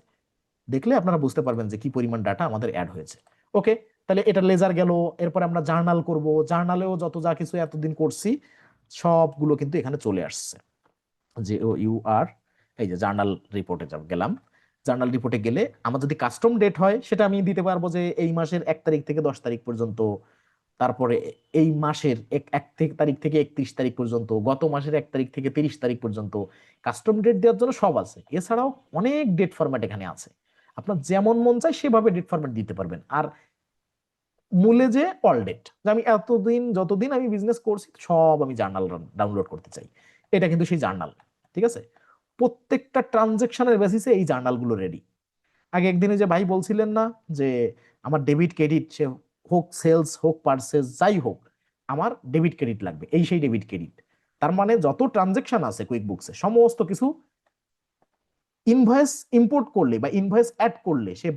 দেখলে আপনারা বুঝতে পারবেন যে কি পরিমাণ ডাটা আমাদের অ্যাড হয়েছে। ওকে, তাহলে এটা লেজার গেল। এরপরে আমরা জার্নাল করব, জার্নালেও যত যা কিছু এতদিন করছি সবগুলো কিন্তু এখানে চলে আসছে। যে ও ইউ আর, এই যে জার্নাল রিপোর্টে গেলাম, জার্নাল রিপোর্টে গেলে আমার যদি কাস্টম ডেট হয় সেটা আমি দিতে পারবো যে এই মাসের 1 তারিখ থেকে 10 তারিখ পর্যন্ত, তারপরে এই মাসের এক তারিখ থেকে 31 তারিখ পর্যন্ত, গত মাসের 1 তারিখ থেকে 30 তারিখ পর্যন্ত কাস্টম ডেট দেওয়ার জন্য সব আছে। এছাড়াও অনেক ডেট ফরম্যাট এখানে আছে, আপনার যেমন মন চায় সেভাবে ডেট ফরম্যাট দিতে পারবেন। আর মূলে যে অল ডেট, যে আমি এতদিন যতদিন আমি বিজনেস করছি সব আমি জার্নাল ডাউনলোড করতে চাই, এটা কিন্তু সেই জার্নাল। ঠিক আছে, প্রত্যেকটা ট্রানজেকশনের বেসিসে এই জার্নালগুলো রেডি। আগে একদিনে যে ভাই বলছিলেন না যে আমার ডেবিট ক্রেডিট, সে হোক সেলস হোক পারচেজ যাই হোক, আমার ডেবিট ক্রেডিট লাগবে, এই সেই ডেবিট ক্রেডিট। তার মানে যত ট্রানজেকশন আছে কুইক বুকসে সমস্ত কিছু ইনভয়েস ইম্পোর্ট করলে বা ইনভয়েস অ্যাড করলে সে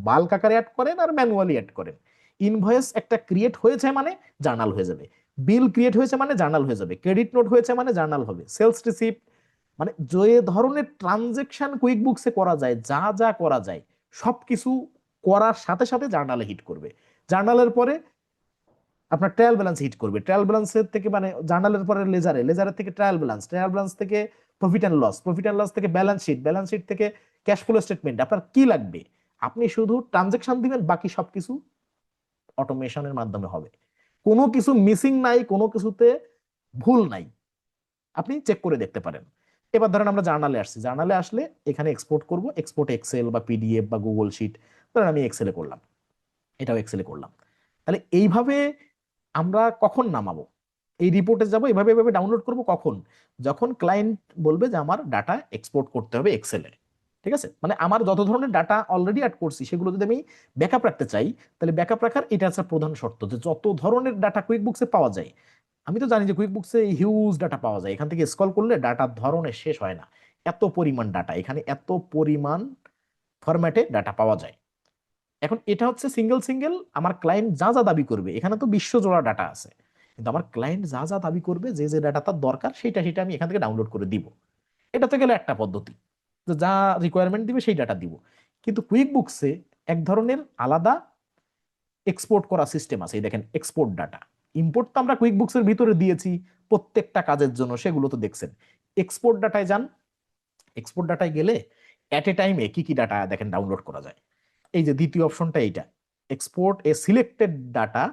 বাল্ক আকারে অ্যাড করেন আর ম্যানুয়ালি অ্যাড করেন। ইনভয়েস একটা ক্রিয়েট হয়েছে মানে জার্নাল হয়ে যাবে, বিল ক্রিয়েট হয়েছে মানে জার্নাল হয়ে যাবে, ক্রেডিট নোট হয়েছে মানে জার্নাল হবে, সেলস রিসিপ্ট, মানে যে ধরনের ট্রানজেকশন কুইক বুকসে করা যায়, যা যা করা যায় সবকিছু করার সাথে সাথে জার্নালে হিট করবে। জার্নালের পরে আপনার ট্রায়াল ব্যালেন্স হিট করবে, ট্রায়াল ব্যালেন্সের থেকে মানে জার্নালের পরে লেজারে, লেজারের থেকে ট্রায়াল ব্যালেন্স, ট্রায়াল ব্যালেন্স থেকে profit and loss, profit and loss থেকে ব্যালেন্স শিট, ব্যালেন্স শিট থেকে ক্যাশ ফ্লো স্টেটমেন্ট। আপনার কি লাগবে? আপনি শুধু ট্রানজেকশন দিবেন, বাকি সবকিছু অটোমেশনের মাধ্যমে হবে। কোনো কিছু মিসিং নাই, কোনো কিছুতে ভুল নাই, আপনি চেক করে দেখতে পারেন। এবার ধরেন আমরা জার্নালে আসছি, জার্নালে আসলে এখানে এক্সপোর্ট করব, এক্সপোর্ট এক্সেল বা পিডিএফ বা গুগল শিট, ধরেন আমি এক্সেলে করলাম, এটাও এক্সেলে করলাম। তাহলে এইভাবে আমরা কখন নামাবো? এই রিপোর্টে যাব, এভাবে এভাবে ডাউনলোড করব কখন? যখন ক্লায়েন্ট বলবে যে আমার ডাটা এক্সপোর্ট করতে হবে এক্সেলে। ঠিক আছে, মানে আমার যত ধরনের ডাটা অলরেডি অ্যাড করছি সেগুলো যদি আমি ব্যাকআপ রাখতে চাই, তাহলে ব্যাকআপ রাখার এটা হচ্ছে প্রধান শর্ত, যে যত ধরনের ডাটা কুইক বুকসে পাওয়া যায়। আমি তো জানি যে কুইক বুকসে হিউজ ডাটা পাওয়া যায়, এখান থেকে স্ক্রল করলে ডাটার ধরনের শেষ হয় না। এত পরিমাণ ডাটা এখানে, এত পরিমাণ ফরম্যাটে ডাটা পাওয়া যায়। এখন এটা হচ্ছে সিঙ্গেল সিঙ্গেল, আমার ক্লায়েন্ট যা যা দাবি করবে, এখানে তো বিশ্বজোড়া ডাটা আছে, কিন্তু আমার ক্লায়েন্ট যা যা দাবি করবে, যে যে ডাটা তার দরকার, সেটা সেটা আমি এখান থেকে ডাউনলোড করে দিব। এটাতে গেলে একটা পদ্ধতি, যে যা রিকোয়ারমেন্ট দিবে সেই ডাটা দিব। কিন্তু কুইক বুকসে এক ধরনের আলাদা এক্সপোর্ট করা সিস্টেম আছে। এই দেখেন এক্সপোর্ট ডাটা, ইম্পোর্ট তো আমরা কুইক বুকসের ভিতরে দিয়েছি প্রত্যেকটা কাজের জন্য, সেগুলো তো দেখছেন। এক্সপোর্ট ডাটায় যান, এক্সপোর্ট ডাটায় গেলে অ্যাট এ টাইমে কি কি ডাটা দেখেন ডাউনলোড করা যায়। এই যে দ্বিতীয় অপশনটা এইটা, export a selected data,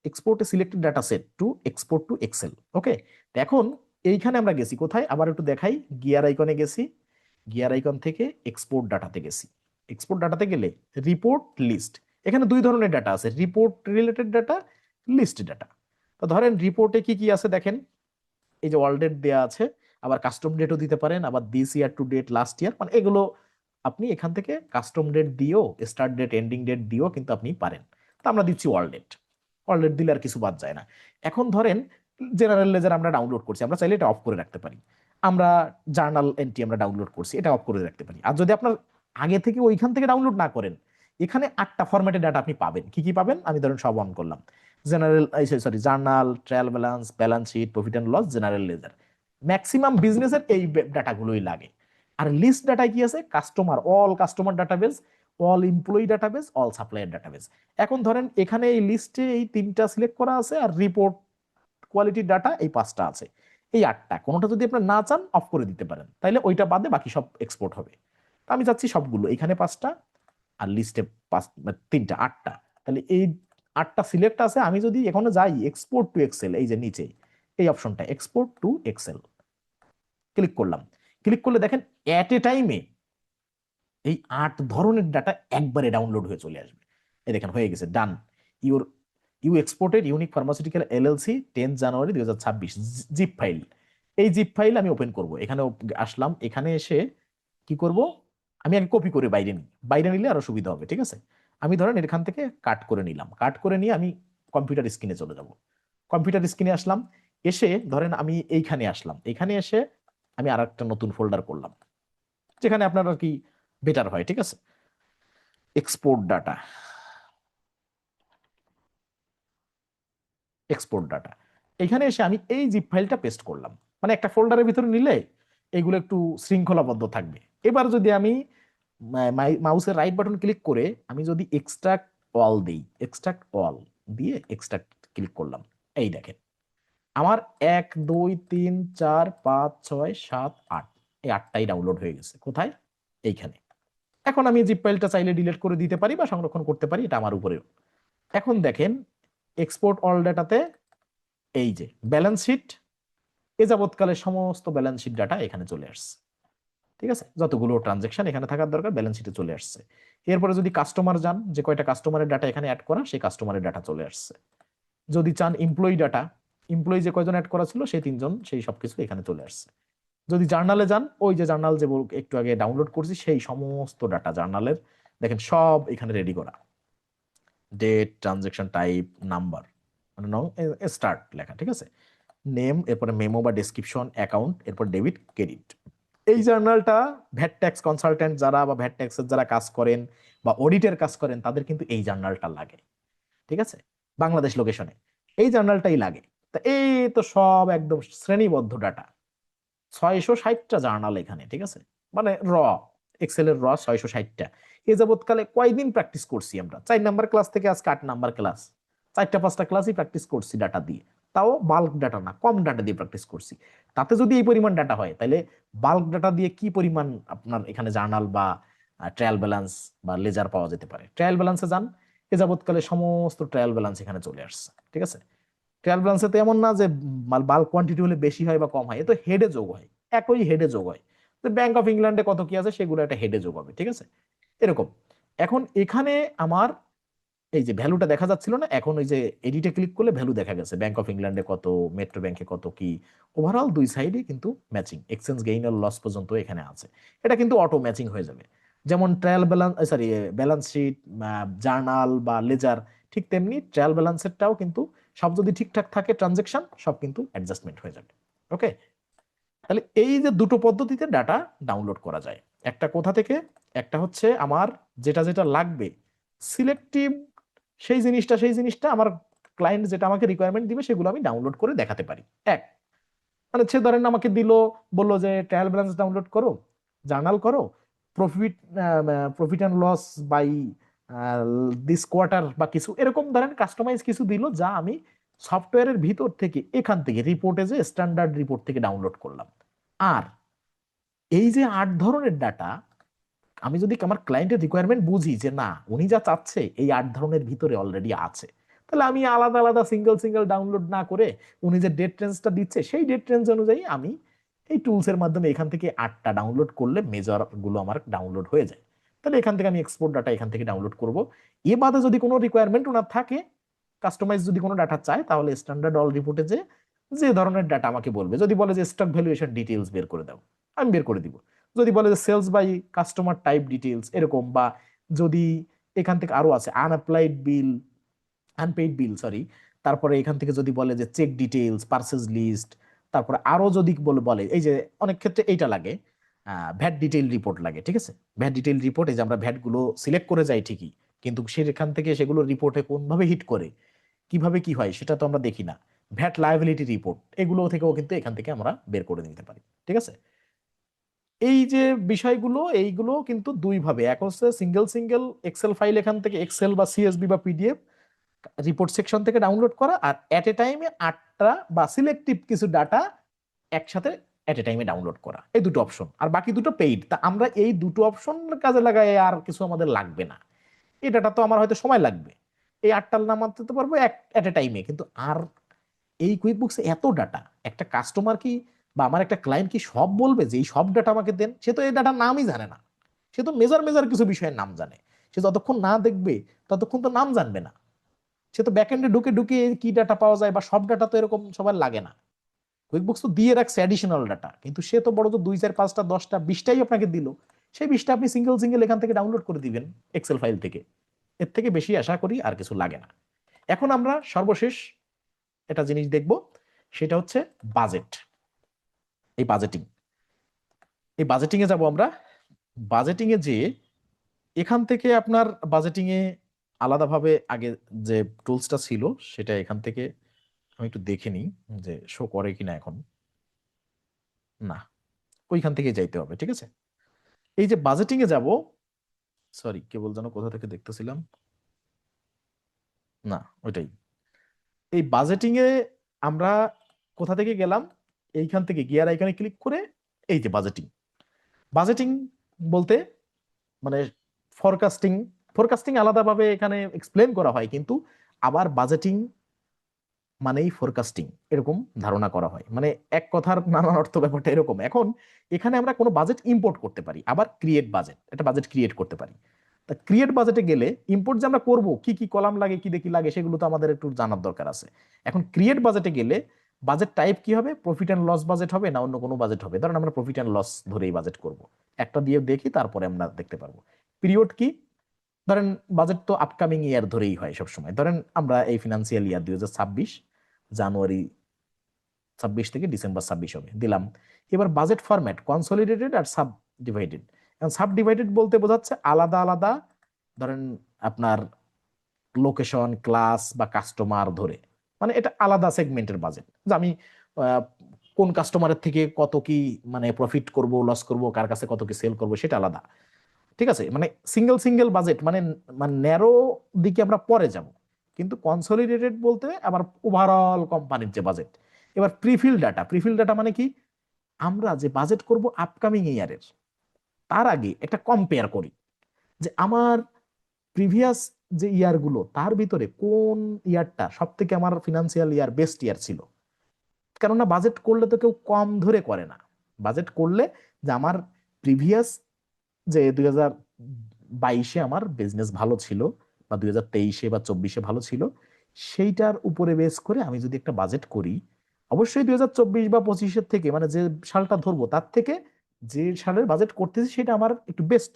export a selected data set to export to Excel. Okay, এখন এইখানে আমরা গেছি কোথায়, আবার একটু দেখাই, গিয়ার আইকনে গেছি, গিয়ার আইকন থেকে এক্সপোর্ট ডাটাতে গেছি। এক্সপোর্ট ডাটাতে গেলে রিপোর্ট লিস্ট, এখানে দুই ধরনের ডাটা আছে, report related data, list data. তো ধরেন রিপোর্টে কি কি আছে দেখেন, এই যে অল ডেট দেওয়া আছে, আবার কাস্টম ডেটও দিতে পারেন, আবার this year to date, last year, মানে এগুলো আপনি এখান থেকে কাস্টম ডেট দিয়েও, স্টার্ট ডেট এন্ডিং ডেট দিয়েও কিন্তু আপনি পারেন। তো আমরা দিচ্ছি অল ডেট, অল ডেট দিলে আর কিছু বাদ যায় না। এখন ধরেন জেনারেল লেজার আমরা ডাউনলোড করছি, আমরা চাইলে এটা অফ করে রাখতে পারি। আমরা জার্নাল এন্ট্রি আমরা ডাউনলোড করছি, এটা অফ করে রাখতে পারি। আর যদি আপনার আগে থেকে ওইখান থেকে ডাউনলোড না করেন, এখানে 8টা ফরম্যাটের ডাটা আপনি পাবেন। কি কি পাবেন আমি ধরেন সব অন করলাম, general, sorry, journal, trial balance, balance sheet, profit and loss, general ledger. Maximum বিজনেসের এই ডাটাগুলোই লাগে। আর লিস্ট ডাটায় কি আছে, customer, all customer database, all employee database, all supplier database. এখন ধরেন এখানে এই লিস্টে এই 3টা সিলেক্ট করা আছে, আর রিপোর্ট কোয়ালিটির ডাটা এই 5টা আছে। এই 8টা কোনোটা যদি আপনার না চান অফ করে দিতে পারেন, তাইলে ওইটা বাদে বাকি সব এক্সপোর্ট হবে। তো আমি চাচ্ছি সবগুলো, এখানে 5টা আর লিস্টে 3টা, 8টা। তাহলে এই 8টা সিলেক্ট আছে। আমি যদি এখানে যাই এক্সপোর্ট টু এক্সেল, এই যে নিচে এই অপশনটা এক্সপোর্ট টু এক্সেল ক্লিক করলাম, ক্লিক করলে দেখেন এট এ টাইমে এই 8 ধরনের ডাটা একবারে ডাউনলোড হয়ে চলে আসবে। এই দেখেন হয়ে গেছে, done. Your you exported unique pharmaceutical LLC 10 January 2026 zip file. এই জিপ ফাইল আমি ওপেন করব, এখানে আসলাম, এখানে এসে কি করব, আমি আগে কপি করে বাইরে নিই, বাইরে নিলে আরো সুবিধা হবে। ঠিক আছে, আমি ধরেন এখান থেকে কাট করে নিলাম, কাট করে নিয়ে আমি কম্পিউটার স্ক্রিনে চলে যাব। কম্পিউটার স্ক্রিনে আসলাম, এসে ধরেন আমি এইখানে আসলাম, এখানে এসে আমি আর একটা নতুন ফোল্ডার করলাম, যেখানে আপনার আর কি বেটার হয়। ঠিক আছে, এক্সপোর্ট ডাটা, এক্সপোর্ট ডাটা, এখানে এসে আমি এই জিপ ফাইলটা পেস্ট করলাম। মানে একটা ফোল্ডারের ভিতরে নিলে এগুলো একটু শৃঙ্খলাবদ্ধ থাকবে। এবার যদি আমি মাউসের রাইট বাটন ক্লিক করে আমি যদি এক্সট্রাক্ট অল দিই, এক্সট্রাক্ট অল দিয়ে এক্সট্রাক্ট ক্লিক করলাম, এই দেখেন আমার 1 2 3 4 5 6 7 8, এই 8টাই ডাউনলোড হয়ে গেছে। কোথায়? এইখানে। এখন আমি জিপ ফাইলটা চাইলে ডিলিট করে দিতে পারি বা সংরক্ষণ করতে পারি, এটা আমার উপরে। এখন দেখেন এক্সপোর্ট অল ডাটাতে এই যে ব্যালেন্স শিট, এ যাবৎকালের সমস্ত ব্যালেন্স শিট ডাটা এখানে চলে আসছে। ঠিক আছে, যতগুলো ট্রানজেকশন এখানে থাকার দরকার ব্যালেন্স শিটে চলে আসছে। এরপরে যদি কাস্টমার যান, যে কয়টা কাস্টমারের ডাটা এখানে অ্যাড করা, সেই কাস্টমারের ডাটা চলে আসছে। যদি চান এমপ্লয়ি ডাটা, এমপ্লয়ি যে কয়জন অ্যাড করা ছিল সেই 3জন, সেই সবকিছু এখানে চলে আসছে। যদি জার্নালে যান, ওই যে জার্নাল যে একটু আগে ডাউনলোড করছি সেই সমস্ত ডাটা জার্নালের দেখেন সব এখানে রেডি করা, ডেট, ট্রানজেকশন টাইপ, নাম্বার, মানে নং, স্টার্ট লেখা। ঠিক আছে, নেম, এরপরে মেমো বা ডেসক্রিপশন, অ্যাকাউন্ট, এরপর ডেবিট, ক্রেডিট, এই জার্নালটা ভ্যাট ট্যাক্স কনসালটেন্ট যারা বা ভ্যাট ট্যাক্সের যারা কাজ করেন বা অডিটের কাজ করেন তাদের কিন্তু এই জার্নালটা লাগে, ঠিক আছে, বাংলাদেশ লোকেশনে এই জার্নালটাই লাগে। তা এই তো সব একদম শ্রেণীবদ্ধ ডাটা, 660টা জার্নাল এখানে, ঠিক আছে, মানে এক্সেলের 660টা। এ যাবৎকালে কয়দিন প্র্যাকটিস করছি আমরা, 4 নাম্বার ক্লাস থেকে আজকে 8 নাম্বার ক্লাস, 4টা 5টা ক্লাসই প্র্যাকটিস করছি ডাটা দিয়ে। তাও বাল্ক ডাটা না, কম ডাটা দিয়ে প্র্যাকটিস করছি। তাতে যদি এই পরিমাণ ডাটা হয় তাহলে বাল্ক ডাটা দিয়ে কি পরিমাণ আপনার এখানে জার্নাল বা ট্রায়াল ব্যালেন্স বা লেজার পাওয়া যেতে পারে। ট্রায়াল ব্যালেন্সে যান, এ যাবৎকালে সমস্ত ট্রায়াল ব্যালেন্স এখানে চলে আসছে, ঠিক আছে। ট্রায়াল ব্যালেন্সে তো এমন না যে বাল্ক কোয়ান্টিটি হলে বেশি হয় বা কম হয়, এ তো হেডে যোগ হয়, একই হেডে যোগ হয়। তো ব্যাংক অফ ইংল্যান্ডে কত কি আছে সেগুলো একটা হেডে যোগ হবে, ঠিক আছে, এরকম। এখন এখানে আমার এই যে ভ্যালুটা দেখা যাচ্ছিল না, এখন ওই যে এডিটে ক্লিক করলে ভ্যালু দেখা গেছে, ব্যাংক অফ ইংল্যান্ডে কত, মেট্রো ব্যাংকে কত কি, ওভারঅল দুই সাইডে কিন্তু ম্যাচিং, এক্সচেঞ্জ গেইন আর লস পর্যন্ত এখানে আছে। এটা কিন্তু অটো ম্যাচিং হয়ে যাবে, যেমন trial balance, sorry, balance sheet, journal বা লেজার, ঠিক তেমনি ট্রায়াল ব্যালেন্সেরটাও কিন্তু সব যদি ঠিকঠাক থাকে ট্রানজেকশন সব কিন্তু অ্যাডজাস্টমেন্ট হয়ে যাবে। ওকে, তাহলে এই যে দুটো পদ্ধতিতে ডাটা ডাউনলোড করা যায়, একটা কোথা থেকে, একটা হচ্ছে আমার যেটা যেটা লাগবে সিলেক্টিভ, সেই জিনিসটা আমার ক্লায়েন্ট যেটা আমাকে রিকোয়ারমেন্ট দিবে সেগুলো আমি ডাউনলোড করে দেখাতে পারি। এক, মানে সে ধরেন আমাকে দিল, বললো যে ট্রায়াল ব্যালেন্স ডাউনলোড করো, জার্নাল করো, profit profit and loss by this quarter বা কিছু এরকম ধরেন কাস্টমাইজ কিছু দিল, যা আমি সফটওয়্যারের ভিতর থেকে এখান থেকে রিপোর্টে যে স্ট্যান্ডার্ড রিপোর্ট থেকে ডাউনলোড করলাম। আর এই যে 8 ধরনের ডাটা, আমি যদি আমার ক্লায়েন্টের রিকোয়ারমেন্ট বুঝি যে না উনি যা চাচ্ছে এই 8 ধরনের ভিতরে অলরেডি আছে, তাহলে আমি আলাদা আলাদা সিঙ্গেল সিঙ্গেল ডাউনলোড না করে উনি যে ডেট রেঞ্জটা দিচ্ছে সেই ডেট রেঞ্জ অনুযায়ী আমি এই টুলস এর মাধ্যমে এখান থেকে 8টা ডাউনলোড করলে মেজর গুলো আমার ডাউনলোড হয়ে যায়। তাহলে এখান থেকে আমি এক্সপোর্ট ডাটা এখান থেকে ডাউনলোড করব। এ বাদে যদি কোনো রিকোয়ারমেন্ট ওনার থাকে, কাস্টমাইজ যদি কোনো ডাটা চায়, তাহলে স্ট্যান্ডার্ড অল রিপোর্টে যে যে ধরনের ডাটা আমাকে বলবে, যদি বলে যে স্টক ভ্যালুয়েশন ডিটেইলস বের করে দাও, আমি বের করে দিব। যদি বলে যে sales by customer type details এরকম, বা যদি এখান থেকে আরো আছে আনঅ্যাপ্লাইড বিল, আনপেইড বিল, সরি, তারপরে এখান থেকে যদি বলে যে চেক ডিটেইলস, পারচেজ লিস্ট, তারপরে আরো যদি বলে বলে এই যে অনেক ক্ষেত্রে এইটা লাগে, ভ্যাট ডিটেইল রিপোর্ট লাগে, ঠিক আছে। ভ্যাট ডিটেইল রিপোর্ট, এই যে আমরা ভ্যাট গুলো সিলেক্ট করে যাই ঠিকই, কিন্তু সেখান থেকে সেগুলো রিপোর্টে কোনভাবে হিট করে, কিভাবে কি হয় সেটা তো আমরা দেখি না। ভ্যাট লায়াবিলিটি রিপোর্ট, এগুলো থেকেও কিন্তু এখান থেকে আমরা বের করে নিতে পারি, ঠিক আছে। এই যে বিষয়গুলো, এইগুলো কিন্তু দুই ভাবে, এক হচ্ছে সিঙ্গেল সিঙ্গেল এক্সেল ফাইল এখান থেকে এক্সেল বা সিএসবি বা পিডিএফ রিপোর্ট সেকশন থেকে ডাউনলোড করা, আর এট এ টাইমে 8টা বা সিলেক্টিভ কিছু ডাটা একসাথে এট এ টাইমে ডাউনলোড করা, এই দুটো অপশন, আর বাকি দুটো পেইড। তা আমরা এই দুটো অপশন কাজে লাগাই, আর কিছু আমাদের লাগবে না। এই ডাটা তো আমার হয়তো সময় লাগবে, এই 8টা নামাতে তো পারবো এক এট এ টাইমে, কিন্তু আর এই কুইক বুকসে এত ডাটা, একটা কাস্টমার কি বা আমার একটা ক্লায়েন্ট কি সব বলবে যে এই সব ডাটা আমাকে দেন? সে তো এই ডাটার নামই জানে না, সে তো মেজার মেজার কিছু বিষয়ের নাম জানে, সে যতক্ষণ না দেখবে ততক্ষণ তো নাম জানবে না। সে তো ব্যাকএন্ডে ঢুকে ঢুকে কি ডাটা পাওয়া যায় বা সব ডাটা তো এরকম সবার লাগে না। কুইক বুকস তো দিয়ে রাখছে অ্যাডিশনাল ডাটা, কিন্তু সে তো বড় তো 2 4 5টা 10টা 20টাই আপনাকে দিল, সেই 20টা আপনি সিঙ্গেল সিঙ্গেল এখান থেকে ডাউনলোড করে দিবেন এক্সেল ফাইল থেকে। এর থেকে বেশি আশা করি আর কিছু লাগে না। এখন আমরা সর্বশেষ একটা জিনিস দেখব, সেটা হচ্ছে বাজেট। এই বাজেটিং, এই বাজেটিং এ যাব আমরা। বাজেটিং এ যে এখান থেকে আপনার বাজেটিং এ আলাদাভাবে আগে যে টুলসটা ছিল সেটা এখান থেকে আমি একটু দেখে নিই যে শো করে কিনা এখন। না, ওইখান থেকে যাইতে হবে, ঠিক আছে। এই যে বাজেটিং এ যাব, সরি কেবল যেন কোথা থেকে দেখতেছিলাম, না ওইটাই। এই বাজেটিং এ আমরা কোথা থেকে গেলাম, এইখান থেকে গিয়ার আইকনে ক্লিক করে এই যে বাজেটিং। বাজেটিং বলতে মানে ফরকাস্টিং, ফরকাস্টিং আলাদাভাবে এখানে এক্সপ্লেন করা হয়, কিন্তু আবার বাজেটিং মানেই ফোরকাস্টিং এরকম ধারণা করা হয়, মানে এক কথার নানান অর্থ, ব্যাপারটা এরকম। এখন এখানে আমরা কোনো বাজেট ইম্পোর্ট করতে পারি, আবার ক্রিয়েট বাজেট, একটা বাজেট ক্রিয়েট করতে পারি। তা ক্রিয়েট বাজেটে গেলে ইম্পোর্ট যে আমরা করব, কি কি কলাম লাগে কি দেখি লাগে সেগুলো তো আমাদের একটু জানার দরকার আছে। এখন ক্রিয়েট বাজেটে গেলে বাজেট টাইপ কি হবে, প্রফিট অ্যান্ড লস বাজেট হবে না অন্য কোনো বাজেট হবে? ধরেন আমরা প্রফিট অ্যান্ড লস ধরেই বাজেট করব, একটা দিয়ে দেখি তারপরে আমরা দেখতে পারবো। পিরিয়ড কি, ধরেন বাজেট তো আপকামিং ইয়ার ধরেই হয় সবসময়, ধরেন আমরা এই ফিনান্সিয়াল ইয়ার 2026 জানুয়ারি থেকে ডিসেম্বর 26 হবে, দিলাম। এবার বাজেট ফরম্যাট কনসলিডেটেড আর সাব ডিভাইডেড। এখন সাব ডিভাইডেড বলতে বোঝাচ্ছে আলাদা আলাদা, ধরেন আপনার লোকেশন, ক্লাস বা কাস্টমার ধরে, মানে এটা আলাদা সেগমেন্টের বাজেট, যে আমি আহ, কোন কাস্টমারের থেকে কত কি মানে প্রফিট করব, লস করব, কার কাছে কত কি সেল করব, সেটা আলাদা। ঠিক আছে, মানে সিঙ্গেল সিঙ্গেল বাজেট, মানে মানে ন্যারো দিকে আমরা পরে যাব। কিন্তু কনসলিডেটেড বলতে আবার ওভারঅল কোম্পানির যে বাজেট। এবার প্রিফিল ডাটা, প্রিফিল ডাটা মানে কি, আমরা যে বাজেট করব আপকামিং ইয়ারের, তার আগে একটা কম্পেয়ার করি যে আমার প্রিভিয়াস যে ইয়ারগুলো তার ভিতরে কোন ইয়ারটা সব থেকে আমার ফিনান্সিয়াল ইয়ার বেস্ট ইয়ার ছিল। কেননা বাজেট করলে তো কেউ কম ধরে করে না। বাজেট করলে যে আমার প্রিভিয়াস যে 2022-এ আমার বিজনেস ভালো ছিল, বা 2023-এ বা 2024-এ ভালো ছিল, সেইটার উপরে বেস করে আমি যদি একটা বাজেট করি, অবশ্যই 2024 বা 25-এর থেকে, মানে যে সালটা ধরবো তার থেকে যে সালের বাজেট করতেছি সেটা আমার একটু বেস্ট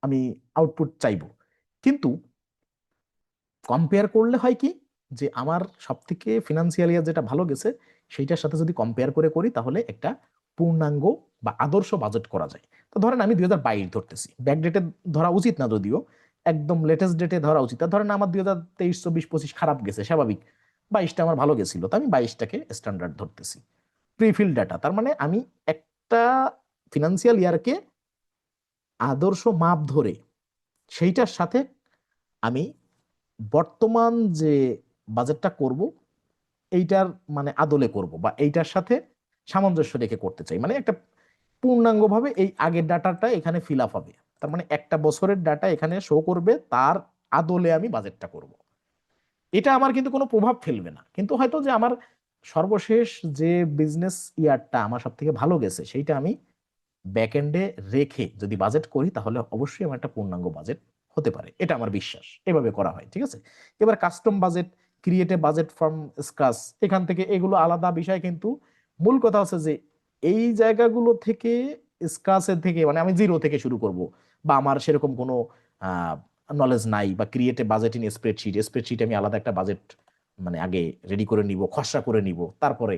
আমি আউটপুট চাইবো। কিন্তু কম্পেয়ার করলে হয় কি, যে আমার সব থেকে ফিনান্সিয়াল ইয়ার যেটা ভালো গেছে সেইটার সাথে যদি কম্পেয়ার করে করি, তাহলে একটা পূর্ণাঙ্গ বা আদর্শ বাজেট করা যায়। তো ধরেন আমি 2022 ধরতেছি, ব্যাক ডেটে ধরা উচিত না, যদিও একদম লেটেস্ট ডেটে ধরা উচিত। আর ধরেন আমার 2023, 24, 25 খারাপ গেছে, স্বাভাবিক। 22টা আমার ভালো গেছিল, তো আমি 22টাকে স্ট্যান্ডার্ড ধরতেছি। প্রিফিল ডাটা তার মানে আমি একটা ফিনান্সিয়াল ইয়ারকে আদর্শ মাপ ধরে সেইটার সাথে আমি বর্তমান যে বাজেটটা করব এইটার মানে আদলে করব, বা এইটার সাথে সামঞ্জস্য রেখে করতে চাই, মানে একটা পূর্ণাঙ্গভাবে এই আগের ডাটাটা এখানে ফিল আপ হবে। তার মানে একটা বছরের ডাটা এখানে শো করবে, তার আদলে আমি বাজেটটা করব। এটা আমার কিন্তু কোনো প্রভাব ফেলবে না, কিন্তু হয়তো যে আমার সর্বশেষ যে বিজনেস ইয়ারটা আমার সব থেকে ভালো গেছে সেইটা আমি ব্যাকএন্ডে রেখে যদি বাজেট করি, তাহলে অবশ্যই আমার একটা পূর্ণাঙ্গ বাজেট হতে পারে, এটা আমার বিশ্বাস। এভাবে করা হয়, ঠিক আছে। এবার কাস্টম বাজেট, ক্রিয়েটে বাজেট ফ্রম স্ক্র্যাচ, এখান থেকে এগুলো আলাদা বিষয়, কিন্তু মূল কথা হচ্ছে যে এই জায়গাগুলো থেকে, স্ক্র্যাচের থেকে, মানে আমি জিরো থেকে শুরু করব, বা আমার সেরকম কোনো নলেজ নাই, বা ক্রিয়েটে বাজেট ইন স্প্রেডশিট, স্প্রেডশিট আমি আলাদা একটা বাজেট মানে আগে রেডি করে নিব, খসড়া করে নিব, তারপরে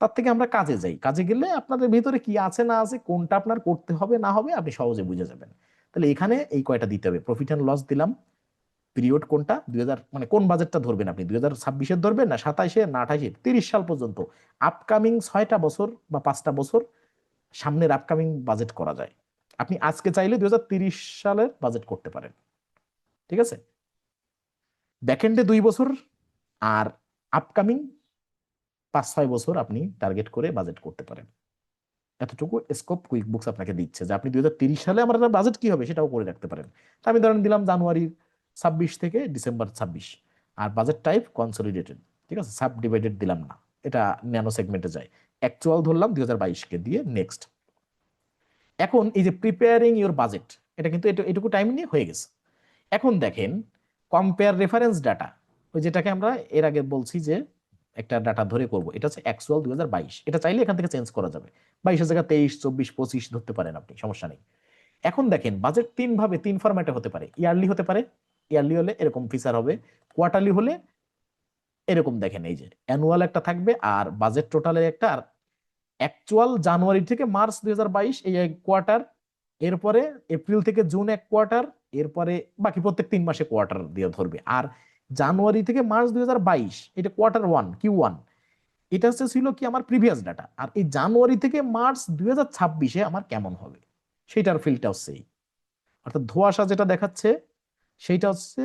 তার থেকে আমরা কাজে যাই। কাজে গেলে আপনাদের ভিতরে কি আছে না আছে, কোনটা আপনার করতে হবে না হবে, আপনি সহজে বুঝে যাবেন। তাহলে এখানে এই কয়টা দিতে হবে, প্রফিট অ্যান্ড লস দিলাম, পিরিয়ড কোনটা, 2000 মানে কোন বাজেটটা ধরবেন আপনি, 2026-এর ধরবেন না 27-এ না 28-এ, 30 সাল পর্যন্ত, আপকামিং 6টা বছর বা 5টা বছর সামনের আপকামিং বাজেট করা যায়। আপনি আজকে চাইলে 2030 সালের বাজেট করতে পারেন, ঠিক আছে। ব্যাকএন্ডে 2 বছর, আর আপকামিং 5-6 বছর আপনি টার্গেট করে বাজেট করতে পারেন। এতটুকু স্কোপ কুইক বুকস আপনাকে দিচ্ছে, যে আপনি 2030 সালে আমার বাজেট কি হবে সেটাও করে রাখতে পারেন। তা আমি ধরেন দিলাম জানুয়ারি 26 থেকে ডিসেম্বর 26, আর বাজেট টাইপ কনসলিডেটেড, ঠিক আছে, সাব ডিভাইডেড দিলাম না, এটা ন্যানো সেগমেন্টে যায়। অ্যাকচুয়াল ধরলাম 2022-কে দিয়ে, নেক্সট। এখন এই যে প্রিপেয়ারিং ইওর বাজেট, এটা কিন্তু এটুকু টাইম নিয়ে হয়ে গেছে। এখন দেখেন কম্পেয়ার রেফারেন্স ডাটা, ওই যেটাকে আমরা এর আগে বলছি যে একটা ডাটা ধরে করব, এটা হচ্ছে অ্যাকচুয়াল 2022, এটা চাইলে এখান থেকে চেঞ্জ করা যাবে, 22-এর জায়গায় 23, 24, 25 ধরতে পারেন আপনি, সমস্যা নেই। এখন দেখেন বাজেট তিন ভাবে, তিন ফরম্যাটে হতে পারে। ইয়ারলি হতে পারে, ইয়ারলি হলে এরকম ফিচার হবে, কোয়ার্টারলি হলে এরকম, দেখেন এই যে অ্যানুয়াল একটা থাকবে, আর বাজেট টোটালের একটা, আর অ্যাকচুয়াল জানুয়ারি থেকে মার্চ 2022 এই এক কোয়ার্টার, এরপরে এপ্রিল থেকে জুন এক কোয়ার্টার, এরপরে বাকি প্রত্যেক 3 মাসে কোয়ার্টার দিয়ে ধরবে। আর জানুয়ারি থেকে মার্চ 2022 এটা কোয়ার্টার 1, Q1, এটা হচ্ছে ছিল কি আমার প্রিভিয়াস ডাটা। আর এই জানুয়ারি থেকে মার্চ 2026-এ আমার কেমন হবে সেইটার ফিলটা হচ্ছে এই, অর্থাৎ ধোঁয়াশা যেটা দেখাচ্ছে সেইটা হচ্ছে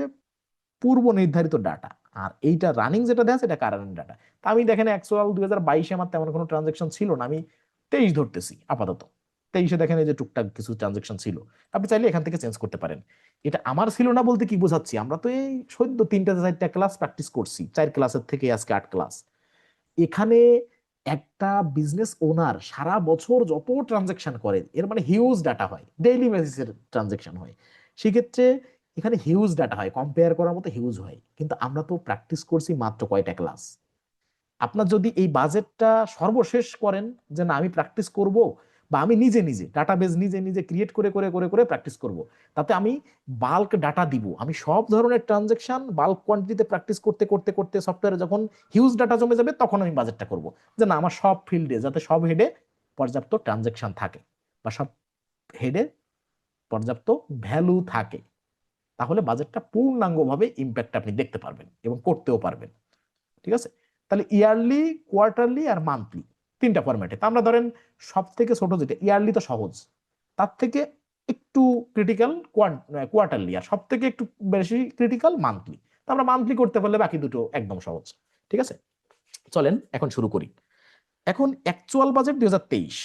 পূর্ব নির্ধারিত ডাটা, আর এইটা রানিং যেটা দেখা এটা কারেন্ট ডাটা। তা আমি দেখেন অ্যাকচুয়াল 2022-এ আমার তেমন কোনো ট্রানজেকশন ছিল না, আমি 23 ধরতেছি আপাতত। 23-এ দেখেন এই যে টুকটাক কিছু ট্রানজেকশন ছিল, আপনি চাইলে এখান থেকে চেঞ্জ করতে পারেন। এটা আমার ছিল না বলতে কি বোঝাচ্ছি, আমরা তো এই সদ্য 3টা 4টা ক্লাস প্র্যাকটিস করছি, 4 ক্লাসের থেকে আজকে 8 ক্লাস। এখানে একটা বিজনেস ওনার সারা বছর যত ট্রানজেকশন করে, এর মানে হিউজ ডাটা হয়, ডেইলি বেসিসের ট্রানজেকশন হয়, সেক্ষেত্রে এখানে হিউজ ডাটা হয়, কম্পেয়ার করার মতো হিউজ হয়। কিন্তু আমরা তো প্র্যাকটিস করছি মাত্র কয়টা ক্লাস। আপনার যদি এই বাজেটটা সর্বশেষ করেন যে না আমি প্র্যাকটিস করব, বা আমি নিজে নিজে ডাটাবেজ নিজে নিজে ক্রিয়েট করে করে করে করে প্র্যাকটিস করব, তাতে আমি বাল্ক ডাটা দিব, আমি সব ধরনের ট্রানজেকশন বাল্ক কোয়ান্টিটিতে প্র্যাকটিস করতে করতে করতে সফটওয়্যারে যখন হিউজ ডাটা জমে যাবে তখন আমি বাজেটটা করব, যে না আমার সব ফিল্ডে যাতে সব হেডে পর্যাপ্ত ট্রানজেকশন থাকে বা সব হেডে পর্যাপ্ত ভ্যালু থাকে, তাহলে বাজেটটা পূর্ণাঙ্গভাবে ইম্প্যাক্ট আপনি দেখতে পারবেন এবং করতেও পারবেন। ঠিক আছে, তাহলে ইয়ারলি, কোয়ার্টারলি আর মান্থলি, তিনটা ফরম্যাটে। তা আমরা ধরেন সব থেকে ছোট যেটা ইয়ারলি তো সহজ, তার থেকে একটু ক্রিটিক্যাল কোয়ার্টারলি, আর সব থেকে একটু বেশি ক্রিটিক্যাল মান্থলি। তো আমরা মান্থলি করতে পারলে বাকি দুটো একদম সহজ। ঠিক আছে, চলেন এখন শুরু করি। এখন অ্যাকচুয়াল বাজেট 2023,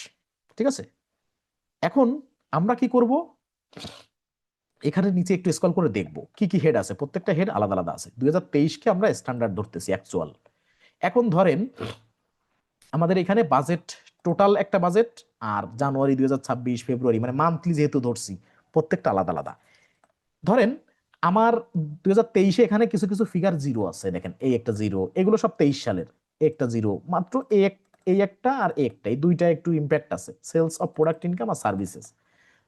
ঠিক আছে। এখন আমরা কি করব, এখানে নিচে একটু স্ক্রল করে দেখবো কি কি হেড আছে, প্রত্যেকটা হেড আলাদা আলাদা আছে। 2023কে আমরা স্ট্যান্ডার্ড ধরতেছি, অ্যাকচুয়াল। এখন ধরেন আমাদের এখানে বাজেট, টোটাল একটা বাজেট, আর জানুয়ারি 2026 ফেব্রুয়ারি মানে মান্থলি যেহেতু ধরছি, প্রত্যেকটা আলাদা আলাদা। ধরেন আমার 2023-এ এখানে কিছু কিছু ফিগার জিরো আছে, দেখেন এই একটা জিরো, এগুলো সব 23 সালের। একটা জিরো মাত্র, এই একটা আর এই একটা, এই দুইটা একটু ইম্প্যাক্ট আছে, সেলস অফ প্রোডাক্ট ইনকাম আর সার্ভিসেস।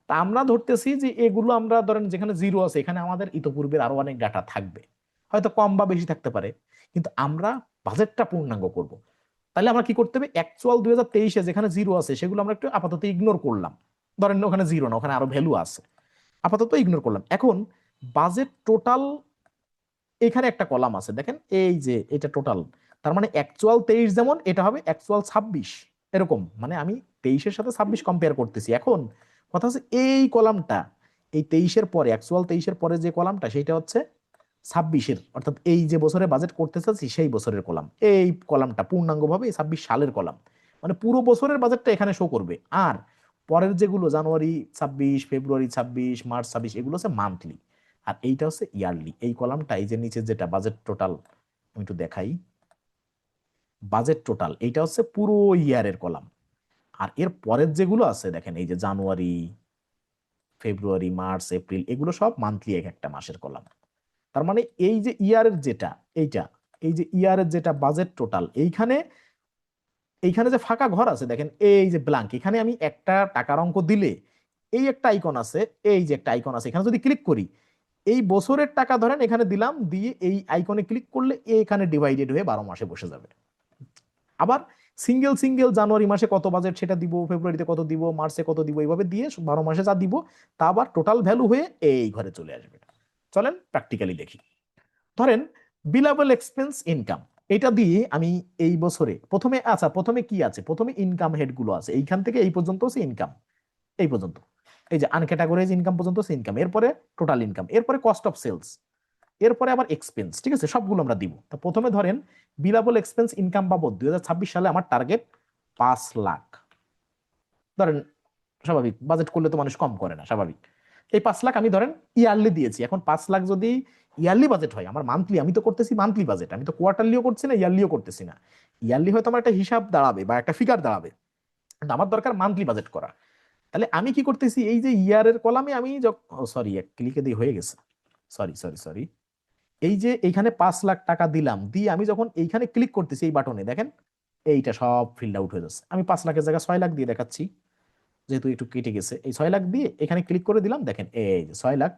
তা আমরা ধরতেছি যে এগুলো আমরা ধরেন যেখানে জিরো আছে এখানে আমাদের ইতোপূর্বের আরো অনেক ডাটা থাকবে, হয়তো কম বা বেশি থাকতে পারে, কিন্তু আমরা বাজেটটা পূর্ণাঙ্গ করব। তাহলে আমরা কি করতে হবে, অ্যাকচুয়াল 2023-এ যেখানে জিরো আছে সেগুলো আমরা একটু আপাতত ইগনোর করলাম, ধরেন ওখানে জিরো না, ওখানে আরো ভ্যালু আছে, আপাতত ইগনোর করলাম। এখন বাজেট টোটাল, এখানে একটা কলাম আছে দেখেন, এই যে এটা টোটাল, তার মানে অ্যাকচুয়াল 23 যেমন এটা হবে অ্যাকচুয়াল 26, এরকম, মানে আমি 23-এর সাথে 26 কম্পেয়ার করতেছি। এখন কথা হচ্ছে এই কলামটা, এই 23-এর পরে, অ্যাকচুয়াল 23-এর পরে যে কলামটা সেটা হচ্ছে 26-এর, অর্থাৎ এই যে বছরে বাজেট করতে চাচ্ছি সেই বছরের কলাম, এই কলামটা পূর্ণাঙ্গভাবে 26 সালের কলাম, মানে পুরো বছরের বাজেটটা এখানে শো করবে। আর পরের যেগুলো জানুয়ারি 26, ফেব্রুয়ারি 26, মার্চ 26, এগুলো হচ্ছে মান্থলি, আর এইটা হচ্ছে ইয়ারলি। এই কলামটা, এই যে নিচে যেটা বাজেট টোটাল, আমি একটু দেখাই, বাজেট টোটাল এইটা হচ্ছে পুরো ইয়ারের কলাম। আর এর পরের যেগুলো আছে দেখেন, এই যে জানুয়ারি, ফেব্রুয়ারি, মার্চ, এপ্রিল, এগুলো সব মান্থলি এক একটা মাসের কলাম। তার মানে এই যে ইয়ারের যেটা, এইটা, এই যে ইয়ারের যেটা বাজেট টোটাল, এইখানে এইখানে যে ফাঁকা ঘর আছে দেখেন, এই যে ব্ল্যাঙ্ক, এখানে আমি একটা টাকার অঙ্ক দিলে এই একটা আইকন আছে, এই যে একটা আইকন আছে, এখানে যদি ক্লিক করি, এই বছরের টাকা ধরেন এখানে দিলাম, দিয়ে এই আইকনে ক্লিক করলে এখানে ডিভাইডেড হয়ে 12 মাসে বসে যাবে। আবার সিঙ্গেল সিঙ্গেল জানুয়ারি মাসে কত বাজেট সেটা দিব, ফেব্রুয়ারিতে কত দিব, মার্চে কত দিব, এইভাবে দিয়ে 12 মাসে যা দিব তা আবার টোটাল ভ্যালু হয়ে এই ঘরে চলে আসবে। চলেন প্র্যাকটিক্যালি দেখি। ধরেন বিলেবল এক্সপেন্স ইনকাম, এটা দিয়ে আমি এই বছরে প্রথমে, আচ্ছা প্রথমে কি আছে, প্রথমে ইনকাম হেড গুলো আছে, এইখান থেকে এই পর্যন্ত হচ্ছে ইনকাম, এই পর্যন্ত, এই যে আনক্যাটাগরাইজ ইনকাম পর্যন্ত হচ্ছে ইনকাম, এরপরে টোটাল ইনকাম, এরপরে কস্ট অফ সেলস, এরপরে আবার এক্সপেন্স। ঠিক আছে, সবগুলো আমরা দিব। তো প্রথমে ধরেন বিলেবল এক্সপেন্স ইনকাম বাবদ 2026 সালে আমার টার্গেট 5 লাখ। ধরেন স্বাভাবিক বাজেট করলে তো মানুষ কম করে না, স্বাভাবিক। এই 5 লাখ আমি ধরেন ইয়ারলি দিয়েছি। এখন 5 লাখ যদি ইয়ারলি বাজেট হয়, আমার মান্থলি, আমি তো করতেছি মান্থলি বাজেট, আমি তো কোয়ার্টারলিও করছি না, ইয়ারলিও করতেছি না। ইয়ারলি হয়তো আমার একটা হিসাব দাঁড়াবে বা একটা ফিগার দাঁড়াবে, কিন্তু আমার দরকার মান্থলি বাজেট করা। তাহলে আমি কি করতেছি, এই যে ইয়ারের কলামে আমি, সরি এক ক্লিকে দিয়ে হয়ে গেছে, সরি সরি সরি, এই যে এইখানে 5 লাখ টাকা দিলাম, দিয়ে আমি যখন এইখানে ক্লিক করতেছি এই বাটনে দেখেন, এইটা সব ফিল্ড আউট হয়ে যাচ্ছে। আমি 5 লাখের জায়গায় 6 লাখ দিয়ে দেখাচ্ছি, যেহেতু একটু কেটে গেছে। এই 6 লাখ দিয়ে এখানে ক্লিক করে দিলাম, দেখেন এই যে 6 লাখ,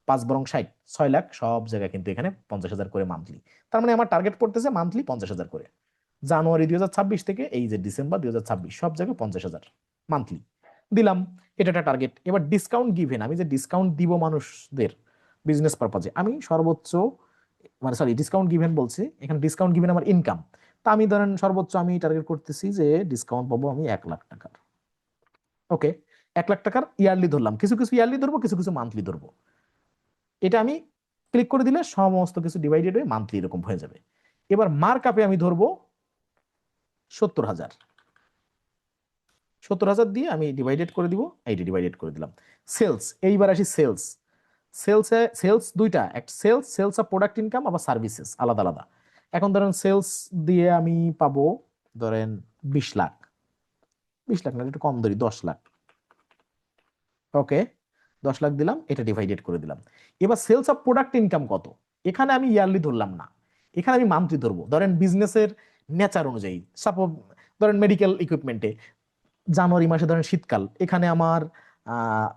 5 বরং 60, 6 লাখ সব জায়গায় কিন্তু এখানে 50,000 করে মান্থলি। তার মানে আমার টার্গেট পড়তেছে মান্থলি 50,000 করে, জানুয়ারি 2026 থেকে এই যে ডিসেম্বর 2026 সব জায়গায় 50,000 মান্থলি দিলাম। এটা একটা টার্গেট। এবার ডিসকাউন্ট গিভেন, আমি যে ডিসকাউন্ট দিব মানুষদের বিজনেস পারপাজে, আমি সর্বোচ্চ, মানে সরি ডিসকাউন্ট গিভেন বলছি, এখানে ডিসকাউন্ট গিভেন আমার ইনকাম। তা আমি ধরেন সর্বোচ্চ আমি টার্গেট করতেছি যে ডিসকাউন্ট পাবো আমি 1 লাখ টাকার। ওকে, 1 লাখ টাকার ইয়ারলি ধরলাম, কিছু কিছু ইয়ারলি ধরবো, কিছু কিছু মান্থলি ধরবো। এটা আমি ক্লিক করে দিলে সমস্ত কিছু ডিভাইডেড হয়ে মান্থলি এরকম হয়ে যাবে। এবার মার্ক আপে আমি ধরবো 70,000, 70,000 দিয়ে আমি ডিভাইডেড করে দিব, এইটা ডিভাইডেড করে দিলাম। সেলস, এইবার আসি সেলস। সেলস দুইটা, একটা sales, sales of product income, আবার সার্ভিসেস আলাদা আলাদা। এখন ধরেন সেলস দিয়ে আমি পাবো ধরেন 20 লাখ, 20 লাখ না একটু কম ধরি, 10 লাখ। ওকে, 10 লাখ দিলাম, এটা ডিভাইডেড করে দিলাম। এবার সেলস অফ প্রোডাক্ট ইনকাম কত, এখানে আমি ইয়ারলি ধরলাম না, এখানে আমি মান্থলি ধরবো। ধরেন বিজনেসের নেচার অনুযায়ী, সাপোজ ধরেন মেডিকেল ইকুইপমেন্টে জানুয়ারি মাসে ধরেন শীতকাল, এখানে আমার আহ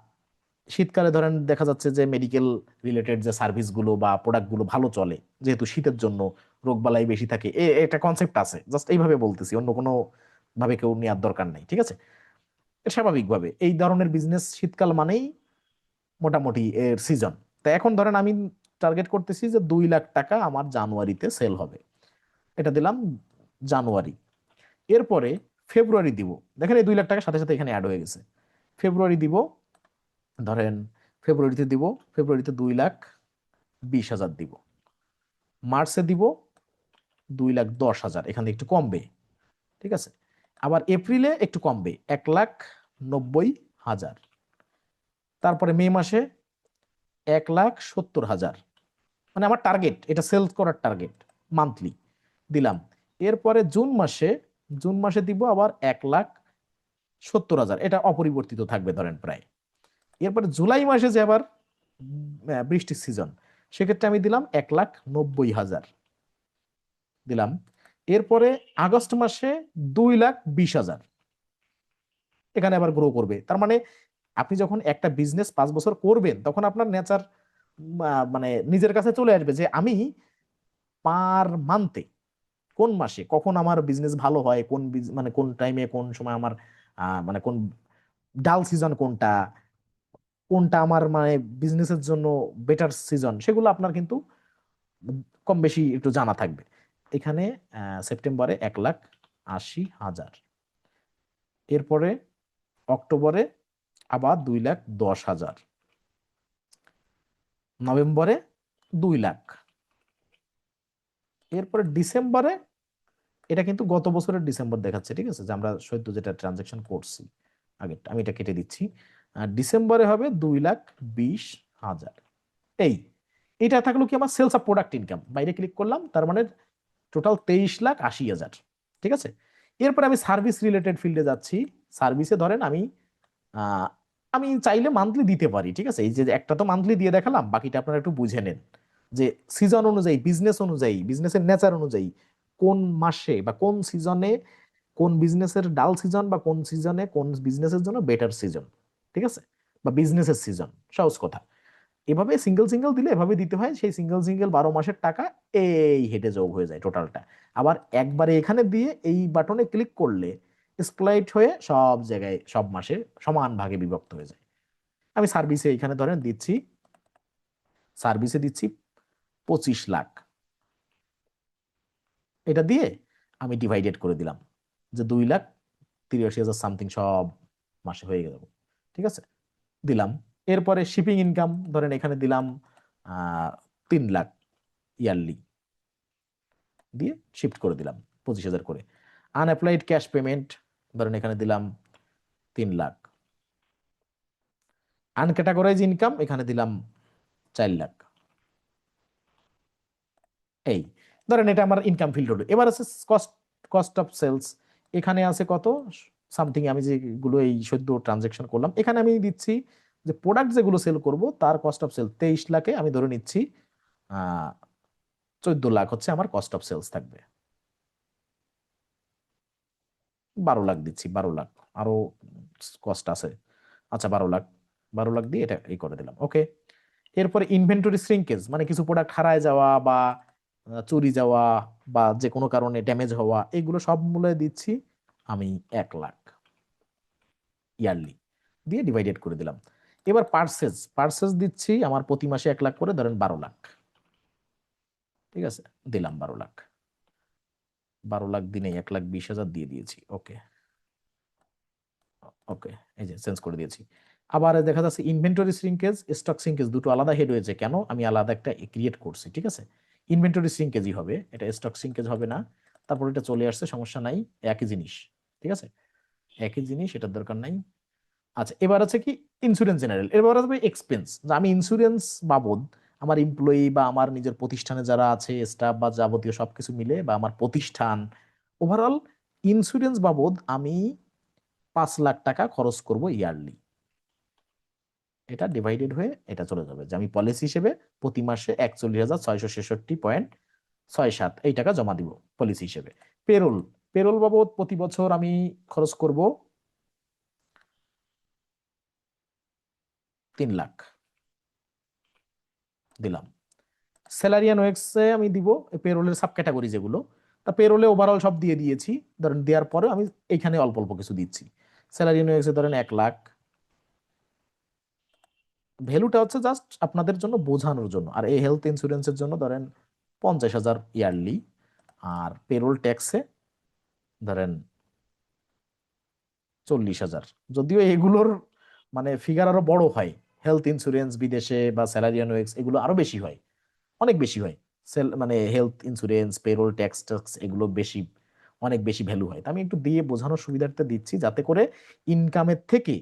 শীতকালে ধরেন দেখা যাচ্ছে যে মেডিকেল রিলেটেড যে সার্ভিসগুলো বা প্রোডাক্টগুলো ভালো চলে, যেহেতু শীতের জন্য রোগবালাই বেশি থাকে, এটা কনসেপ্ট আছে, জাস্ট এইভাবে বলতেছি, অন্য কোনো ভাবে কেউ নেওয়ার দরকার নাই, ঠিক আছে। স্বাভাবিকভাবে এই ধরনের বিজনেস শীতকাল মানেই মোটামুটি এর সিজন। তো এখন ধরেন আমি টার্গেট করতেছি যে 2 লাখ টাকা আমার জানুয়ারিতে সেল হবে, এটা দিলাম জানুয়ারি। এরপরে ফেব্রুয়ারি দিব, দেখেন এই 2 লাখ টাকার সাথে সাথে এখানে অ্যাড হয়ে গেছে। ফেব্রুয়ারি দিব, ধরেন ফেব্রুয়ারিতে দিব, ফেব্রুয়ারিতে 2,20,000 দিব। মার্চে দিব 2,10,000, এখান থেকে একটু কমবে, ঠিক আছে। আবার এপ্রিলে একটু কমবে, 1,90,000। তারপরে মে মাসে 1,70,000, মানে আমার টার্গেট, এটা সেলস করার টার্গেট মান্থলি দিলাম। এরপরে জুন মাসে দিব আবার 1,70,000, এটা অপরিবর্তিত থাকবে ধরেন প্রায়। এরপরে জুলাই মাসে যে আবার বৃষ্টির সিজন, সেক্ষেত্রে আমি দিলাম 1,90,000 দিলাম। এরপরে আগস্ট মাসে 2,20,000, এখানে আবার গ্রো করবে। তার মানে আপনি যখন একটা বিজনেস 5 বছর করবেন, তখন আপনার নেচার মানে নিজের কাছে চলে আসবে যে আমি পার মান্থে কোন মাসে কখন আমার বিজনেস ভালো হয়, কোন মানে কোন টাইমে কোন সময় আমার মানে কোন ডাল সিজন কোনটা, কোনটা আমার মানে বিজনেসের জন্য বেটার সিজন, সেগুলো আপনার কিন্তু কম বেশি একটু জানা থাকবে। এখানে সেপ্টেম্বরে 1,80,000, এরপরে অক্টোবরে আবার 2,10,000, নভেম্বরে 2 লাখ, এরপরে ডিসেম্বরে, এটা কিন্তু গত বছরের ডিসেম্বর দেখাচ্ছে, ঠিক আছে, যে আমরা সদ্য যেটা ট্রানজাকশন করছি আগে, আমি এটা কেটে দিচ্ছি। ডিসেম্বরে হবে 2,20,000। এই এটা থাকলো কি আমার সেলস অফ প্রোডাক্ট ইনকাম, বাইরে ক্লিক করলাম, তার মানে টোটাল 23,80,000, ঠিক আছে। এরপরে আমি সার্ভিস রিলেটেড ফিল্ডে যাচ্ছি। সার্ভিসে ধরেন আহ, আমি চাইলে মান্থলি দিতে পারি, ঠিক আছে, এই যে একটা তো মান্থলি দিয়ে দেখালাম, বাকিটা আপনারা একটু বুঝে নেন যে সিজন অনুযায়ী, বিজনেস অনুযায়ী, বিজনেসের নেচার অনুযায়ী কোন মাসে বা কোন সিজনে কোন বিজনেসের ডাল সিজন, বা কোন সিজনে কোন বিজনেসের জন্য বেটার সিজন, ঠিক আছে, বা বিজনেসের সিজন, সহজ কথা। এভাবে সিঙ্গেল সিঙ্গেল দিলে এভাবে দিতে হয়, সেই সিঙ্গেল সিঙ্গেল 12 মাসের টাকা এই হেডে যোগ হয়ে যায় টোটালটা। আবার একবারে এখানে দিয়ে এই বাটনে ক্লিক করলে স্প্লাইট হয়ে সব জায়গায় সব মাসে সমান ভাগে বিভক্ত হয়ে যায়। আমি সার্ভিসে এখানে ধরেন দিচ্ছি, সার্ভিসে দিচ্ছি 25 লাখ, এটা দিয়ে আমি ডিভাইডেড করে দিলাম যে 2,83,000 সামথিং সব মাসে হয়ে গেল, ঠিক আছে, দিলাম। এরপরে শিপিং ইনকাম ধরেন এখানে দিলাম 3 লাখ ইয়ারলি, দিয়ে শিফট করে দিলাম 25,000 করে। আনঅ্যাপ্লাইড ক্যাশ পেমেন্ট ধরেন এখানে দিলাম 3 লাখ। আনক্যাটাগরাইজ ইনকাম এখানে দিলাম 4 লাখ। এই ধরেন এটা আমার ইনকাম ফিল্ড হলো। এবার আছে কস্ট, কস্ট অফ সেলস, এখানে আছে কত সামথিং, আমি যেগুলো এই সদ্য ট্রানজেকশন করলাম, এখানে আমি দিচ্ছি যে প্রোডাক্ট যেগুলো সেল করব তার কস্ট অফ সেল 23 লাখে আমি ধরে নিচ্ছি 14 লাখ হচ্ছে আমার কস্ট অফ সেলস থাকবে। 12 লাখ দিচ্ছি, 12 লাখ, আরো কস্ট আছে, আচ্ছা 12 লাখ, 12 লাখ দিয়ে এটা এই করে দিলাম, ওকে। এরপরে ইনভেন্টরি শ্রিঙ্কেজ, মানে কিছু প্রোডাক্ট হারায় যাওয়া বা চুরি যাওয়া বা যে কোনো কারণে ড্যামেজ হওয়া, এগুলো সব মূল্যে দিচ্ছি আমি 1 লাখ ইয়ারলি, দিয়ে ডিভাইডেড করে দিলাম। এবার পার্সেস, পার্সেস দিচ্ছি আমার প্রতি মাসে 1 লাখ করে, ধরেন 12 লাখ, ঠিক আছে, দিলাম 12 লাখ, 12 লাখ দিনে 1,20,000 দিয়ে দিয়েছি, ওকে। ওকে, এই যে চেঞ্জ করে দিয়েছি। আবার দেখা যাচ্ছে ইনভেন্টরি শ্রিঙ্কেজ, স্টক শ্রিঙ্কেজ, দুটো আলাদা হেড হয়েছে কেন, আমি আলাদা একটা ক্রিয়েট করছি, ঠিক আছে। ইনভেন্টরি শ্রিঙ্কেজই হবে এটা, স্টক শ্রিঙ্কেজ হবে না। তারপর এটা চলে আসছে, সমস্যা নাই, একই জিনিস, ঠিক আছে, একই জিনিস, এটার দরকার নাই। আচ্ছা, এবার আছে কি ইন্স্যুরেন্স জেনারেল, এবার আসবে এক্সপেন্স, আমি ইন্স্যুরেন্স বাবদ আমার এমপ্লয়ি বা আমার নিজের প্রতিষ্ঠানে যারা আছে স্টাফ বা যাবতীয় সবকিছু মিলে, বা আমার প্রতিষ্ঠান ওভারঅল ইন্স্যুরেন্স বাবদ আমি 5 লাখ টাকা খরচ করব ইয়ারলি। এটা ডিভাইডেড হয়ে এটা চলে যাবে যে আমি পলিসি হিসেবে প্রতি মাসে 41,666.67 এই টাকা জমা দিব পলিসি হিসেবে। পেরোল, পেরোল বাবদ প্রতি বছর আমি খরচ করব 3 লাখ দিলাম। স্যালারি অ্যান্ড ওয়েক্সে আমি দিব পেরোলের সাব ক্যাটাগরি যেগুলো, তা পেরোলে ওভারঅল সব দিয়ে দিয়েছি। ধরেন দেওয়ার পরে আমি এইখানে অল্প অল্প কিছু দিচ্ছি। স্যালারি অ্যান্ড ওয়েক্সে ধরেন 1 লাখ। ভ্যালুটা হচ্ছে জাস্ট আপনাদের জন্য বোঝানোর জন্য। আর এই হেলথ ইন্স্যুরেন্সের জন্য ধরেন 50,000 ইয়ারলি। আর পেরোল ট্যাক্সে ধরেন 40,000। যদিও এগুলোর মানে ফিগার আরো বড় হয়, হেলথ ইন্স্যুরেন্স বিদেশে বা স্যালারি অ্যান্ড ওয়েক্স এগুলো আরো বেশি হয়, অনেক বেশি হয়। মানে health insurance, payroll tax tax এগুলো বেশি, অনেক বেশি ভ্যালু হয়। তো আমি একটু দিয়ে বোঝানোর সুবিধার্থে দিচ্ছি, যাতে করে ইনকামের থেকে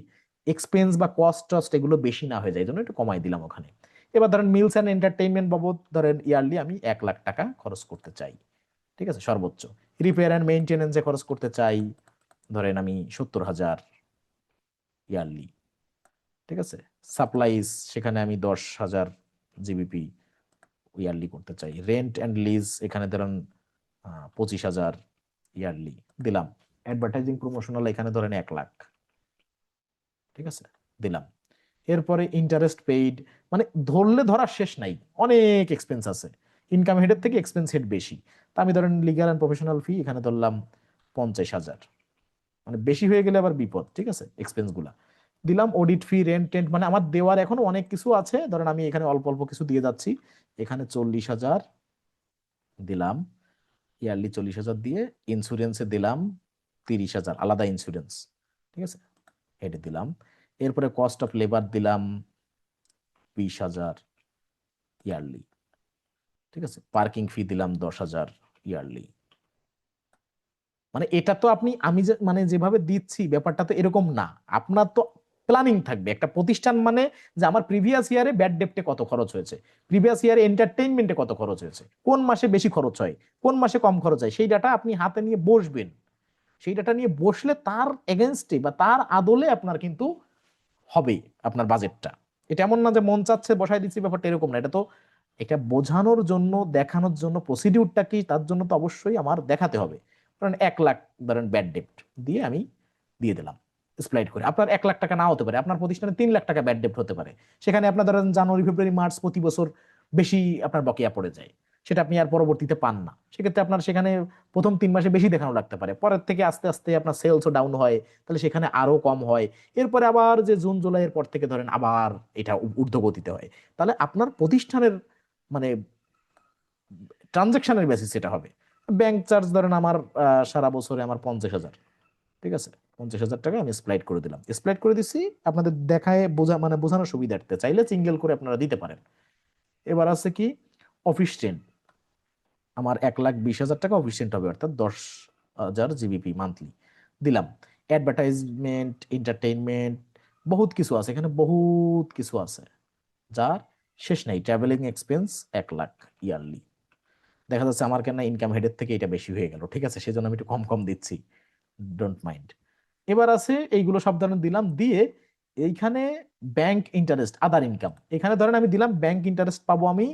এক্সপেন্স বা কস্ট টস্ট এগুলো বেশি না হয়ে যায়, এই জন্য একটু কমাই দিলাম ওখানে। এবার ধরেন মিলস অ্যান্ড এন্টারটেইনমেন্ট বাবদ ধরেন ইয়ারলি আমি 1 লাখ টাকা খরচ করতে চাই, ঠিক আছে সর্বোচ্চ। রিপেয়ার অ্যান্ড মেইনটেনেন্সে খরচ করতে চাই ধরেন আমি 70,000 ইয়ারলি, ঠিক আছে। সাপ্লাইজ সেখানে আমি 10,000 জিবিপি ইয়ারলি করতে চাই। রেন্ট অ্যান্ড লিজ এখানে ধরেন 25,000 ইয়ারলি দিলাম। অ্যাডভার্টাইজিং প্রমোশনাল এখানে ধরেন 1 লাখ, ঠিক আছে দিলাম। এরপরে ইন্টারেস্ট পেইড, মানে ধরলে ধরার শেষ নাই, অনেক এক্সপেন্স আছে। ইনকাম হেডের থেকে এক্সপেন্স হেড বেশি। তা আমি ধরেন লিগাল অ্যান্ড প্রফেশনাল ফি এখানে ধরলাম 50,000, মানে বেশি হয়ে গেলে আবার বিপদ, ঠিক আছে এক্সপেন্স গুলা দিলাম। অডিট ফি, রেন্ট টেন্ট, মানে আমার দেওয়ার এখনো অনেক কিছু আছে, ধরেন আমি এখানে অল্প অল্প কিছু দিয়ে যাচ্ছি। এখানে 40,000 দিলাম ইয়ারলি, 40,000 দিয়ে ইন্স্যুরেন্সে দিলাম 30,000 আলাদা ইন্স্যুরেন্স, ঠিক আছে এটা দিলাম। এরপরে কস্ট অফ লেবার দিলাম 20,000 ইয়ারলি, ঠিক আছে। পার্কিং ফি দিলাম 10,000 ইয়ারলি। মানে এটা তো আপনি আমি যে মানে যেভাবে দিচ্ছি ব্যাপারটা তো এরকম না। আপনার তো প্ল্যানিং থাকবে একটা প্রতিষ্ঠান মানে, যে আমার প্রিভিয়াস ইয়ারে ব্যাড ডেপ্টে কত খরচ হয়েছে, প্রিভিয়াস ইয়ারে এন্টারটেইনমেন্টে কত খরচ হয়েছে, কোন মাসে বেশি খরচ হয়, কোন মাসে কম খরচ হয়, সেই ডাটা আপনি হাতে নিয়ে বসবেন। সেই ডাটা নিয়ে বসলে তার এগেনস্টে বা তার আদলে আপনার কিন্তু হবে আপনার বাজেটটা। এটা এমন না যে মন চাচ্ছে বসাই দিচ্ছি, ব্যাপারটা এরকম না। এটা তো এটা বোঝানোর জন্য, দেখানোর জন্য, প্রসিডিউরটা কি তার জন্য তো অবশ্যই আমার দেখাতে হবে। কারণ 1 লাখ ধরেন ব্যাড ডেপ্ট দিয়ে আমি দিয়ে দিলাম স্প্লাইড করে। আপনার 1 লাখ টাকা নাও হতে পারে, আপনার প্রতিষ্ঠানে 3 লাখ টাকা ব্যাড ডেপ্ট হতে পারে। সেখানে আপনার ধরেন জানুয়ারি ফেব্রুয়ারি মার্চ প্রতি বছর বেশি আপনার বকেয়া পড়ে যায়, সেটা আপনি আর পরবর্তীতে পান না। সেক্ষেত্রে আপনার সেখানে প্রথম 3 মাসে বেশি দেখানো লাগতে পারে, পরের থেকে আস্তে আস্তে আপনার সেলসও ডাউন হয়, তাহলে সেখানে আরো কম হয়। এরপরে আবার যে জুন জুলাইয়ের পর থেকে ধরেন আবার এটা ঊর্ধ্বগতিতে হয়। তাহলে আপনার প্রতিষ্ঠানের মানে ট্রানজেকশনের বেসিস এটা হবে। ব্যাংক চার্জ ধরেন আমার সারা বছরে আমার 50,000, ঠিক আছে 50,000 টাকা আমি স্প্লাইড করে দিলাম, স্প্লাইড করে দিচ্ছি আপনাদের দেখায় বোঝা মানে বোঝানোর সুবিধার্থে। চাইলে সিঙ্গেল করে আপনারা দিতে পারেন। এবার আছে কি অফিস রেন্ট, আমার 1,20,000 টাকা অফিস রেন্ট হবে, অর্থাৎ 10,000 জিবিপি মান্থলি দিলাম। অ্যাডভার্টাইজমেন্ট, এন্টারটেইনমেন্ট, বহুত কিছু আছে এখানে, বহুত কিছু আছে যার শেষ নাই। Travelling expense 1 lakh yearly. দেখা যাচ্ছে আমার কেন ইনকাম হেডের থেকে এটা বেশি হয়ে গেল, ঠিক আছে সেজন্য আমি একটু কম কম দিচ্ছি, ডোন্ট মাইন্ড। এবার আছে এইগুলো সব ধরেন দিলাম, দিয়ে এইখানে ব্যাংক ইন্টারেস্ট, আদার ইনকাম, এখানে ধরেন আমি দিলাম ব্যাংক ইন্টারেস্ট পাবো আমি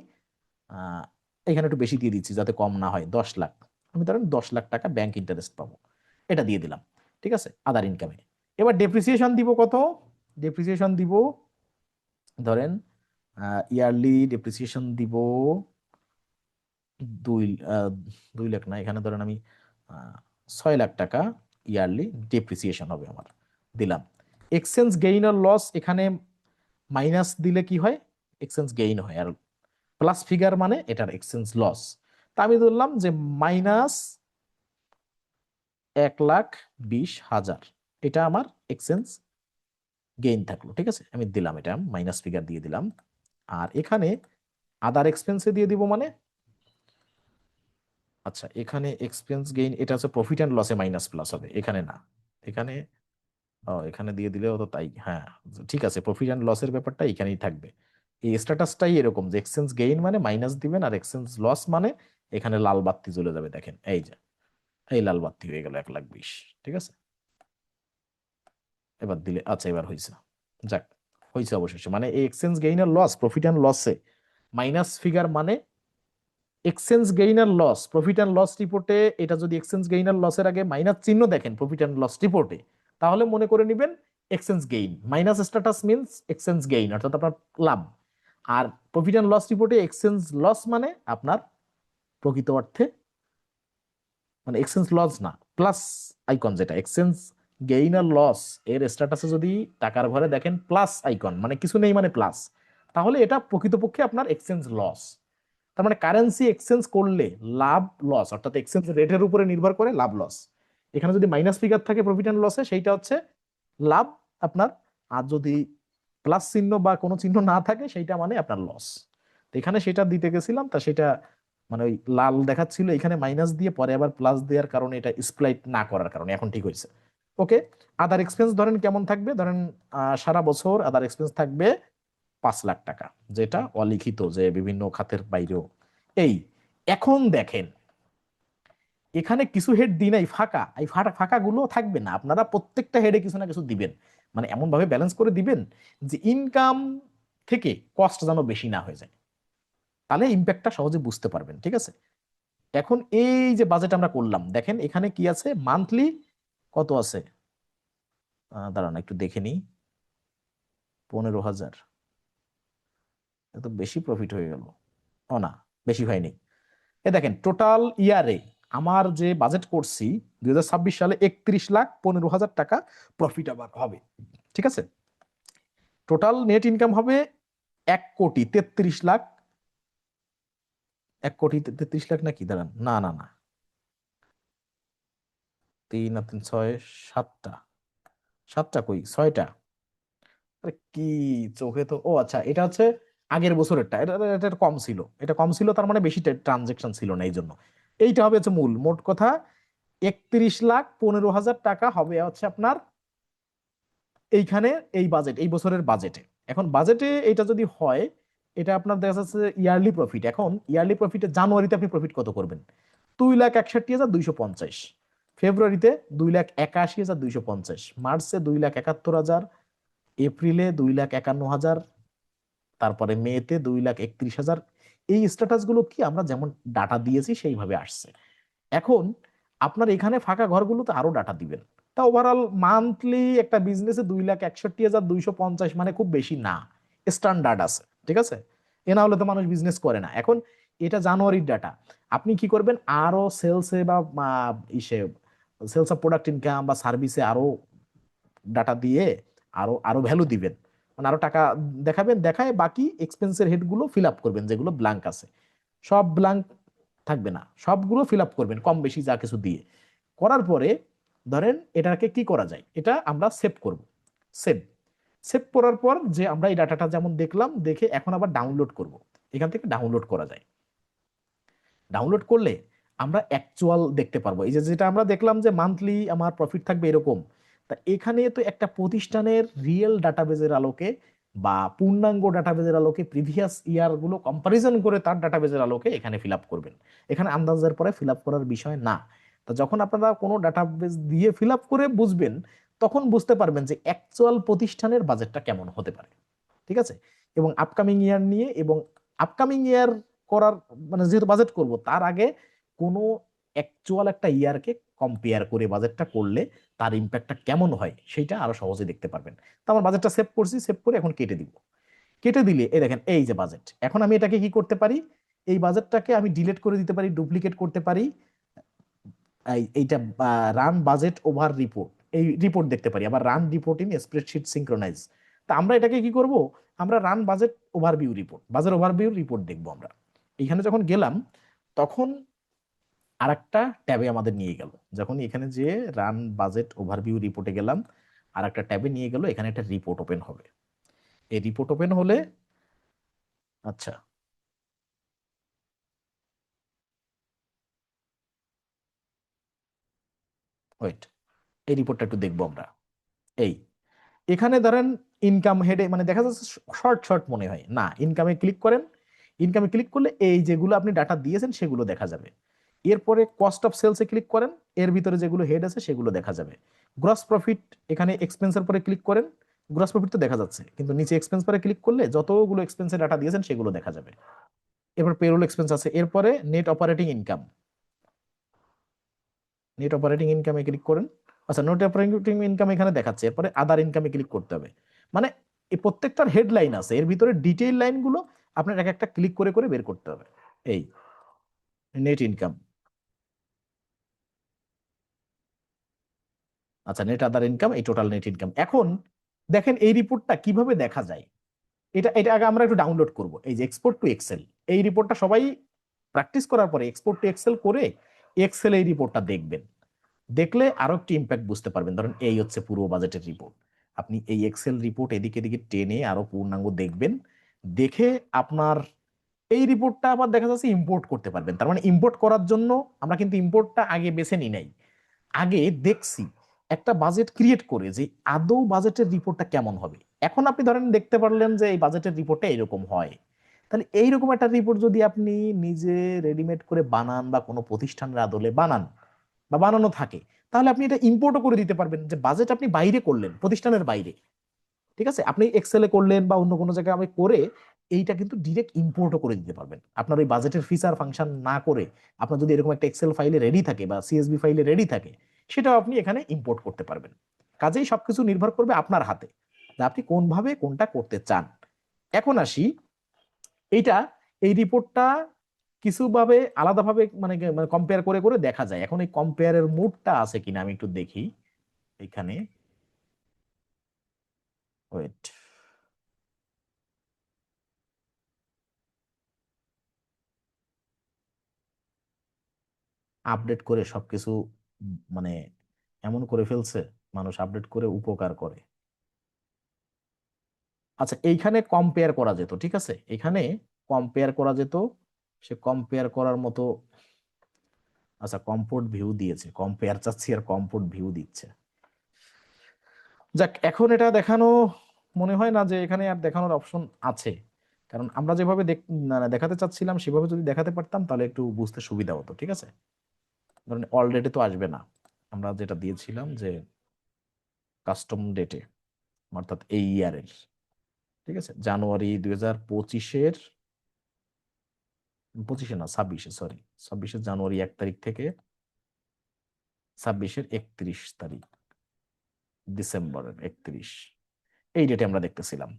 আহ এখানে একটু বেশি দিয়ে দিচ্ছি যাতে কম না হয়, 10 লাখ। আমি ধরেন 10 লাখ টাকা ব্যাংক ইন্টারেস্ট পাবো, এটা দিয়ে দিলাম, ঠিক আছে আদার ইনকামে। এবার ডেপ্রিসিয়েশন দিব কত, ডেপ্রিসিয়েশন দিব ধরেন ইয়ারলি ডেপ্রিসিয়েশন দিব দুই 2 লাখ না, এখানে ধরেন আমি 6 লাখ টাকা ইয়ারলি ডেপ্রিসিয়েশন হবে আমার, দিলাম। এক্সচেঞ্জ গেইন আর লস এখানে মাইনাস দিলে কি হয়, এক্সচেঞ্জ গেইন হয়, আর প্লাস ফিগার মানে এটার এক্সচেঞ্জ লস। তা আমি ধরলাম যে -1,20,000 এটা আমার এক্সচেঞ্জ গেইন থাকলো, ঠিক আছে আমি দিলাম, এটা মাইনাস ফিগার দিয়ে দিলাম। আর এখানে আদার এক্সপেন্সে দিয়ে দিব মানে, আচ্ছা এখানে এক্সপেন্স গেইন এটা হচ্ছে প্রফিট অ্যান্ড লসে মাইনাস প্লাস হবে, এখানে না। এখানে এখানে দিয়ে দিলেও তো তাই, হ্যাঁ ঠিক আছে প্রফিট অ্যান্ড লসের ব্যাপারটা এখানেই থাকবে। এই স্ট্যাটাসটাই এরকম যে এক্সচেঞ্জ গেইন মানে মাইনাস দিবেন, আর এক্সচেঞ্জ লস মানে এখানে লাল বাতি জ্বলে যাবে, দেখেন এই যে এই লাল বাতি হয়ে গেল 1,20,000, ঠিক আছে। এবার দিলে আচ্ছা এবার হয়েছে, যাক হয়েছে অবশেষে। মানে এই এক্সচেঞ্জ গেইন আর লস প্রফিট অ্যান্ড লসে মাইনাস ফিগার মানে এক্সচেঞ্জ গেইন আর লস, প্রফিট অ্যান্ড লস রিপোর্টে এটা যদি এক্সচেঞ্জ গেইন আর লসের আগে মাইনাস চিহ্ন দেখেন প্রফিট অ্যান্ড লস রিপোর্টে, তাহলে মনে করে নিবেন exchange gain, minus status means exchange gain অর্থাৎ আপনার লাভ। আর প্রফিট অ্যান্ড লস রিপোর্টে এক্সচেঞ্জ লস মানে আপনার প্রকৃত অর্থে মানে এক্সচেঞ্জ লস না, প্লাস আইকন যেটা এক্সচেঞ্জ গেইন আর লস এর স্ট্যাটাসে যদি টাকার ঘরে দেখেন প্লাস আইকন মানে কিছু নেই মানে প্লাস, তাহলে এটা প্রকৃতপক্ষে আপনার এক্সচেঞ্জ লস। তার মানে কারেন্সি এক্সচেঞ্জ করলে লাভ লস অর্থাৎ এক্সচেঞ্জ রেটের উপরে নির্ভর করে লাভ লস। এখানে যদি মাইনাস ফিগার থাকে প্রফিট অ্যান্ড লসে সেইটা হচ্ছে লাভ আপনার, আর যদি প্লাস চিহ্ন বা কোনো চিহ্ন না থাকে সেইটা মানে আপনার লস। তো এখানে সেটা দিতে গেছিলাম, তা সেটা মানে ওই লাল দেখাচ্ছিল এখানে মাইনাস দিয়ে পরে আবার প্লাস দেওয়ার কারণে এটা স্প্লাইট না করার কারণে এখন ঠিক হয়েছে। ওকে, আদার এক্সপেন্স ধরেন কেমন থাকবে, ধরেন সারা বছর আদার এক্সপেন্স থাকবে 5 লাখ টাকা, যেটা অলিখিত যে বিভিন্ন খাতের বাইরেও এই। এখন দেখেন এখানে কিছু হেড দিই নাই ফাঁকা, এই ফাঁকা গুলো থাকবে না, আপনারা প্রত্যেকটা হেডে কিছু না কিছু দিবেন, মানে এমন ভাবে ব্যালেন্স করে দিবেন যে ইনকাম থেকে কস্ট যেন বেশি না হয়ে যায়, তাহলে ইম্প্যাক্টটা সহজে বুঝতে পারবেন। ঠিক আছে, এখন এই যে বাজেট আমরা করলাম দেখেন এখানে কি আছে, মান্থলি কত আছে, দাঁড়ান একটু দেখে নিই, 15,000, এত বেশি প্রফিট হয়ে গেল। ও না, বেশি হয়নি। এ দেখেন টোটাল ইয়ারে আমার যে বাজেট করছি 2026 সালে 31,15,000 টাকা প্রফিট আবার হবে। ঠিক আছে, টোটাল নেট ইনকাম হবে 1,33,00,000, 1,33,00,000 নাকি, দাঁড়ান, না না না, 3 আর 3 6, সাতটা, সাতটা কই, 6টা, আরে কি চোখে তো, ও আচ্ছা এটা হচ্ছে আগের বছরেরটা, এটা এটা এটা কম ছিল, এটা কম ছিল তার মানে বেশি ট্রানজেকশন ছিল না, এই জন্য এইটা হবে হচ্ছে মূল মোট কথা। 31,15,000 টাকা হবে হচ্ছে আপনার এইখানে এই বাজেট, এই বছরের বাজেটে। এখন বাজেটে এটা যদি হয়, এটা আপনার দেখা যাচ্ছে ইয়ারলি প্রফিট, এখন ইয়ারলি প্রফিটে জানুয়ারিতে আপনি প্রফিট কত করবেন, 2,61,250, ফেব্রুয়ারিতে 2,81,250, মার্চে 2,71,000, এপ্রিলে 2,51,000, তারপরে মেতে 2,31,000। এই স্ট্যাটাস গুলো কি আমরা যেমন ডাটা দিয়েছি সেইভাবে আসছে। এখন আপনার এখানে ফাঁকা ঘরগুলোতে আরো ডাটা দিবেন, তা ওভারঅল মান্থলি একটা বিজনেসে 2,61,250 মানে খুব বেশি না, স্ট্যান্ডার্ড আছে। ঠিক আছে, এ না হলে তো মানুষ বিজনেস করে না। এখন এটা জানুয়ারির ডাটা, আপনি কি করবেন আরো সেলসে বা ইসে সেলস অফ প্রোডাক্ট ইনকাম বা সার্ভিসে আরো ডাটা দিয়ে আরো আরো ভ্যালু দিবেন, মানে আরো টাকা দেখাবেন, দেখায় বাকি এক্সপেন্সের হেডগুলো ফিল আপ করবেন যেগুলো ব্ল্যাঙ্ক আছে, সব ব্ল্যাঙ্ক থাকবে না, সবগুলো ফিল আপ করবেন কম বেশি যা কিছু দিয়ে। করার পরে ধরেন এটাকে কি করা যায়, এটা আমরা সেভ করব, সেভ, সেভ করার পর যে আমরা এই ডাটাটা যেমন দেখলাম দেখে এখন আবার ডাউনলোড করব, এখান থেকে ডাউনলোড করা যায়। ডাউনলোড করলে আমরা অ্যাকচুয়াল দেখতে পারবো, এই যে যেটা আমরা দেখলাম যে মান্থলি আমার প্রফিট থাকবে এরকম, তা এখানে তো একটা প্রতিষ্ঠানের রিয়েল ডাটাবেজের আলোকে বা পূর্ণাঙ্গ ডাটাবেজের আলোকে প্রিভিয়াস ইয়ার গুলো কম্পারিজন করে তার ডাটাবেজের আলোকে এখানে ফিল আপ করবেন, এখানে আন্দাজের পরে ফিল আপ করার বিষয় না। তো যখন আপনারা কোনো ডাটাবেজ দিয়ে ফিল আপ করে বুঝবেন তখন বুঝতে পারবেন যে অ্যাকচুয়াল প্রতিষ্ঠানের বাজেটটা কেমন হতে পারে। ঠিক আছে, এবং আপকামিং ইয়ার নিয়ে এবং আপকামিং ইয়ার করার মানে যেহেতু বাজেট করব তার আগে কোনো অ্যাকচুয়াল একটা ইয়ারকে কম্পেয়ার করে বাজেটটা করলে তার ইম্প্যাক্টটা কেমন হয় সেটা আরো সহজে দেখতে পারবেন। তো আমার বাজেটটা সেভ করছি, সেভ করে এখন কেটে দিব, কেটে দিলে এই দেখেন এই যে বাজেট, এখন আমি এটাকে কি করতে পারি, এই বাজেটটাকে আমি ডিলিট করে দিতে পারি, ডুপ্লিকেট করতে পারি, এইটা রান বাজেট ওভার রিপোর্ট, এই রিপোর্ট দেখতে পারি, আবার run report in spreadsheet synchronise. তা আমরা এটাকে কি করব, আমরা run budget overview report, budget overview report দেখবো আমরা। এখানে যখন গেলাম তখন আরেকটা ট্যাবে আমাদের নিয়ে গেল, যখন এখানে যে রান বাজেট ওভারভিউ রিপোর্টে গেলাম আরেকটা ট্যাবে নিয়ে গেল, এখানে একটা রিপোর্ট ওপেন হবে। এই রিপোর্ট ওপেন হলে আচ্ছা ওয়েট, এই রিপোর্টটা একটু দেখবো আমরা। এই এখানে ধরেন ইনকাম হেডে মানে দেখা যাচ্ছে শর্ট শর্ট মনে হয় না, ইনকামে ক্লিক করেন, ইনকামে ক্লিক করলে এই যেগুলো আপনি ডাটা দিয়েছেন সেগুলো দেখা যাবে। এরপরে কস্ট অফ সেলসে ক্লিক করেন, এর ভিতরে যেগুলো হেড আছে সেগুলো দেখা যাবে। গ্রস প্রফিট, এখানে এক্সপেন্সের পরে ক্লিক করেন, গ্রস প্রফিট তো দেখা যাচ্ছে কিন্তু নিচে এক্সপেন্স পরে ক্লিক করলে যতগুলো এক্সপেন্সের ডাটা দিয়েছেন সেগুলো দেখা যাবে। এরপর পেরোল এক্সপেন্স আছে, এরপরে net operating income, net operating ইনকামে ক্লিক করেন, আচ্ছা, নেট অপারেটিং ইনকাম এখানে দেখাচ্ছে, এরপরে আদার ইনকামে ক্লিক করতে হবে। মানে এই প্রত্যেকটার হেডলাইন আছে, এর ভিতরে ডিটেইল লাইনগুলো আপনার এক একটা ক্লিক করে করে বের করতে হবে। এই নেট ইনকাম, আচ্ছা নেট আদার ইনকাম, এই টোটাল নেট ইনকাম। এখন দেখেন এই রিপোর্টটা কিভাবে দেখা যায়। এটা এটা আগে আমরা একটু ডাউনলোড করব, এই যে এক্সপোর্ট টু এক্সেল। এই রিপোর্টটা সবাই প্র্যাকটিস করার পরে এক্সপোর্ট টু এক্সেল করে এক্সেল এই রিপোর্টটা দেখবেন। দেখলে আরো একটি ইম্প্যাক্ট বুঝতে পারবেন। ধরেন এই হচ্ছে পুরো বাজেটের রিপোর্ট, আপনি এই এক্সেল রিপোর্ট এদিকে এদিকে টেনে আরো পূর্ণাঙ্গ দেখবেন। দেখে আপনার এই রিপোর্টটা আবার দেখা যাচ্ছে ইম্পোর্ট করতে পারবেন। তার মানে ইম্পোর্ট করার জন্য আমরা কিন্তু ইম্পোর্টটা আগে বেছে নিই নাই, আগে দেখছি একটা বাজেট ক্রিয়েট করে যে আদৌ বাজেটের রিপোর্টটা কেমন হবে। এখন আপনি ধরেন দেখতে পারলেন যে এই বাজেটের রিপোর্টটা এরকম হয়, তাহলে এইরকম একটা রিপোর্ট যদি আপনি নিজে রেডিমেড করে বানান বা কোনো প্রতিষ্ঠানের আদলে বানান বা বানানো থাকে, তাহলে আপনি এটা ইম্পোর্টও করে দিতে পারবেন। যে বাজেট আপনি বাইরে করলেন, প্রতিষ্ঠানের বাইরে, ঠিক আছে, আপনি এক্সেলে করলেন বা অন্য কোনো জায়গায় আমি করে এইটা কিন্তু ডিরেক্ট ইম্পোর্টও করে দিতে পারবেন আপনার ওই বাজেটের ফিচার ফাংশন না করে। আপনার যদি এরকম একটা এক্সেল ফাইলে রেডি থাকে বা সিএসবি ফাইলে রেডি থাকে, সেটাও আপনি এখানে ইম্পোর্ট করতে পারবেন। কাজেই সবকিছু নির্ভর করবে আপনার হাতে, যে আপনি কোনভাবে কোনটা করতে চান। এখন আসি এইটা, এই রিপোর্টটা কিছুভাবে আলাদাভাবে মানে কম্পেয়ার করে করে দেখা যায়। এখন এই কম্পেয়ারের মুডটা আছে কিনা আমি একটু দেখি এখানে। ওয়েট, আপডেট করে সবকিছু মানে এমন করে ফেলছে, মানুষ আপডেট করে উপকার করে। আচ্ছা, এইখানে কম্পেয়ার করা যেত, ঠিক আছে, এখানে কম্পেয়ার করা যেত। সে কম্পেয়ার করার মতো, আচ্ছা কম্পোর্ট ভিউ দিয়েছে, কম্পেয়ার চাচ্ছি আর কম্পোর্ট ভিউ দিচ্ছে। যাক, এখন এটা দেখানো মনে হয় না যে এখানে আর দেখানোর অপশন আছে। কারণ আমরা যেভাবে দেখাতে চাচ্ছিলাম সেভাবে যদি দেখাতে পারতাম তাহলে একটু বুঝতে সুবিধা হতো, ঠিক আছে। ধরেন অলরেডি তো আসবে না, আমরা যেটা দিয়েছিলাম যে কাস্টম ডেটে, অর্থাৎ এই ইয়ারের, ঠিক আছে, জানুয়ারি 2025-এর, 25-এ না 26-এ, সরি 26-এর জানুয়ারি 1 তারিখ থেকে 26-এর 31 তারিখ, ডিসেম্বরের 31, এই ডেটে আমরা দেখতেছিলাম।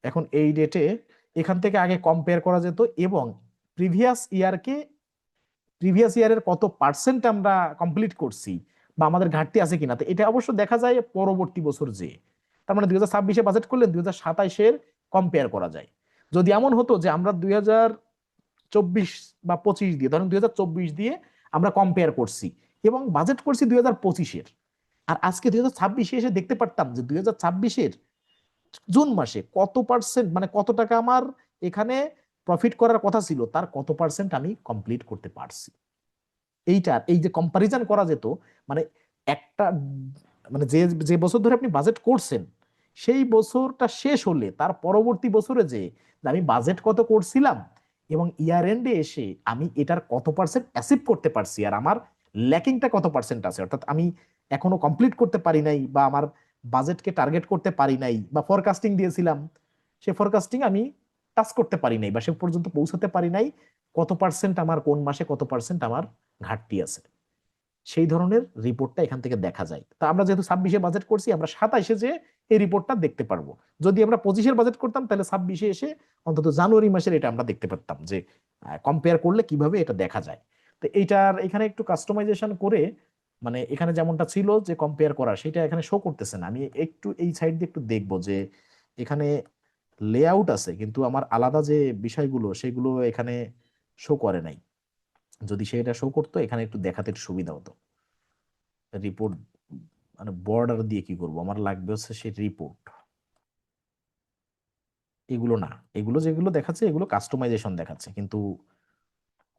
এখন এই ডেটে এখান থেকে আগে কম্পেয়ার করা যেত এবং প্রিভিয়াস ইয়ারকে, প্রিভিয়াস ইয়ারের কত পার্সেন্ট আমরা কমপ্লিট করছি বা আমাদের ঘাটতি আছে কিনা, তো এটা অবশ্য দেখা যায় পরবর্তী বছর যে, তার মানে 2026-এ বাজেট করলে 2027-এর কম্পেয়ার করা যায়। যদি এমন হতো যে আমরা 2024 বা 25 দিয়ে, ধরেন 2024 দিয়ে আমরা কম্পেয়ার করছি এবং বাজেট করছি 2025-এর, আর আজকে 2026-এ এসে দেখতে পারতাম যে 2026-এর জুন মাসে কত পার্সেন্ট, মানে কত টাকা আমার এখানে প্রফিট করার কথা ছিল তার কত পার্সেন্ট আমি কমপ্লিট করতে পারছি। এইটার এই যে কম্পারিজন করা যেত, মানে একটা মানে যে যে বছর ধরে আপনি বাজেট করছেন সেই বছরটা শেষ হলে তার পরবর্তী বছরে যে আমি বাজেট কত করছিলাম এবং ইয়ার এন্ডে এসে আমি এটার কত পার্সেন্ট অ্যাচিভ করতে পারছি আর আমার ল্যাকিংটা কত পার্সেন্ট আছে, অর্থাৎ আমি এখনো কমপ্লিট করতে পারি নাই বা আমার বাজেটকে টার্গেট করতে পারি নাই বা ফরকাস্টিং দিয়েছিলাম, সে ফরকাস্টিং আমি টাচ করতে পারি নাই বা সে পর্যন্ত পৌঁছাতে পারি নাই, কত পার্সেন্ট আমার কোন মাসে কত পার্সেন্ট আমার ঘাটতি আছে, সেই ধরনের রিপোর্টটা এখান থেকে দেখা যায়। তা আমরা যেহেতু 26-এ বাজেট করছি, আমরা 27-এ যে এই রিপোর্টটা দেখতে পারবো। যদি আমরা 25-এর বাজেট করতাম তাহলে 26-এ এসে অন্তত জানুয়ারি মাসের এটা আমরা দেখতে পারতাম যে কম্পেয়ার করলে কিভাবে এটা দেখা যায়। তো এইটার এখানে একটু কাস্টমাইজেশন করে, মানে এখানে যেমনটা ছিল যে কম্পেয়ার করা, সেটা এখানে শো করতেছে না। আমি একটু এই সাইড দিয়ে একটু দেখবো যে এখানে লেআউট আছে কিন্তু আমার আলাদা যে বিষয়গুলো সেগুলো এখানে শো করে নাই। যদি সেটা শো করতো এখানে একটু দেখাতে একটু সুবিধা হতো। রিপোর্ট মানে বর্ডার দিয়ে কি করব, আমার লাগবে হচ্ছে সেই রিপোর্ট, এগুলো না, এগুলো যেগুলো দেখাচ্ছে এগুলো কাস্টমাইজেশন দেখাচ্ছে। কিন্তু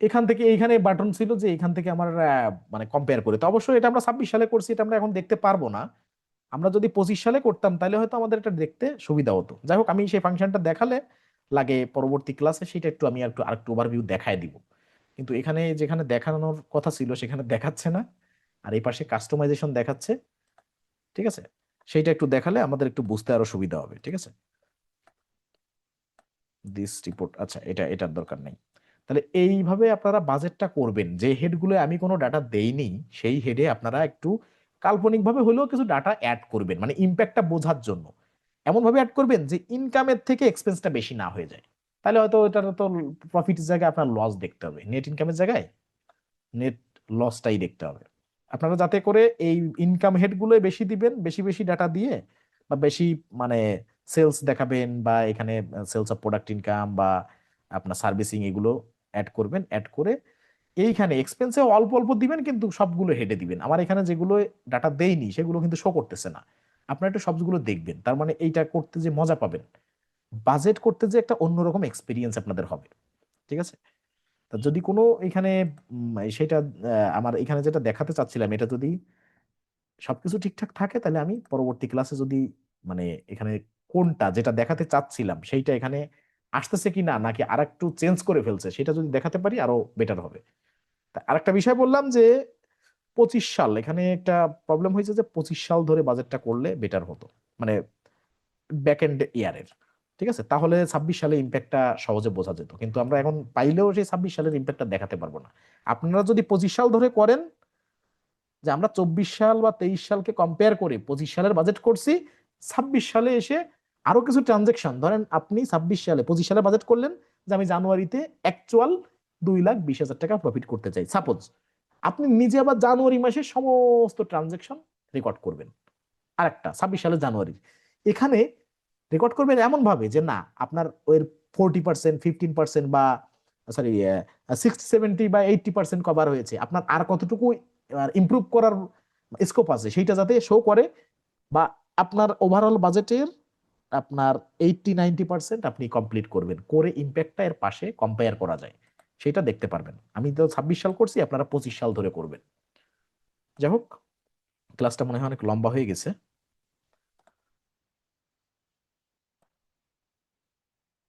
এখান থেকে এইখানে বাটন ছিল যে এখান থেকে আমার মানে কম্পেয়ার করে, তো অবশ্যই এটা আমরা 26 সালে করছি, এটা আমরা এখন দেখতে পারবো না। আমরা যদি 25 সালে করতাম তাহলে হয়তো আমাদের এটা দেখতে সুবিধা হতো। যাই হোক, আমি সেই ফাংশনটা দেখালে লাগে পরবর্তী ক্লাসে, সেটা একটু আমি একটু আরেকটু ওভারভিউ দেখায় দিব। কিন্তু এখানে যেখানে দেখানোর কথা ছিল সেখানে দেখাচ্ছে না, আর এই পাশে কাস্টমাইজেশন দেখাচ্ছে, ঠিক আছে। সেইটা একটু দেখালে আমাদের একটু বুঝতে আরো সুবিধা হবে, ঠিক আছে। দিস রিপোর্ট, আচ্ছা এটা এটার দরকার নেই। তাহলে এইভাবে আপনারা বাজেটটা করবেন, যে হেডগুলো আমি কোনো ডাটা দেইনি সেই হেডে আপনারা একটু কাল্পনিকভাবে হলেও কিছু ডাটা অ্যাড করবেন, মানে ইম্প্যাক্টটা বোঝার জন্য এমন ভাবে অ্যাড করবেন যে ইনকামের থেকে এক্সপেন্সটা বেশি না হয়ে যায়। তাহলে হয়তো এটার তো প্রফিটের জায়গায় আপনার লস দেখতে হবে, নেট ইনকামের জায়গায় নেট লসটাই দেখতে হবে। আপনারা যাতে করে এই ইনকাম হেড গুলো বেশি দিবেন, বেশি বেশি ডাটা দিয়ে, বা বেশি মানে সেলস দেখাবেন, বা এখানে সেলস অফ প্রোডাক্ট ইনকাম বা আপনার সার্ভিসিং এগুলো অ্যাড করবেন। অ্যাড করে এইখানে এক্সপেন্সে অল্প অল্প দিবেন, কিন্তু সবগুলো হেডে দিবেন। আমার এখানে যেগুলো ডাটা দেইনি সেগুলো কিন্তু শো করতেছে না, আপনারা একটু সবগুলো দেখবেন। তার মানে এইটা করতে যে মজা পাবেন, বাজেট করতে যে একটা অন্যরকম এক্সপিরিয়েন্স আপনাদের হবে। ঠিক আছে? তা যদি কোনো এখানে সেটা আমার এখানে যেটা দেখাতে চাচ্ছিলাম, এটা যদি সবকিছু ঠিকঠাক থাকে, তাহলে আমি পরবর্তী ক্লাসে যদি মানে এখানে কোনটা যেটা দেখাতে চাচ্ছিলাম সেইটা এখানে আসতেছে কি না, নাকি আর একটু চেঞ্জ করে ফেলছে, সেটা যদি দেখাতে পারি আরো বেটার হবে। তা আরেকটা বিষয় বললাম যে 25 সাল, এখানে একটা প্রবলেম হয়েছে যে 25 সাল ধরে বাজেটটা করলে বেটার হতো, মানে ব্যাক এন্ড ইয়ারের। ঠিক আছে, তাহলে 26 সালে ইম্প্যাক্টটা সহজে বোঝা যেত, কিন্তু আমরা এখন পাইলেও সেই 26 সালের ইম্প্যাক্টটা দেখাতে পারবো না। আপনারা যদি 25 সাল ধরে করেন, যে আমরা 24 সাল বা 23 সালকে কম্পেয়ার করে 25 সালের বাজেট করছি, 26 সালে এসে আরো কিছু ট্রানজেকশন, ধরেন আপনি 26 সালে 25 সালে বাজেট করলেন যে আমি জানুয়ারিতে অ্যাকচুয়াল 2,20,000 টাকা প্রফিট করতে চাই সাপোজ, আপনি নিজে আবার জানুয়ারি মাসে সমস্ত ট্রানজেকশন রেকর্ড করবেন। আরেকটা 26 সালের জানুয়ারি, এখানে রেকর্ড করবেন এমন ভাবে যে না আপনার ওই 40%, 15% বা সরি 60, 70 বা 80% কভার হয়েছে, আপনার আর কতটুকু ইমপ্রুভ করার স্কোপ আছে সেইটা যাতে শো করে, বা আপনার ওভারঅল বাজেটের আপনার 80, 90% আপনি কমপ্লিট করবেন, করে ইম্প্যাক্টটা এর পাশে কম্পেয়ার করা যায় সেটা দেখতে পারবেন। আমি তো 26 সাল করছি, আপনারা 25 সাল ধরে করবেন। যাই হোক, ক্লাসটা মনে হয় অনেক লম্বা হয়ে গেছে।